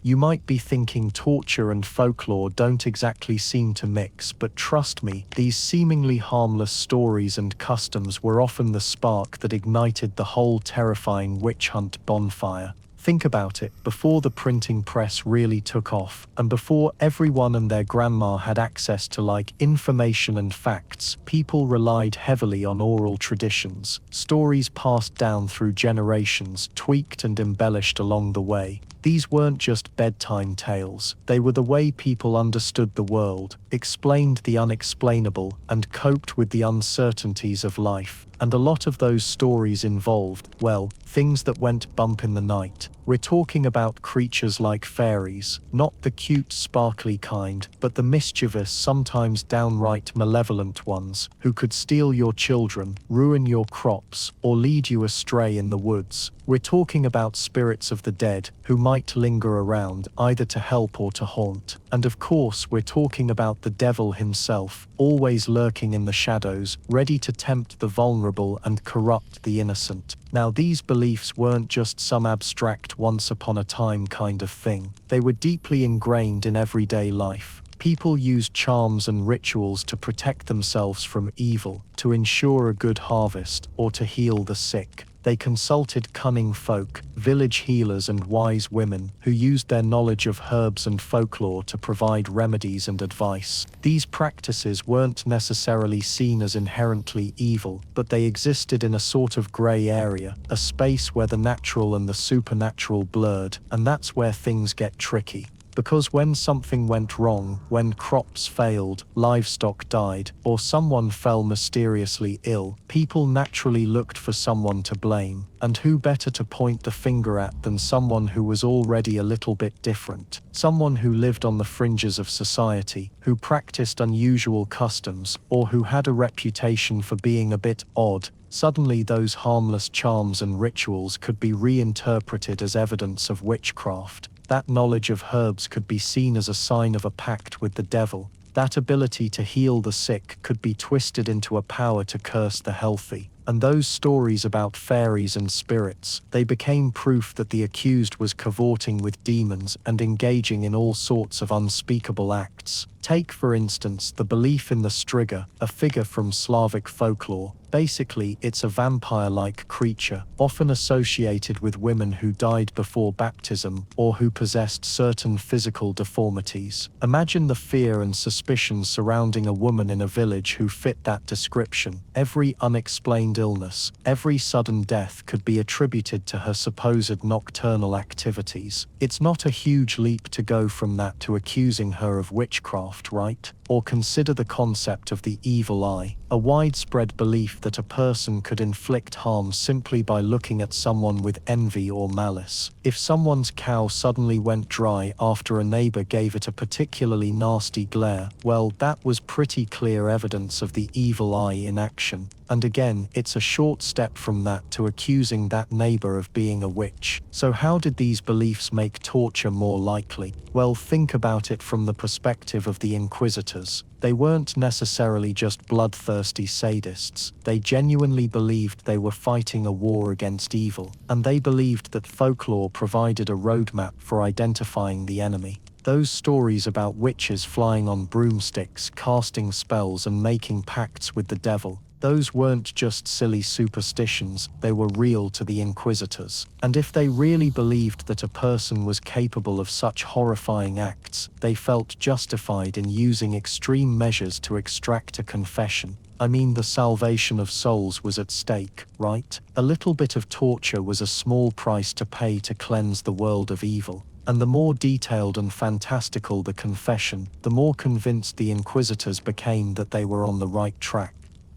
you might be thinking torture and folklore don't exactly seem to mix, but trust me, these seemingly harmless stories and customs were often the spark that ignited the whole terrifying witch hunt bonfire. Think about it, before the printing press really took off, and before everyone and their grandma had access to information and facts, people relied heavily on oral traditions, stories passed down through generations, tweaked and embellished along the way. These weren't just bedtime tales, they were the way people understood the world, explained the unexplainable, and coped with the uncertainties of life. And a lot of those stories involved, well, things that went bump in the night. We're talking about creatures like fairies, not the cute, sparkly kind, but the mischievous, sometimes downright malevolent ones, who could steal your children, ruin your crops, or lead you astray in the woods. We're talking about spirits of the dead, who might linger around, either to help or to haunt. And of course, we're talking about the devil himself, always lurking in the shadows, ready to tempt the vulnerable and corrupt the innocent. Now, these beliefs weren't just some abstract once-upon-a-time kind of thing. They were deeply ingrained in everyday life. People used charms and rituals to protect themselves from evil, to ensure a good harvest, or to heal the sick. They consulted cunning folk, village healers and wise women, who used their knowledge of herbs and folklore to provide remedies and advice. These practices weren't necessarily seen as inherently evil, but they existed in a sort of grey area, a space where the natural and the supernatural blurred, and that's where things get tricky. Because when something went wrong, when crops failed, livestock died, or someone fell mysteriously ill, people naturally looked for someone to blame. And who better to point the finger at than someone who was already a little bit different? Someone who lived on the fringes of society, who practiced unusual customs, or who had a reputation for being a bit odd. Suddenly those harmless charms and rituals could be reinterpreted as evidence of witchcraft. That knowledge of herbs could be seen as a sign of a pact with the devil. That ability to heal the sick could be twisted into a power to curse the healthy. And those stories about fairies and spirits, they became proof that the accused was cavorting with demons and engaging in all sorts of unspeakable acts. Take, for instance, the belief in the Striga, a figure from Slavic folklore. Basically, it's a vampire-like creature, often associated with women who died before baptism or who possessed certain physical deformities. Imagine the fear and suspicion surrounding a woman in a village who fit that description. Every unexplained illness, every sudden death could be attributed to her supposed nocturnal activities. It's not a huge leap to go from that to accusing her of witchcraft, right? Or consider the concept of the evil eye, a widespread belief that a person could inflict harm simply by looking at someone with envy or malice. If someone's cow suddenly went dry after a neighbor gave it a particularly nasty glare, well, that was pretty clear evidence of the evil eye in action. And again, it's a short step from that to accusing that neighbor of being a witch. So how did these beliefs make torture more likely? Well, think about it from the perspective of the inquisitors. They weren't necessarily just bloodthirsty sadists. They genuinely believed they were fighting a war against evil, and they believed that folklore provided a roadmap for identifying the enemy. Those stories about witches flying on broomsticks, casting spells, and making pacts with the devil, those weren't just silly superstitions, they were real to the inquisitors. And if they really believed that a person was capable of such horrifying acts, they felt justified in using extreme measures to extract a confession. I mean, the salvation of souls was at stake, right? A little bit of torture was a small price to pay to cleanse the world of evil. And the more detailed and fantastical the confession, the more convinced the inquisitors became that they were on the right track.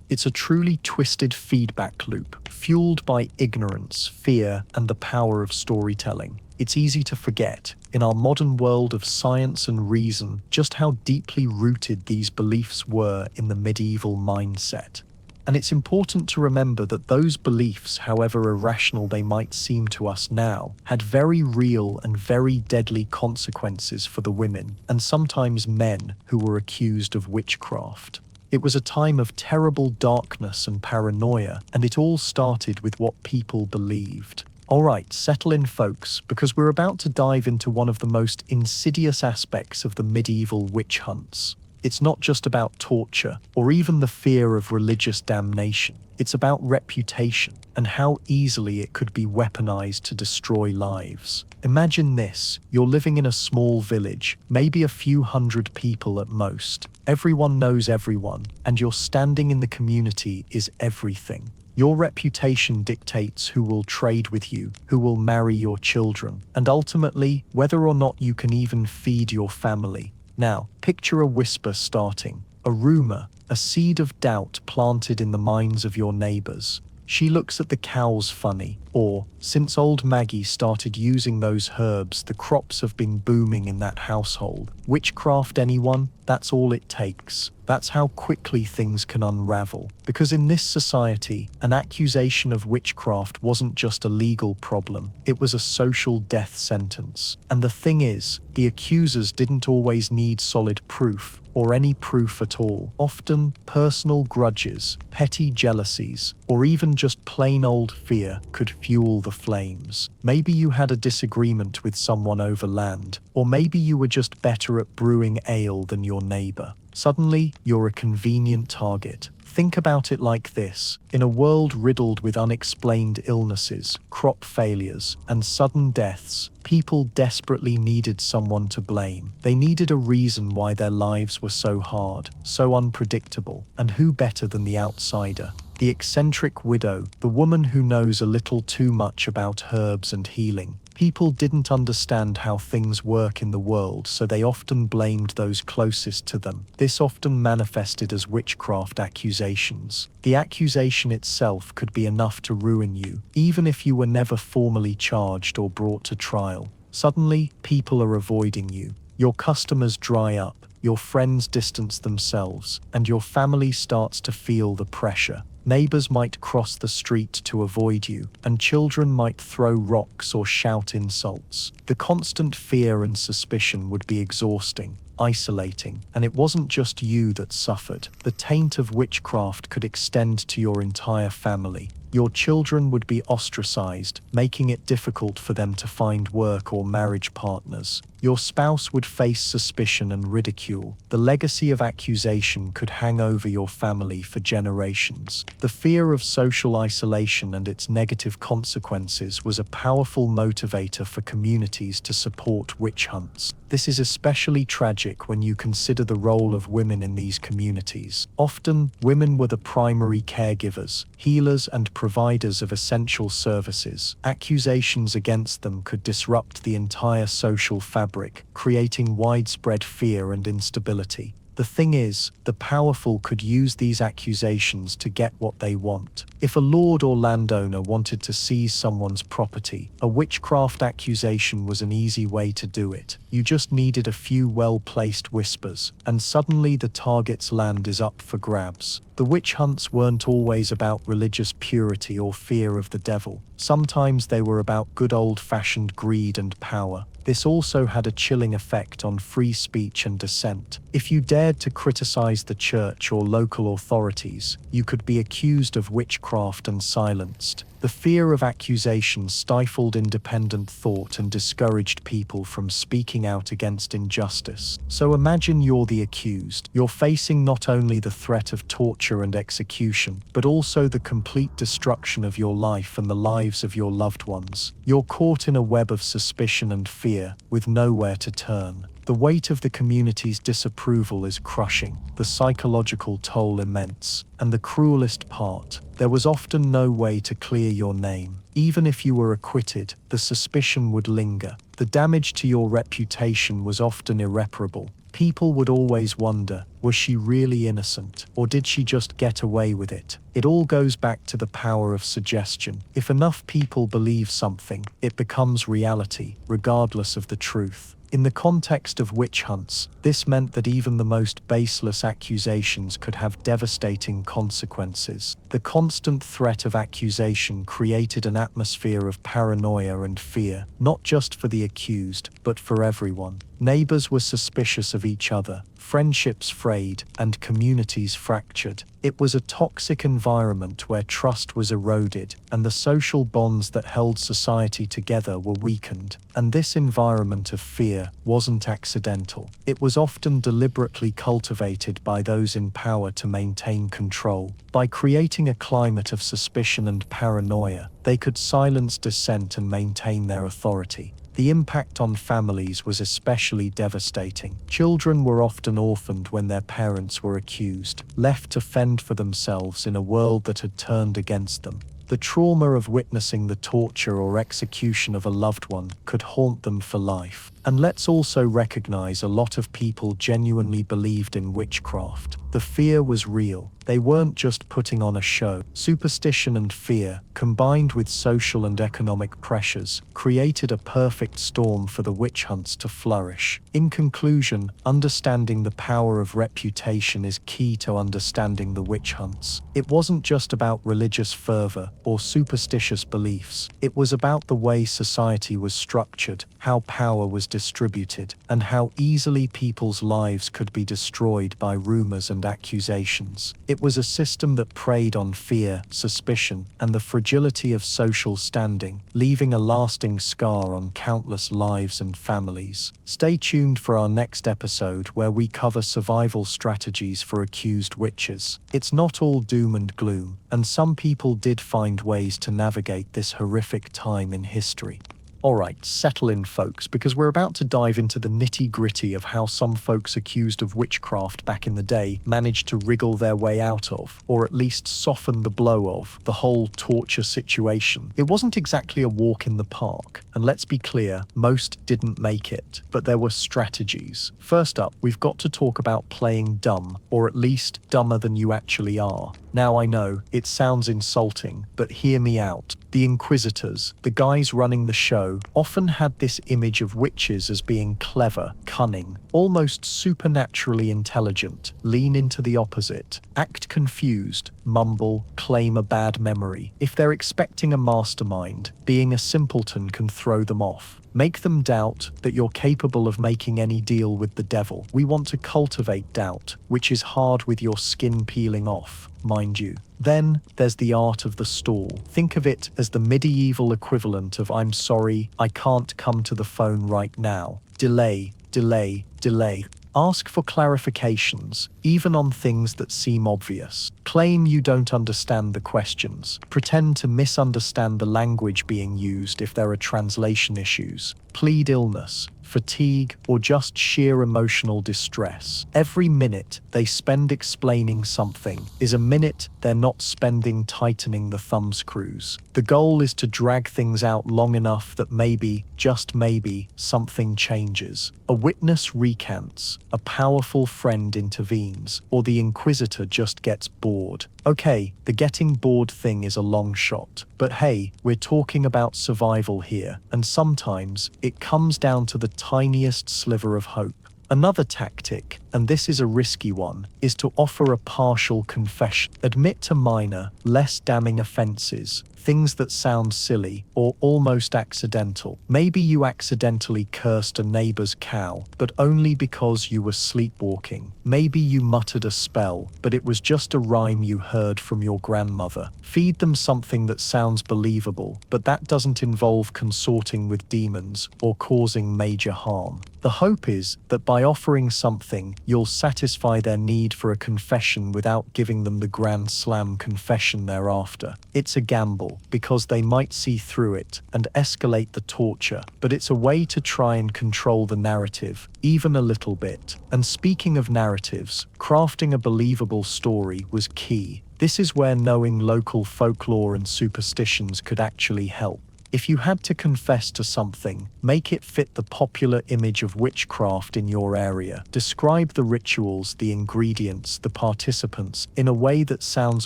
It's a truly twisted feedback loop, fueled by ignorance, fear, and the power of storytelling. It's easy to forget, in our modern world of science and reason, just how deeply rooted these beliefs were in the medieval mindset. And it's important to remember that those beliefs, however irrational they might seem to us now, had very real and very deadly consequences for the women, and sometimes men, who were accused of witchcraft. It was a time of terrible darkness and paranoia, and it all started with what people believed. Alright, settle in folks, because we're about to dive into one of the most insidious aspects of the medieval witch hunts. It's not just about torture, or even the fear of religious damnation. It's about reputation, and how easily it could be weaponized to destroy lives. Imagine this: you're living in a small village, maybe a few hundred people at most. Everyone knows everyone, and your standing in the community is everything. Your reputation dictates who will trade with you, who will marry your children, and ultimately, whether or not you can even feed your family. Now, picture a whisper starting, a rumor, a seed of doubt planted in the minds of your neighbors. She looks at the cows funny, or, since old Maggie started using those herbs, the crops have been booming in that household. Witchcraft, anyone? That's all it takes. That's how quickly things can unravel. Because in this society, an accusation of witchcraft wasn't just a legal problem, it was a social death sentence. And the thing is, the accusers didn't always need solid proof, or any proof at all. Often, personal grudges, petty jealousies, or even just plain old fear could fuel the flames. Maybe you had a disagreement with someone over land, or maybe you were just better at brewing ale than your neighbor. Suddenly, you're a convenient target. Think about it like this: in a world riddled with unexplained illnesses, crop failures, and sudden deaths, people desperately needed someone to blame. They needed a reason why their lives were so hard, so unpredictable, and who better than the outsider? The eccentric widow, the woman who knows a little too much about herbs and healing. People didn't understand how things work in the world, so they often blamed those closest to them. This often manifested as witchcraft accusations. The accusation itself could be enough to ruin you, even if you were never formally charged or brought to trial. Suddenly, people are avoiding you. Your customers dry up, your friends distance themselves, and your family starts to feel the pressure. Neighbors might cross the street to avoid you, and children might throw rocks or shout insults. The constant fear and suspicion would be exhausting. isolating, and it wasn't just you that suffered. The taint of witchcraft could extend to your entire family. Your children would be ostracized, making it difficult for them to find work or marriage partners. Your spouse would face suspicion and ridicule. The legacy of accusation could hang over your family for generations. The fear of social isolation and its negative consequences was a powerful motivator for communities to support witch hunts. This is especially tragic when you consider the role of women in these communities. Often, women were the primary caregivers, healers, and providers of essential services. Accusations against them could disrupt the entire social fabric, creating widespread fear and instability. The thing is, the powerful could use these accusations to get what they want. If a lord or landowner wanted to seize someone's property, a witchcraft accusation was an easy way to do it. You just needed a few well-placed whispers, and suddenly the target's land is up for grabs. The witch hunts weren't always about religious purity or fear of the devil. Sometimes they were about good old-fashioned greed and power. This also had a chilling effect on free speech and dissent. If you dared to criticize the church or local authorities, you could be accused of witchcraft and silenced. The fear of accusation stifled independent thought and discouraged people from speaking out against injustice. So imagine you're the accused. You're facing not only the threat of torture and execution, but also the complete destruction of your life and the lives of your loved ones. You're caught in a web of suspicion and fear, with nowhere to turn. The weight of the community's disapproval is crushing, the psychological toll immense, and the cruelest part, there was often no way to clear your name. Even if you were acquitted, the suspicion would linger. The damage to your reputation was often irreparable. People would always wonder, was she really innocent, or did she just get away with it? It all goes back to the power of suggestion. If enough people believe something, it becomes reality, regardless of the truth. In the context of witch hunts, this meant that even the most baseless accusations could have devastating consequences. The constant threat of accusation created an atmosphere of paranoia and fear, not just for the accused, but for everyone. Neighbors were suspicious of each other, friendships frayed, and communities fractured. It was a toxic environment where trust was eroded, and the social bonds that held society together were weakened. And this environment of fear wasn't accidental. It was often deliberately cultivated by those in power to maintain control. By creating a climate of suspicion and paranoia, they could silence dissent and maintain their authority. The impact on families was especially devastating. Children were often orphaned when their parents were accused, left to fend for themselves in a world that had turned against them. The trauma of witnessing the torture or execution of a loved one could haunt them for life. And let's also recognize a lot of people genuinely believed in witchcraft. The fear was real. They weren't just putting on a show. Superstition and fear, combined with social and economic pressures, created a perfect storm for the witch hunts to flourish. In conclusion, understanding the power of reputation is key to understanding the witch hunts. It wasn't just about religious fervor or superstitious beliefs. It was about the way society was structured, how power was distributed, and how easily people's lives could be destroyed by rumors and accusations. It was a system that preyed on fear, suspicion, and the fragility of social standing, leaving a lasting scar on countless lives and families. Stay tuned for our next episode where we cover survival strategies for accused witches. It's not all doom and gloom, and some people did find ways to navigate this horrific time in history. Alright, settle in folks, because we're about to dive into the nitty-gritty of how some folks accused of witchcraft back in the day managed to wriggle their way out of, or at least soften the blow of, the whole torture situation. It wasn't exactly a walk in the park, and let's be clear, most didn't make it, but there were strategies. First up, we've got to talk about playing dumb, or at least dumber than you actually are. Now I know, it sounds insulting, but hear me out. The inquisitors, the guys running the show, often had this image of witches as being clever, cunning, almost supernaturally intelligent. Lean into the opposite. Act confused. mumble, claim a bad memory. If they're expecting a mastermind, being a simpleton can throw them off. Make them doubt that you're capable of making any deal with the devil. We want to cultivate doubt, which is hard with your skin peeling off, mind you. Then there's the art of the stall. Think of it as the medieval equivalent of "I'm sorry, I can't come to the phone right now." Delay, delay, delay. Ask for clarifications, even on things that seem obvious. Claim you don't understand the questions. Pretend to misunderstand the language being used if there are translation issues. Plead illness, fatigue, or just sheer emotional distress. Every minute they spend explaining something is a minute they're not spending tightening the thumb screws. The goal is to drag things out long enough that maybe, just maybe, something changes. A witness recants, a powerful friend intervenes, or the inquisitor just gets bored. Okay, the getting bored thing is a long shot. But hey, we're talking about survival here, and sometimes it comes down to the tiniest sliver of hope. Another tactic, and this is a risky one, is to offer a partial confession. Admit to minor, less damning offenses, things that sound silly or almost accidental. Maybe you accidentally cursed a neighbor's cow, but only because you were sleepwalking. Maybe you muttered a spell, but it was just a rhyme you heard from your grandmother. Feed them something that sounds believable, but that doesn't involve consorting with demons or causing major harm. The hope is that by offering something, you'll satisfy their need for a confession without giving them the grand slam confession thereafter. It's a gamble, because they might see through it and escalate the torture, but it's a way to try and control the narrative, even a little bit. And speaking of narratives, crafting a believable story was key. This is where knowing local folklore and superstitions could actually help. If you had to confess to something, make it fit the popular image of witchcraft in your area. Describe the rituals, the ingredients, the participants in a way that sounds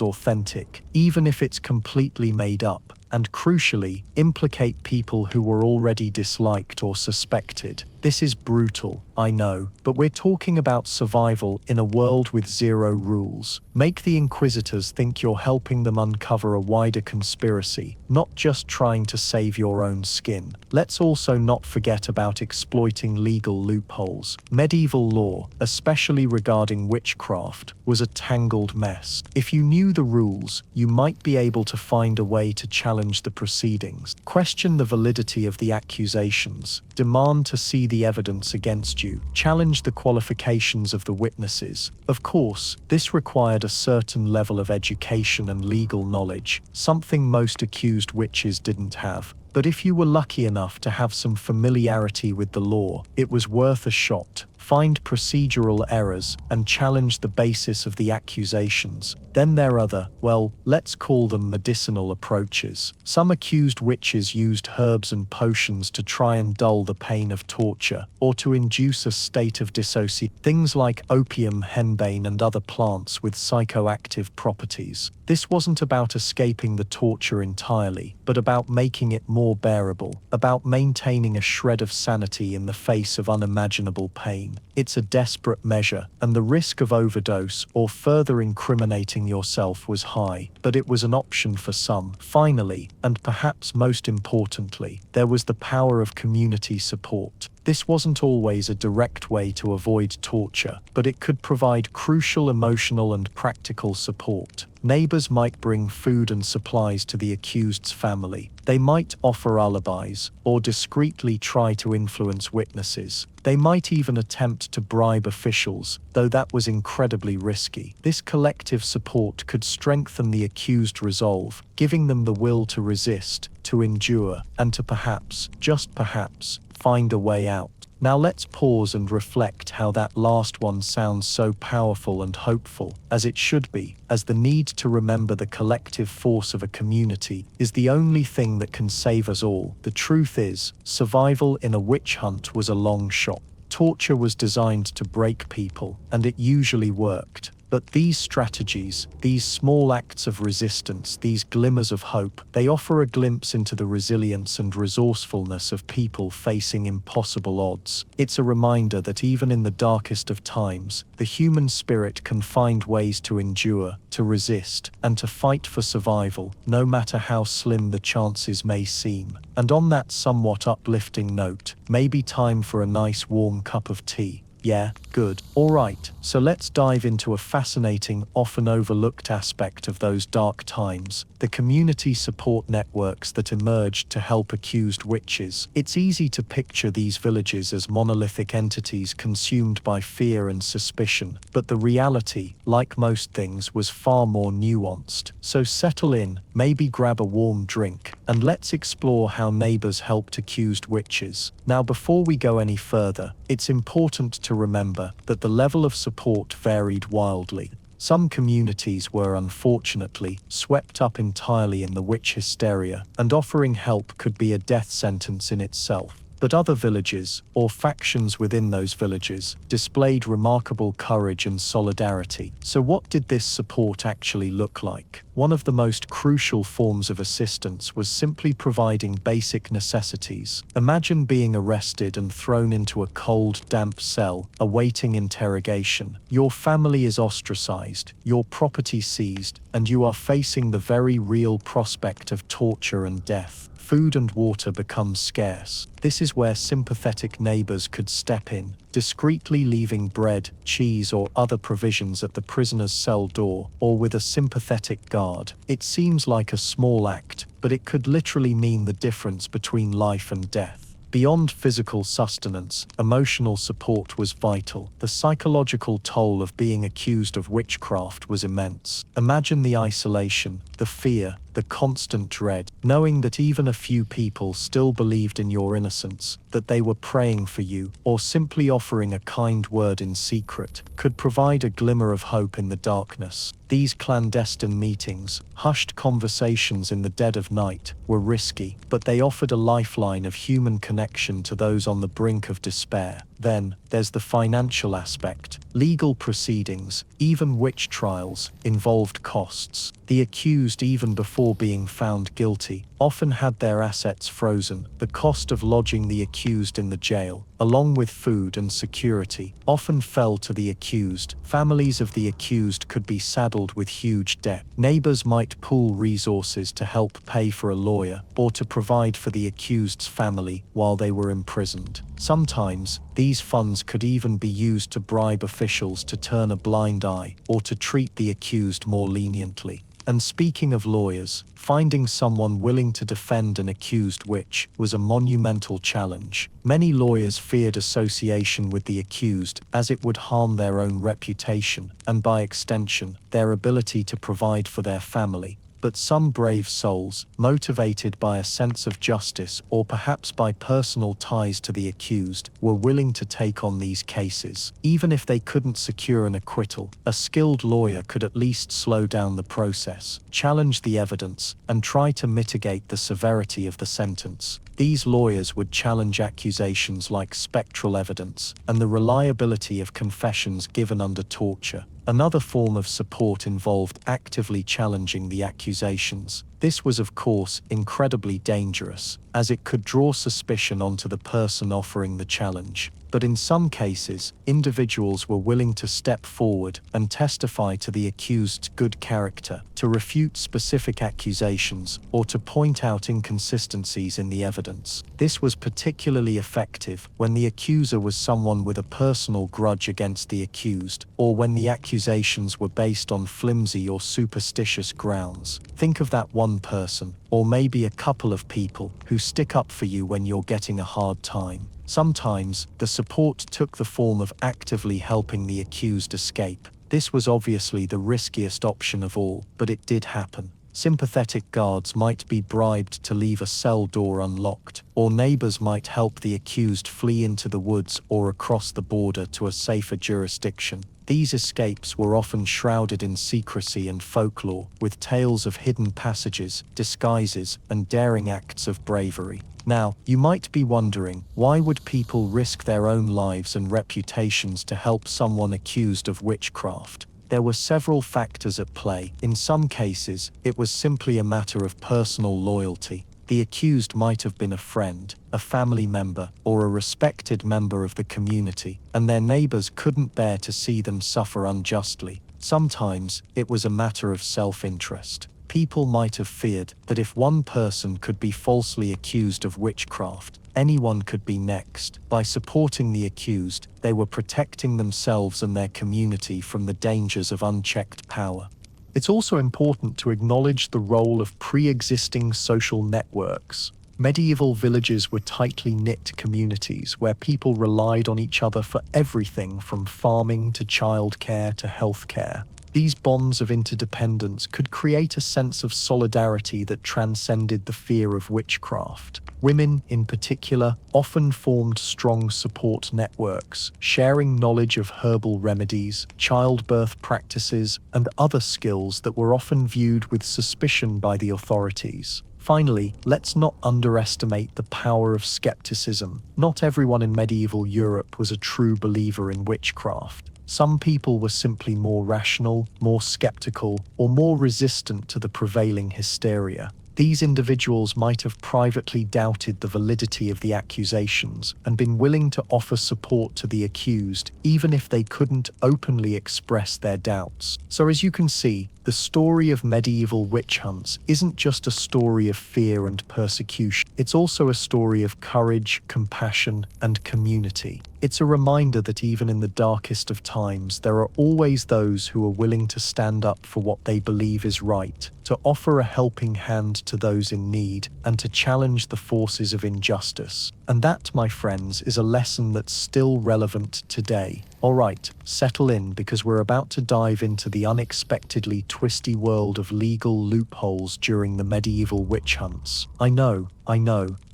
authentic, even if it's completely made up. And crucially, implicate people who were already disliked or suspected. This is brutal, I know, but we're talking about survival in a world with zero rules. Make the inquisitors think you're helping them uncover a wider conspiracy, not just trying to save your own skin. Let's also not forget about exploiting legal loopholes. Medieval law, especially regarding witchcraft, was a tangled mess. If you knew the rules, you might be able to find a way to challenge the proceedings. Question the validity of the accusations. Demand to see the evidence against you. Challenge the qualifications of the witnesses. Of course, this required a certain level of education and legal knowledge, something most accused witches didn't have. But if you were lucky enough to have some familiarity with the law, it was worth a shot. Find procedural errors and challenge the basis of the accusations. Then there are other, well, let's call them medicinal approaches. Some accused witches used herbs and potions to try and dull the pain of torture, or to induce a state of dissociation. Things like opium, henbane, and other plants with psychoactive properties. This wasn't about escaping the torture entirely, but about making it more bearable, about maintaining a shred of sanity in the face of unimaginable pain. It's a desperate measure, and the risk of overdose or further incriminating yourself was high, but it was an option for some. Finally, and perhaps most importantly, there was the power of community support. This wasn't always a direct way to avoid torture, but it could provide crucial emotional and practical support. Neighbors might bring food and supplies to the accused's family. They might offer alibis, or discreetly try to influence witnesses. They might even attempt to bribe officials, though that was incredibly risky. This collective support could strengthen the accused's resolve, giving them the will to resist, to endure, and to perhaps, just perhaps, find a way out. Now let's pause and reflect how that last one sounds so powerful and hopeful, as it should be, as the need to remember the collective force of a community is the only thing that can save us all. The truth is, survival in a witch hunt was a long shot. Torture was designed to break people, and it usually worked. But these strategies, these small acts of resistance, these glimmers of hope, they offer a glimpse into the resilience and resourcefulness of people facing impossible odds. It's a reminder that even in the darkest of times, the human spirit can find ways to endure, to resist, and to fight for survival, no matter how slim the chances may seem. And on that somewhat uplifting note, maybe time for a nice warm cup of tea. Yeah, good. Alright, so let's dive into a fascinating, often overlooked aspect of those dark times, the community support networks that emerged to help accused witches. It's easy to picture these villages as monolithic entities consumed by fear and suspicion, but the reality, like most things, was far more nuanced. So settle in, maybe grab a warm drink, and let's explore how neighbors helped accused witches. Now, before we go any further, it's important to remember that the level of support varied wildly. Some communities were unfortunately swept up entirely in the witch hysteria, and offering help could be a death sentence in itself. But other villages, or factions within those villages, displayed remarkable courage and solidarity. So what did this support actually look like? One of the most crucial forms of assistance was simply providing basic necessities. Imagine being arrested and thrown into a cold, damp cell, awaiting interrogation. Your family is ostracized, your property seized, and you are facing the very real prospect of torture and death. Food and water become scarce. This is where sympathetic neighbors could step in, discreetly leaving bread, cheese, or other provisions at the prisoner's cell door, or with a sympathetic guard. It seems like a small act, but it could literally mean the difference between life and death. Beyond physical sustenance, emotional support was vital. The psychological toll of being accused of witchcraft was immense. Imagine the isolation, the fear, the constant dread, knowing that even a few people still believed in your innocence, that they were praying for you, or simply offering a kind word in secret, could provide a glimmer of hope in the darkness. These clandestine meetings, hushed conversations in the dead of night, were risky, but they offered a lifeline of human connection to those on the brink of despair. Then, there's the financial aspect. Legal proceedings, even witch trials, involved costs. The accused, even before being found guilty, often had their assets frozen. The cost of lodging the accused in the jail, along with food and security, often fell to the accused. Families of the accused could be saddled with huge debt. Neighbors might pool resources to help pay for a lawyer, or to provide for the accused's family while they were imprisoned. Sometimes, these funds could even be used to bribe officials to turn a blind eye, or to treat the accused more leniently. And speaking of lawyers, finding someone willing to defend an accused witch was a monumental challenge. Many lawyers feared association with the accused, as it would harm their own reputation, and by extension, their ability to provide for their family. But some brave souls, motivated by a sense of justice or perhaps by personal ties to the accused, were willing to take on these cases. Even if they couldn't secure an acquittal, a skilled lawyer could at least slow down the process, challenge the evidence, and try to mitigate the severity of the sentence. These lawyers would challenge accusations like spectral evidence and the reliability of confessions given under torture. Another form of support involved actively challenging the accusations. This was, of course, incredibly dangerous, as it could draw suspicion onto the person offering the challenge. But in some cases, individuals were willing to step forward and testify to the accused's good character, to refute specific accusations, or to point out inconsistencies in the evidence. This was particularly effective when the accuser was someone with a personal grudge against the accused, or when the accusations were based on flimsy or superstitious grounds. Think of that one person, or maybe a couple of people, who stick up for you when you're getting a hard time. Sometimes, the support took the form of actively helping the accused escape. This was obviously the riskiest option of all, but it did happen. Sympathetic guards might be bribed to leave a cell door unlocked, or neighbors might help the accused flee into the woods or across the border to a safer jurisdiction. These escapes were often shrouded in secrecy and folklore, with tales of hidden passages, disguises, and daring acts of bravery. Now, you might be wondering, why would people risk their own lives and reputations to help someone accused of witchcraft? There were several factors at play. In some cases, it was simply a matter of personal loyalty. The accused might have been a friend, a family member, or a respected member of the community, and their neighbors couldn't bear to see them suffer unjustly. Sometimes, it was a matter of self-interest. People might have feared that if one person could be falsely accused of witchcraft, anyone could be next. By supporting the accused, they were protecting themselves and their community from the dangers of unchecked power. It's also important to acknowledge the role of pre-existing social networks. Medieval villages were tightly knit communities where people relied on each other for everything from farming to childcare to healthcare. These bonds of interdependence could create a sense of solidarity that transcended the fear of witchcraft. Women, in particular, often formed strong support networks, sharing knowledge of herbal remedies, childbirth practices, and other skills that were often viewed with suspicion by the authorities. Finally, let's not underestimate the power of skepticism. Not everyone in medieval Europe was a true believer in witchcraft. Some people were simply more rational, more skeptical, or more resistant to the prevailing hysteria. These individuals might have privately doubted the validity of the accusations and been willing to offer support to the accused, even if they couldn't openly express their doubts. So as you can see, the story of medieval witch hunts isn't just a story of fear and persecution. It's also a story of courage, compassion, and community. It's a reminder that even in the darkest of times, there are always those who are willing to stand up for what they believe is right, to offer a helping hand to those in need, and to challenge the forces of injustice. And that, my friends, is a lesson that's still relevant today. Alright, settle in because we're about to dive into the unexpectedly twisty world of legal loopholes during the medieval witch hunts. I know.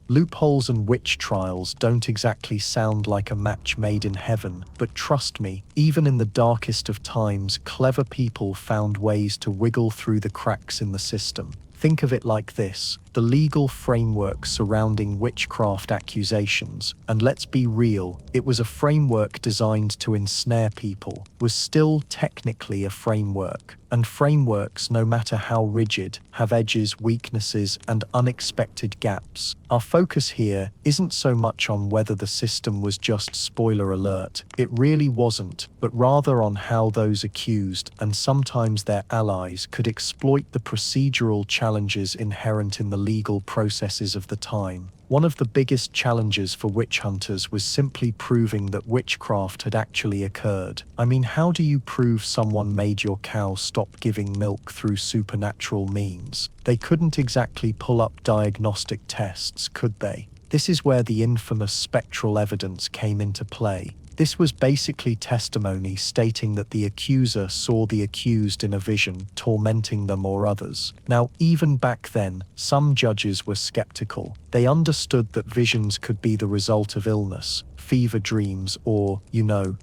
Loopholes and witch trials don't exactly sound like a match made in heaven, but trust me, even in the darkest of times, clever people found ways to wiggle through the cracks in the system. Think of it like this: the legal framework surrounding witchcraft accusations, and let's be real, it was a framework designed to ensnare people, was still technically a framework. And frameworks, no matter how rigid, have edges, weaknesses, and unexpected gaps. Our focus here isn't so much on whether the system was just spoiler alert. It really wasn't, but rather on how those accused, and sometimes their allies, could exploit the procedural challenges inherent in the legal processes of the time. One of the biggest challenges for witch hunters was simply proving that witchcraft had actually occurred. I mean, how do you prove someone made your cow stop giving milk through supernatural means? They couldn't exactly pull up diagnostic tests, could they? This is where the infamous spectral evidence came into play. This was basically testimony stating that the accuser saw the accused in a vision, tormenting them or others. Now, even back then, some judges were skeptical. They understood that visions could be the result of illness, fever dreams, or,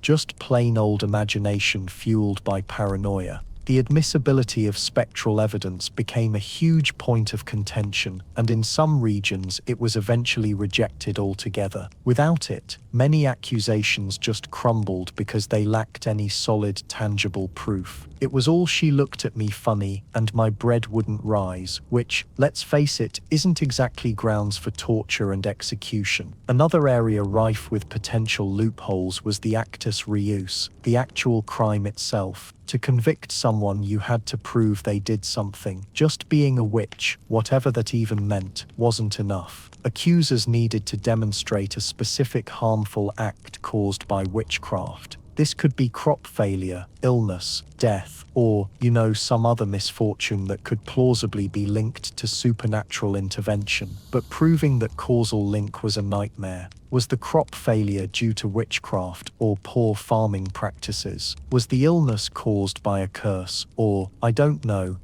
just plain old imagination fueled by paranoia. The admissibility of spectral evidence became a huge point of contention, and in some regions it was eventually rejected altogether. Without it, many accusations just crumbled because they lacked any solid, tangible proof. It was all "she looked at me funny and my bread wouldn't rise," which, let's face it, isn't exactly grounds for torture and execution. Another area rife with potential loopholes was the actus reus, the actual crime itself. To convict someone, you had to prove they did something. Just being a witch, whatever that even meant, wasn't enough. Accusers needed to demonstrate a specific harmful act caused by witchcraft. This could be crop failure, illness, death, or, some other misfortune that could plausibly be linked to supernatural intervention. But proving that causal link was a nightmare. Was the crop failure due to witchcraft or poor farming practices? Was the illness caused by a curse or,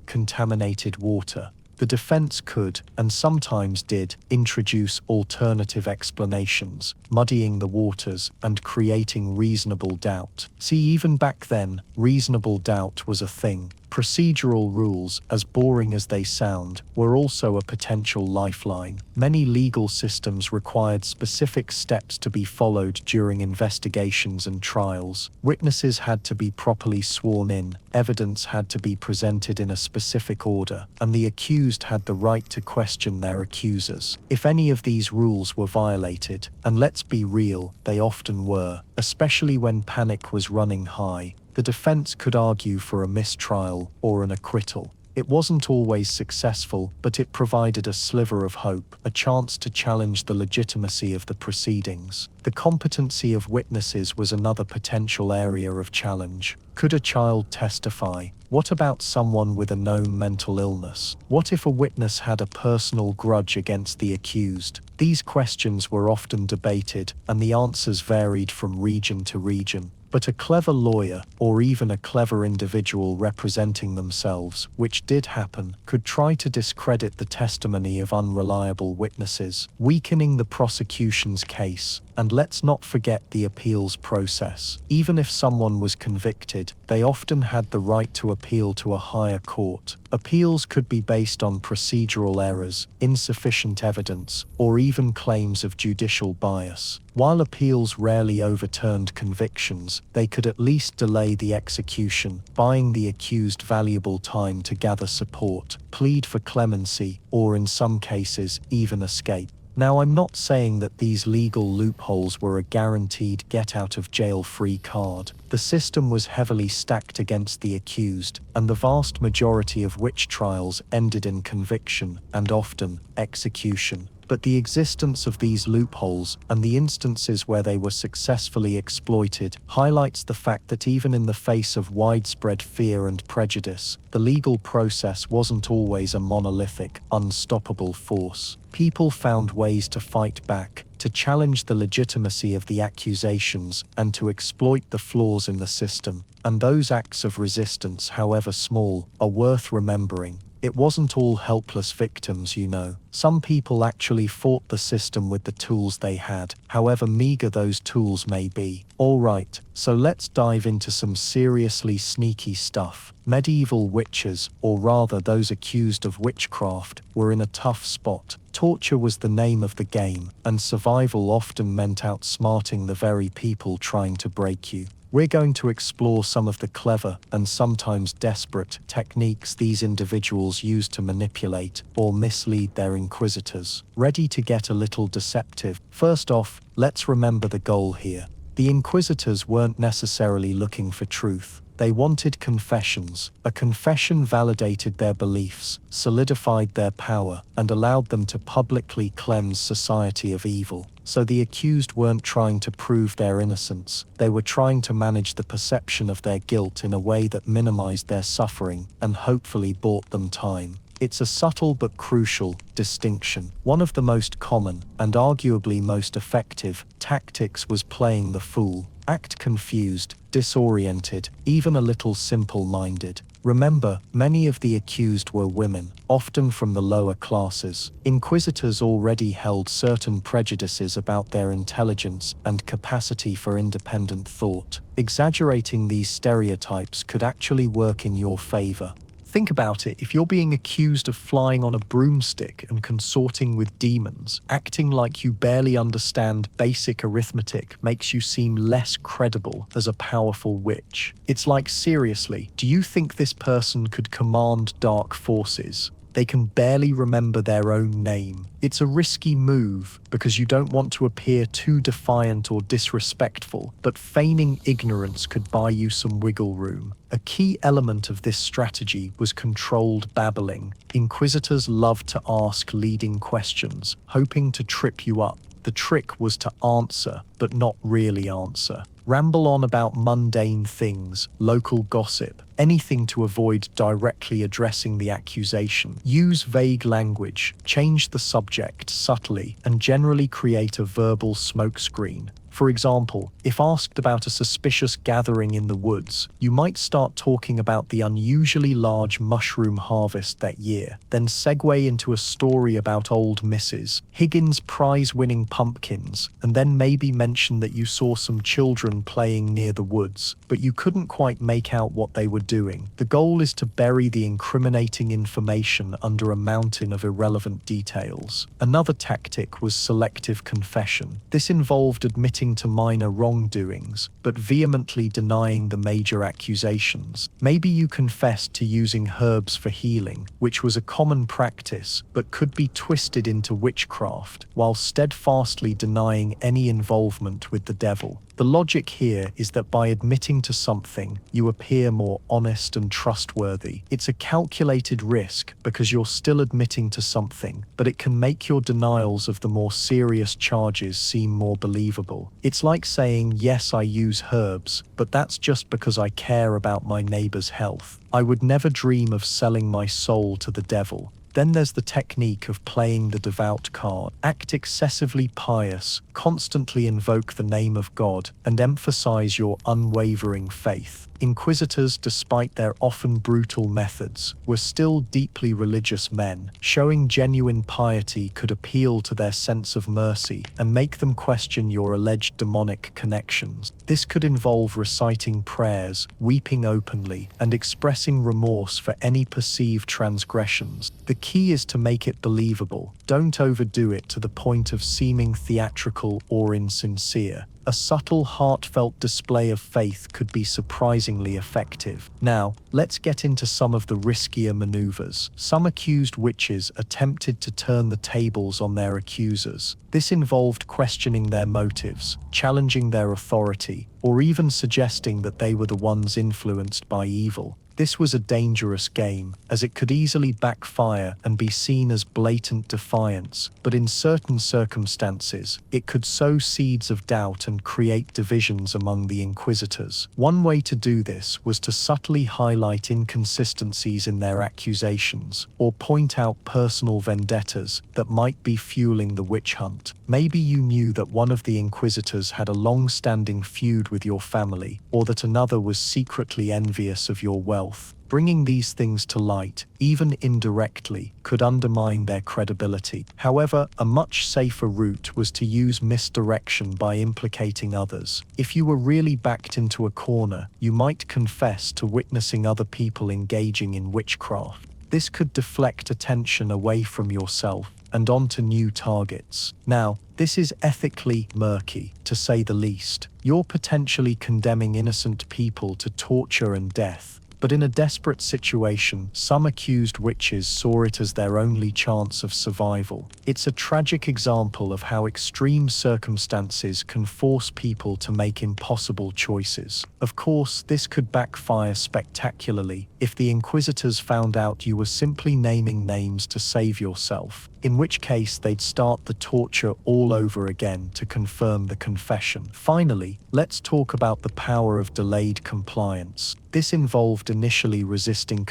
contaminated water? The defense could, and sometimes did, introduce alternative explanations, muddying the waters and creating reasonable doubt. See, even back then, reasonable doubt was a thing. Procedural rules, as boring as they sound, were also a potential lifeline. Many legal systems required specific steps to be followed during investigations and trials. Witnesses had to be properly sworn in, evidence had to be presented in a specific order, and the accused had the right to question their accusers. If any of these rules were violated, and let's be real, they often were, especially when panic was running high, the defense could argue for a mistrial or an acquittal. It wasn't always successful, but it provided a sliver of hope, a chance to challenge the legitimacy of the proceedings. The competency of witnesses was another potential area of challenge. Could a child testify? What about someone with a known mental illness? What if a witness had a personal grudge against the accused? These questions were often debated, and the answers varied from region to region. But a clever lawyer, or even a clever individual representing themselves, which did happen, could try to discredit the testimony of unreliable witnesses, weakening the prosecution's case. And let's not forget the appeals process. Even if someone was convicted, they often had the right to appeal to a higher court. Appeals could be based on procedural errors, insufficient evidence, or even claims of judicial bias. While appeals rarely overturned convictions, they could at least delay the execution, buying the accused valuable time to gather support, plead for clemency, or in some cases, even escape. Now, I'm not saying that these legal loopholes were a guaranteed get-out-of-jail-free card. The system was heavily stacked against the accused, and the vast majority of witch trials ended in conviction, and often, execution. But the existence of these loopholes, and the instances where they were successfully exploited, highlights the fact that even in the face of widespread fear and prejudice, the legal process wasn't always a monolithic, unstoppable force. People found ways to fight back, to challenge the legitimacy of the accusations, and to exploit the flaws in the system. And those acts of resistance, however small, are worth remembering. It wasn't all helpless victims, you know. Some people actually fought the system with the tools they had, however meager those tools may be. Alright, so let's dive into some seriously sneaky stuff. Medieval witches, or rather those accused of witchcraft, were in a tough spot. Torture was the name of the game, and survival often meant outsmarting the very people trying to break you. We're going to explore some of the clever and sometimes desperate techniques these individuals used to manipulate or mislead their inquisitors. Ready to get a little deceptive? First off, let's remember the goal here. The inquisitors weren't necessarily looking for truth. They wanted confessions. A confession validated their beliefs, solidified their power, and allowed them to publicly cleanse society of evil. So the accused weren't trying to prove their innocence. They were trying to manage the perception of their guilt in a way that minimized their suffering and hopefully bought them time. It's a subtle but crucial distinction. One of the most common, and arguably most effective, tactics was playing the fool. Act confused, disoriented, even a little simple-minded. Remember, many of the accused were women, often from the lower classes. Inquisitors already held certain prejudices about their intelligence and capacity for independent thought. Exaggerating these stereotypes could actually work in your favor. Think about it, if you're being accused of flying on a broomstick and consorting with demons, acting like you barely understand basic arithmetic makes you seem less credible as a powerful witch. It's like, seriously, do you think this person could command dark forces? They can barely remember their own name. It's a risky move because you don't want to appear too defiant or disrespectful, but feigning ignorance could buy you some wiggle room. A key element of this strategy was controlled babbling. Inquisitors loved to ask leading questions, hoping to trip you up. The trick was to answer, but not really answer. Ramble on about mundane things, local gossip, anything to avoid directly addressing the accusation. Use vague language, change the subject subtly, and generally create a verbal smokescreen. For example, if asked about a suspicious gathering in the woods, you might start talking about the unusually large mushroom harvest that year, then segue into a story about old Mrs. Higgins' prize-winning pumpkins, and then maybe mention that you saw some children playing near the woods, but you couldn't quite make out what they were doing. The goal is to bury the incriminating information under a mountain of irrelevant details. Another tactic was selective confession. This involved admitting to minor wrongdoings, but vehemently denying the major accusations. Maybe you confessed to using herbs for healing, which was a common practice, but could be twisted into witchcraft, while steadfastly denying any involvement with the devil. The logic here is that by admitting to something, you appear more honest and trustworthy. It's a calculated risk because you're still admitting to something, but it can make your denials of the more serious charges seem more believable. It's like saying, yes, I use herbs, but that's just because I care about my neighbor's health. I would never dream of selling my soul to the devil. Then there's the technique of playing the devout card. Act excessively pious, constantly invoke the name of God, and emphasize your unwavering faith. Inquisitors, despite their often brutal methods, were still deeply religious men. Showing genuine piety could appeal to their sense of mercy and make them question your alleged demonic connections. This could involve reciting prayers, weeping openly, and expressing remorse for any perceived transgressions. The key is to make it believable. Don't overdo it to the point of seeming theatrical or insincere. A subtle, heartfelt display of faith could be surprisingly effective. Now, let's get into some of the riskier maneuvers. Some accused witches attempted to turn the tables on their accusers. This involved questioning their motives, challenging their authority, or even suggesting that they were the ones influenced by evil. This was a dangerous game, as it could easily backfire and be seen as blatant defiance, but in certain circumstances, it could sow seeds of doubt and create divisions among the inquisitors. One way to do this was to subtly highlight inconsistencies in their accusations, or point out personal vendettas that might be fueling the witch hunt. Maybe you knew that one of the inquisitors had a long-standing feud with your family, or that another was secretly envious of your wealth. Bringing these things to light, even indirectly, could undermine their credibility. However, a much safer route was to use misdirection by implicating others. If you were really backed into a corner, you might confess to witnessing other people engaging in witchcraft. This could deflect attention away from yourself and onto new targets. Now, this is ethically murky, to say the least. You're potentially condemning innocent people to torture and death. But in a desperate situation, some accused witches saw it as their only chance of survival. It's a tragic example of how extreme circumstances can force people to make impossible choices. Of course, this could backfire spectacularly if the inquisitors found out you were simply naming names to save yourself, in which case they'd start the torture all over again to confirm the confession. Finally, let's talk about the power of delayed compliance. This involved initially resisting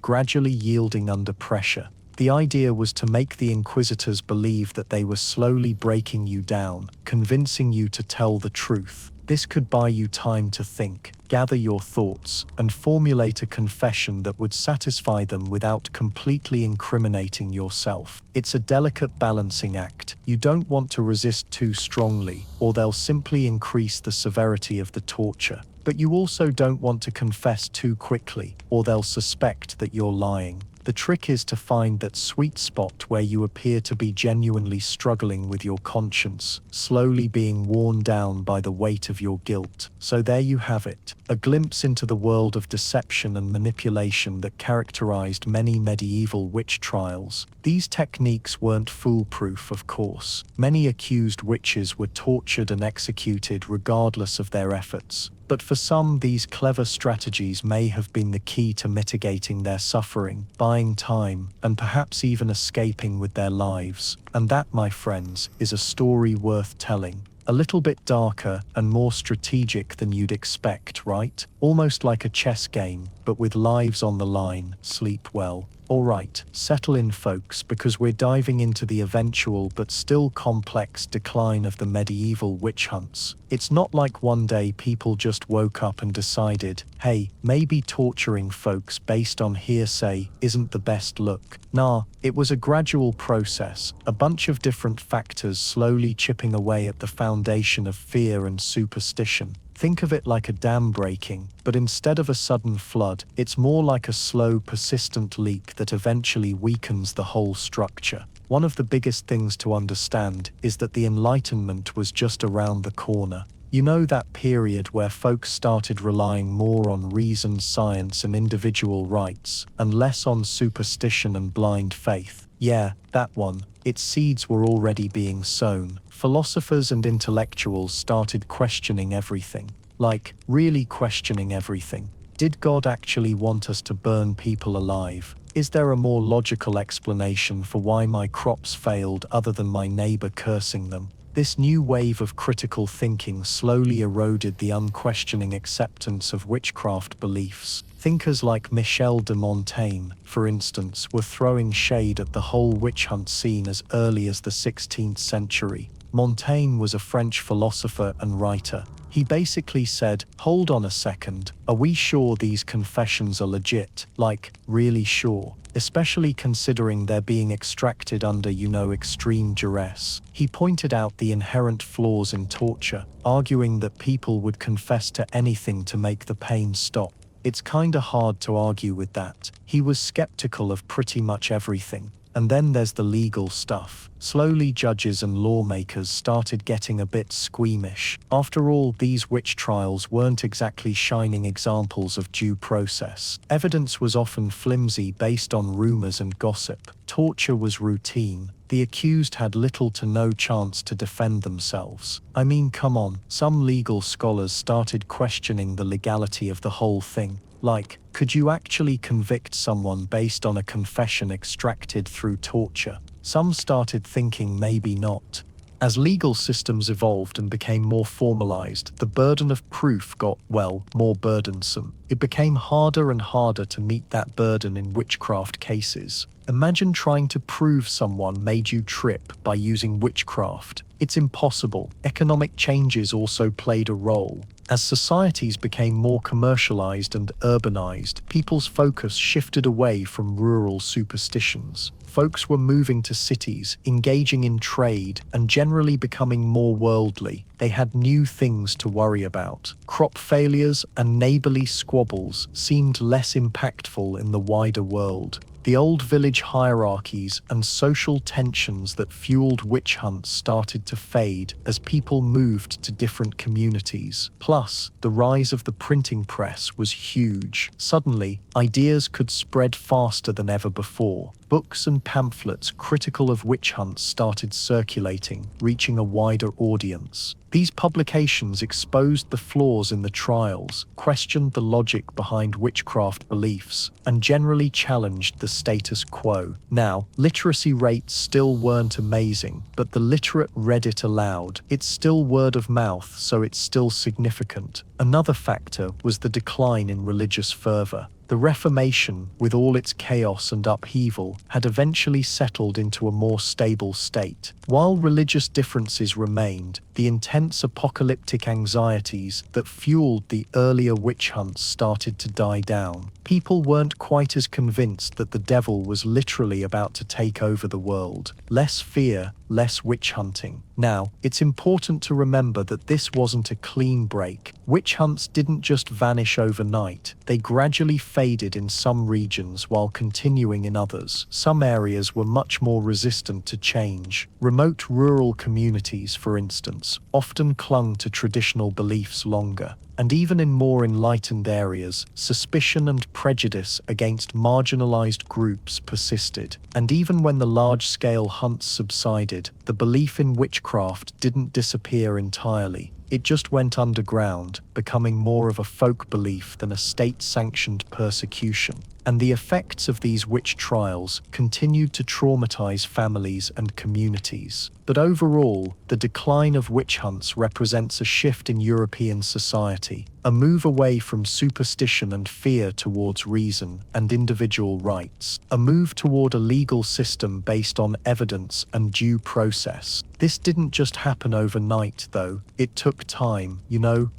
gradually yielding under pressure. The idea was to make the inquisitors believe that they were slowly breaking you down, convincing you to tell the truth. This could buy you time to think, gather your thoughts, and formulate a confession that would satisfy them without completely incriminating yourself. It's a delicate balancing act. You don't want to resist too strongly, or they'll simply increase the severity of the torture. But you also don't want to confess too quickly, or they'll suspect that you're lying. The trick is to find that sweet spot where you appear to be genuinely struggling with your conscience, slowly being worn down by the weight of your guilt. So there you have it, a glimpse into the world of deception and manipulation that characterized many medieval witch trials. These techniques weren't foolproof, of course. Many accused witches were tortured and executed regardless of their efforts. But for some, these clever strategies may have been the key to mitigating their suffering, buying time, and perhaps even escaping with their lives. And that, my friends, is a story worth telling. A little bit darker and more strategic than you'd expect, right? Almost like a chess game, but with lives on the line. Sleep well. Alright, settle in folks, because we're diving into the eventual but still complex decline of the medieval witch hunts. It's not like one day people just woke up and decided, hey, maybe torturing folks based on hearsay isn't the best look. Nah, it was a gradual process, a bunch of different factors slowly chipping away at the foundation of fear and superstition. Think of it like a dam breaking, but instead of a sudden flood, it's more like a slow, persistent leak that eventually weakens the whole structure. One of the biggest things to understand is that the Enlightenment was just around the corner. You know, that period where folks started relying more on reason, science, and individual rights, and less on superstition and blind faith. Yeah, that one. Its seeds were already being sown. Philosophers and intellectuals started questioning everything. Like, really questioning everything. Did God actually want us to burn people alive? Is there a more logical explanation for why my crops failed other than my neighbor cursing them? This new wave of critical thinking slowly eroded the unquestioning acceptance of witchcraft beliefs. Thinkers like Michel de Montaigne, for instance, were throwing shade at the whole witch hunt scene as early as the 16th century. Montaigne was a French philosopher and writer. He basically said, hold on a second, are we sure these confessions are legit? Like, really sure? Especially considering they're being extracted under, extreme duress. He pointed out the inherent flaws in torture, arguing that people would confess to anything to make the pain stop. It's kinda hard to argue with that. He was skeptical of pretty much everything. And then there's the legal stuff. Slowly judges and lawmakers started getting a bit squeamish. After all, these witch trials weren't exactly shining examples of due process. Evidence was often flimsy based on rumors and gossip. Torture was routine. The accused had little to no chance to defend themselves. I mean, come on, some legal scholars started questioning the legality of the whole thing. Like, could you actually convict someone based on a confession extracted through torture? Some started thinking maybe not. As legal systems evolved and became more formalized, the burden of proof got, more burdensome. It became harder and harder to meet that burden in witchcraft cases. Imagine trying to prove someone made you trip by using witchcraft. It's impossible. Economic changes also played a role. As societies became more commercialized and urbanized, people's focus shifted away from rural superstitions. Folks were moving to cities, engaging in trade, and generally becoming more worldly. They had new things to worry about. Crop failures and neighborly squabbles seemed less impactful in the wider world. The old village hierarchies and social tensions that fueled witch hunts started to fade as people moved to different communities. Plus, the rise of the printing press was huge. Suddenly, ideas could spread faster than ever before. Books and pamphlets critical of witch hunts started circulating, reaching a wider audience. These publications exposed the flaws in the trials, questioned the logic behind witchcraft beliefs, and generally challenged the status quo. Now, literacy rates still weren't amazing, but the literate read it aloud. It's still word of mouth, so it's still significant. Another factor was the decline in religious fervor. The Reformation, with all its chaos and upheaval, had eventually settled into a more stable state. While religious differences remained, the intense apocalyptic anxieties that fueled the earlier witch hunts started to die down. People weren't quite as convinced that the devil was literally about to take over the world. Less fear, less witch hunting. Now, it's important to remember that this wasn't a clean break. Witch hunts didn't just vanish overnight. They gradually faded in some regions while continuing in others. Some areas were much more resistant to change. Remote rural communities, for instance, often clung to traditional beliefs longer. And even in more enlightened areas, suspicion and prejudice against marginalized groups persisted. And even when the large-scale hunts subsided, the belief in witchcraft didn't disappear entirely. It just went underground, becoming more of a folk belief than a state-sanctioned persecution. And the effects of these witch trials continued to traumatize families and communities. But overall, the decline of witch hunts represents a shift in European society. society, a move away from superstition and fear towards reason and individual rights, a move toward a legal system based on evidence and due process. This didn't just happen overnight, though. It took time,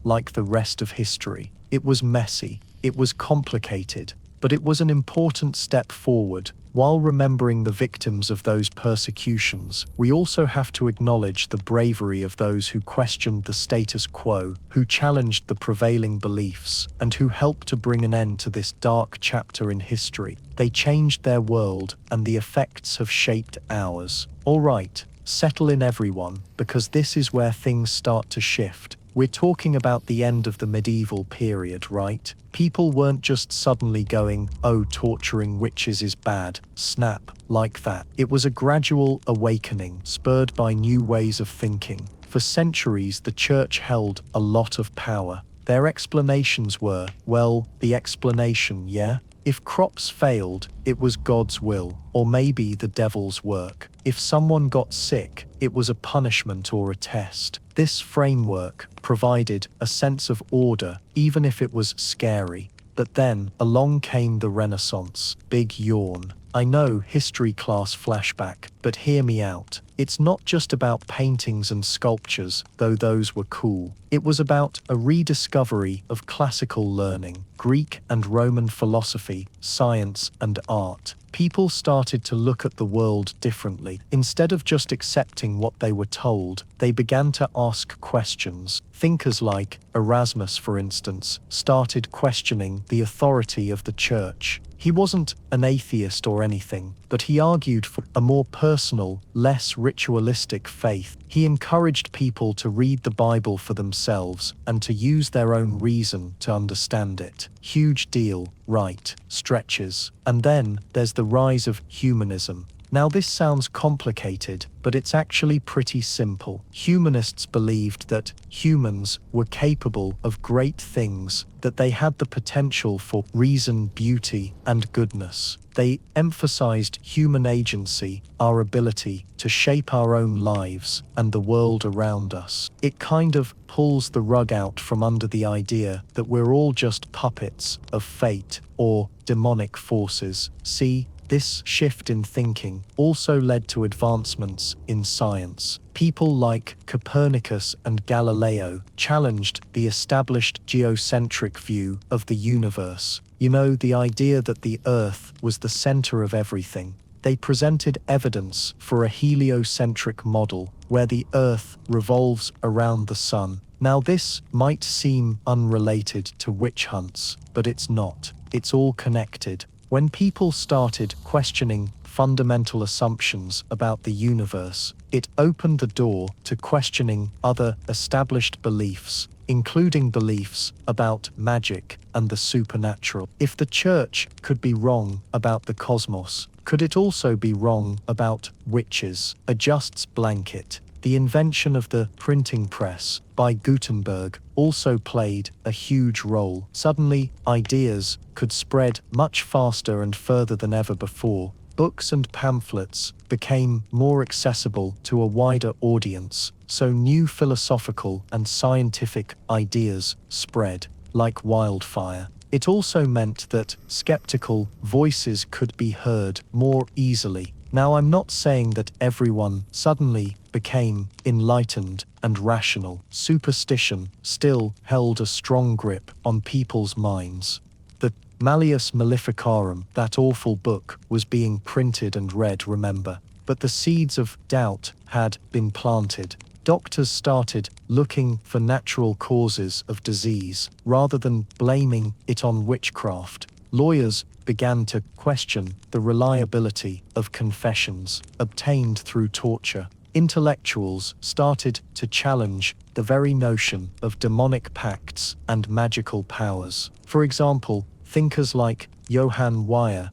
like the rest of history. It was messy, it was complicated, but it was an important step forward. While remembering the victims of those persecutions, we also have to acknowledge the bravery of those who questioned the status quo, who challenged the prevailing beliefs, and who helped to bring an end to this dark chapter in history. They changed their world, and the effects have shaped ours. All right, settle in everyone, because this is where things start to shift. We're talking about the end of the medieval period, right? People weren't just suddenly going, "Oh, torturing witches is bad," snap, like that. It was a gradual awakening, spurred by new ways of thinking. For centuries, the church held a lot of power. Their explanations were, well, the explanation, yeah? If crops failed, it was God's will, or maybe the devil's work. If someone got sick, it was a punishment or a test. This framework provided a sense of order, even if it was scary. But then, along came the Renaissance. Big yawn. I know, history class flashback, but hear me out. It's not just about paintings and sculptures, though those were cool. It was about a rediscovery of classical learning, Greek and Roman philosophy, science and art. People started to look at the world differently. Instead of just accepting what they were told, they began to ask questions. Thinkers like Erasmus, for instance, started questioning the authority of the church. He wasn't an atheist or anything, but he argued for a more personal, less ritualistic faith. He encouraged people to read the Bible for themselves and to use their own reason to understand it. Huge deal, right? Stretches. And then there's the rise of humanism. Now this sounds complicated, but it's actually pretty simple. Humanists believed that humans were capable of great things, that they had the potential for reason, beauty, and goodness. They emphasized human agency, our ability to shape our own lives and the world around us. It kind of pulls the rug out from under the idea that we're all just puppets of fate or demonic forces. See, this shift in thinking also led to advancements in science. People like Copernicus and Galileo challenged the established geocentric view of the universe. The idea that the Earth was the center of everything. They presented evidence for a heliocentric model where the Earth revolves around the Sun. Now this might seem unrelated to witch hunts, but it's not. It's all connected. When people started questioning fundamental assumptions about the universe, it opened the door to questioning other established beliefs, including beliefs about magic and the supernatural. If the church could be wrong about the cosmos, could it also be wrong about witches? A Just's blanket. The invention of the printing press by Gutenberg also played a huge role. Suddenly, ideas could spread much faster and further than ever before. Books and pamphlets became more accessible to a wider audience, so new philosophical and scientific ideas spread like wildfire. It also meant that skeptical voices could be heard more easily. Now, I'm not saying that everyone suddenly became enlightened and rational. Superstition still held a strong grip on people's minds. The Malleus Maleficarum, that awful book, was being printed and read, remember? But the seeds of doubt had been planted. Doctors started looking for natural causes of disease rather than blaming it on witchcraft. Lawyers began to question the reliability of confessions obtained through torture. Intellectuals started to challenge the very notion of demonic pacts and magical powers. For example, thinkers like Johann Weyer,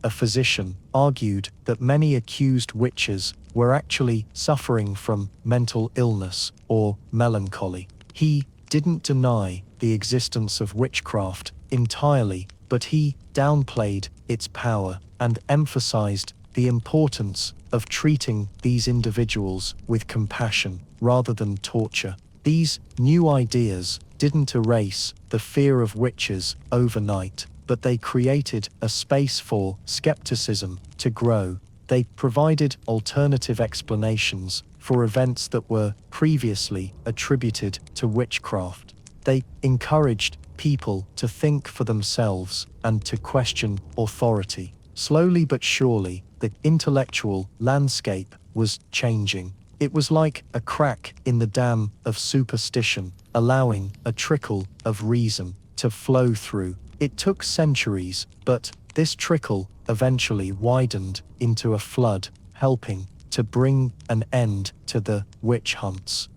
a physician, argued that many accused witches were actually suffering from mental illness or melancholy. He didn't deny the existence of witchcraft entirely, but he downplayed its power and emphasized the importance of treating these individuals with compassion rather than torture. These new ideas didn't erase the fear of witches overnight, but they created a space for skepticism to grow. They provided alternative explanations for events that were previously attributed to witchcraft. They encouraged people to think for themselves and to question authority. Slowly but surely, the intellectual landscape was changing. It was like a crack in the dam of superstition, allowing a trickle of reason to flow through. It took centuries, but this trickle eventually widened into a flood, helping to bring an end to the witch hunts.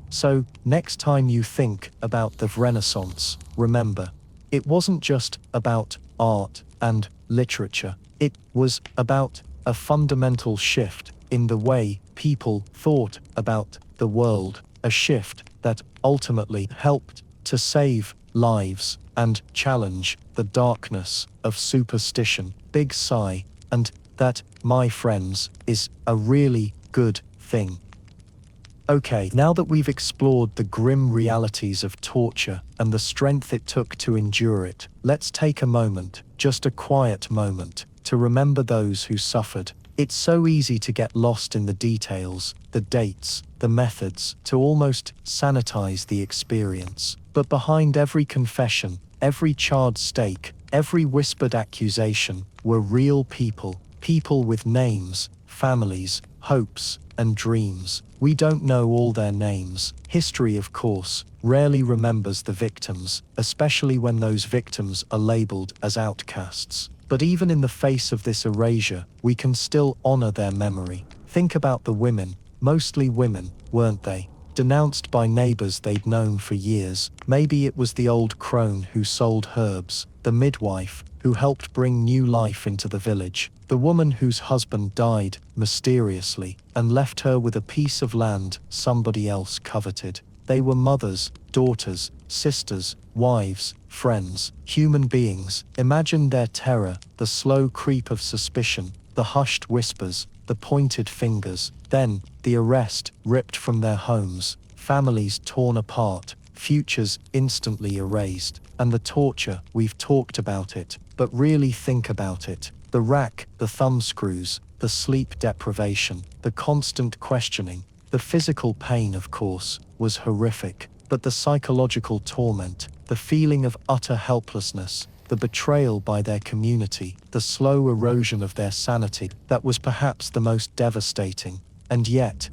So next time you think about the Renaissance, remember, it wasn't just about art and literature. It was about a fundamental shift in the way people thought about the world, a shift that ultimately helped to save lives and challenge the darkness of superstition. Big sigh, and that, my friends, is a really good thing. Okay, now that we've explored the grim realities of torture and the strength it took to endure it, let's take a moment, just a quiet moment, to remember those who suffered. It's so easy to get lost in the details, the dates, the methods, to almost sanitize the experience. But behind every confession, every charred stake, every whispered accusation, were real people, people with names, families, hopes, and dreams. We don't know all their names. History, of course, rarely remembers the victims, especially when those victims are labeled as outcasts. But even in the face of this erasure, we can still honor their memory. Think about the women, mostly women, weren't they? Denounced by neighbors they'd known for years. Maybe it was the old crone who sold herbs, the midwife who helped bring new life into the village, the woman whose husband died mysteriously and left her with a piece of land somebody else coveted. They were mothers, daughters, sisters, wives, friends, human beings. Imagine their terror, the slow creep of suspicion, the hushed whispers, the pointed fingers. Then, the arrest, ripped from their homes, families torn apart, futures instantly erased. And the torture, we've talked about it, but really think about it. The rack, the thumbscrews, the sleep deprivation, the constant questioning. The physical pain, of course, was horrific, but the psychological torment, the feeling of utter helplessness, the betrayal by their community, the slow erosion of their sanity, that was perhaps the most devastating. And yet,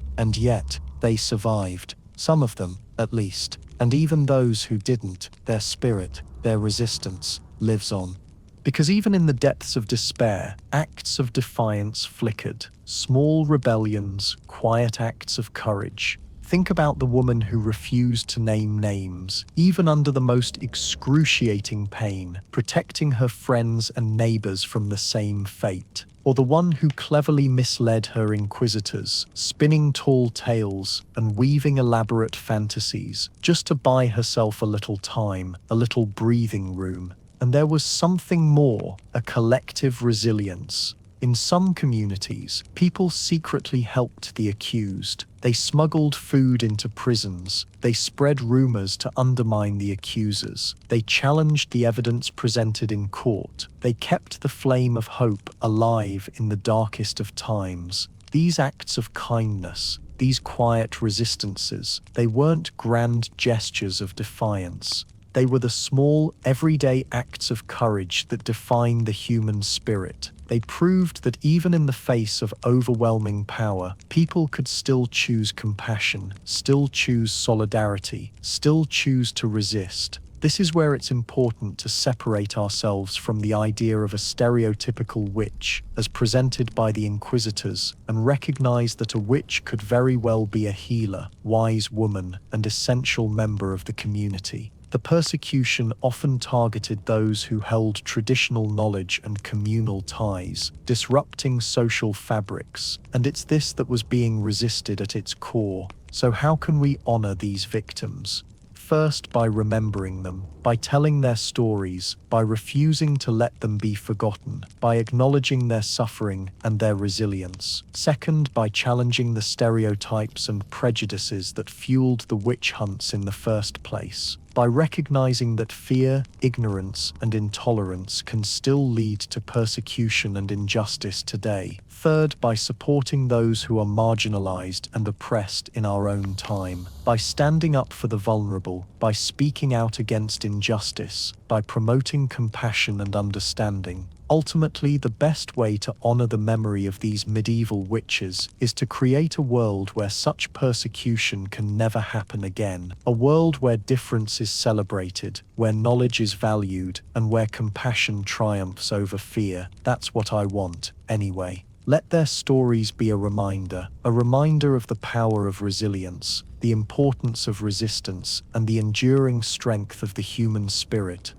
they survived. Some of them, at least. And even those who didn't, their spirit, their resistance, lives on. Because even in the depths of despair, acts of defiance flickered. Small rebellions, quiet acts of courage. Think about the woman who refused to name names, even under the most excruciating pain, protecting her friends and neighbors from the same fate. Or the one who cleverly misled her inquisitors, spinning tall tales and weaving elaborate fantasies, just to buy herself a little time, a little breathing room. And there was something more, a collective resilience. In some communities, people secretly helped the accused. They smuggled food into prisons. They spread rumors to undermine the accusers. They challenged the evidence presented in court. They kept the flame of hope alive in the darkest of times. These acts of kindness, these quiet resistances, they weren't grand gestures of defiance. They were the small, everyday acts of courage that define the human spirit. They proved that even in the face of overwhelming power, people could still choose compassion, still choose solidarity, still choose to resist. This is where it's important to separate ourselves from the idea of a stereotypical witch, as presented by the inquisitors, and recognize that a witch could very well be a healer, wise woman, and essential member of the community. The persecution often targeted those who held traditional knowledge and communal ties, disrupting social fabrics, and it's this that was being resisted at its core. So how can we honor these victims? First, by remembering them, by telling their stories, by refusing to let them be forgotten, by acknowledging their suffering and their resilience. Second, by challenging the stereotypes and prejudices that fueled the witch hunts in the first place, by recognizing that fear, ignorance, and intolerance can still lead to persecution and injustice today. Third, by supporting those who are marginalized and oppressed in our own time, by standing up for the vulnerable, by speaking out against injustice, by promoting compassion and understanding. Ultimately, the best way to honor the memory of these medieval witches is to create a world where such persecution can never happen again. A world where difference is celebrated, where knowledge is valued, and where compassion triumphs over fear. That's what I want, anyway. Let their stories be a reminder of the power of resilience, the importance of resistance, and the enduring strength of the human spirit.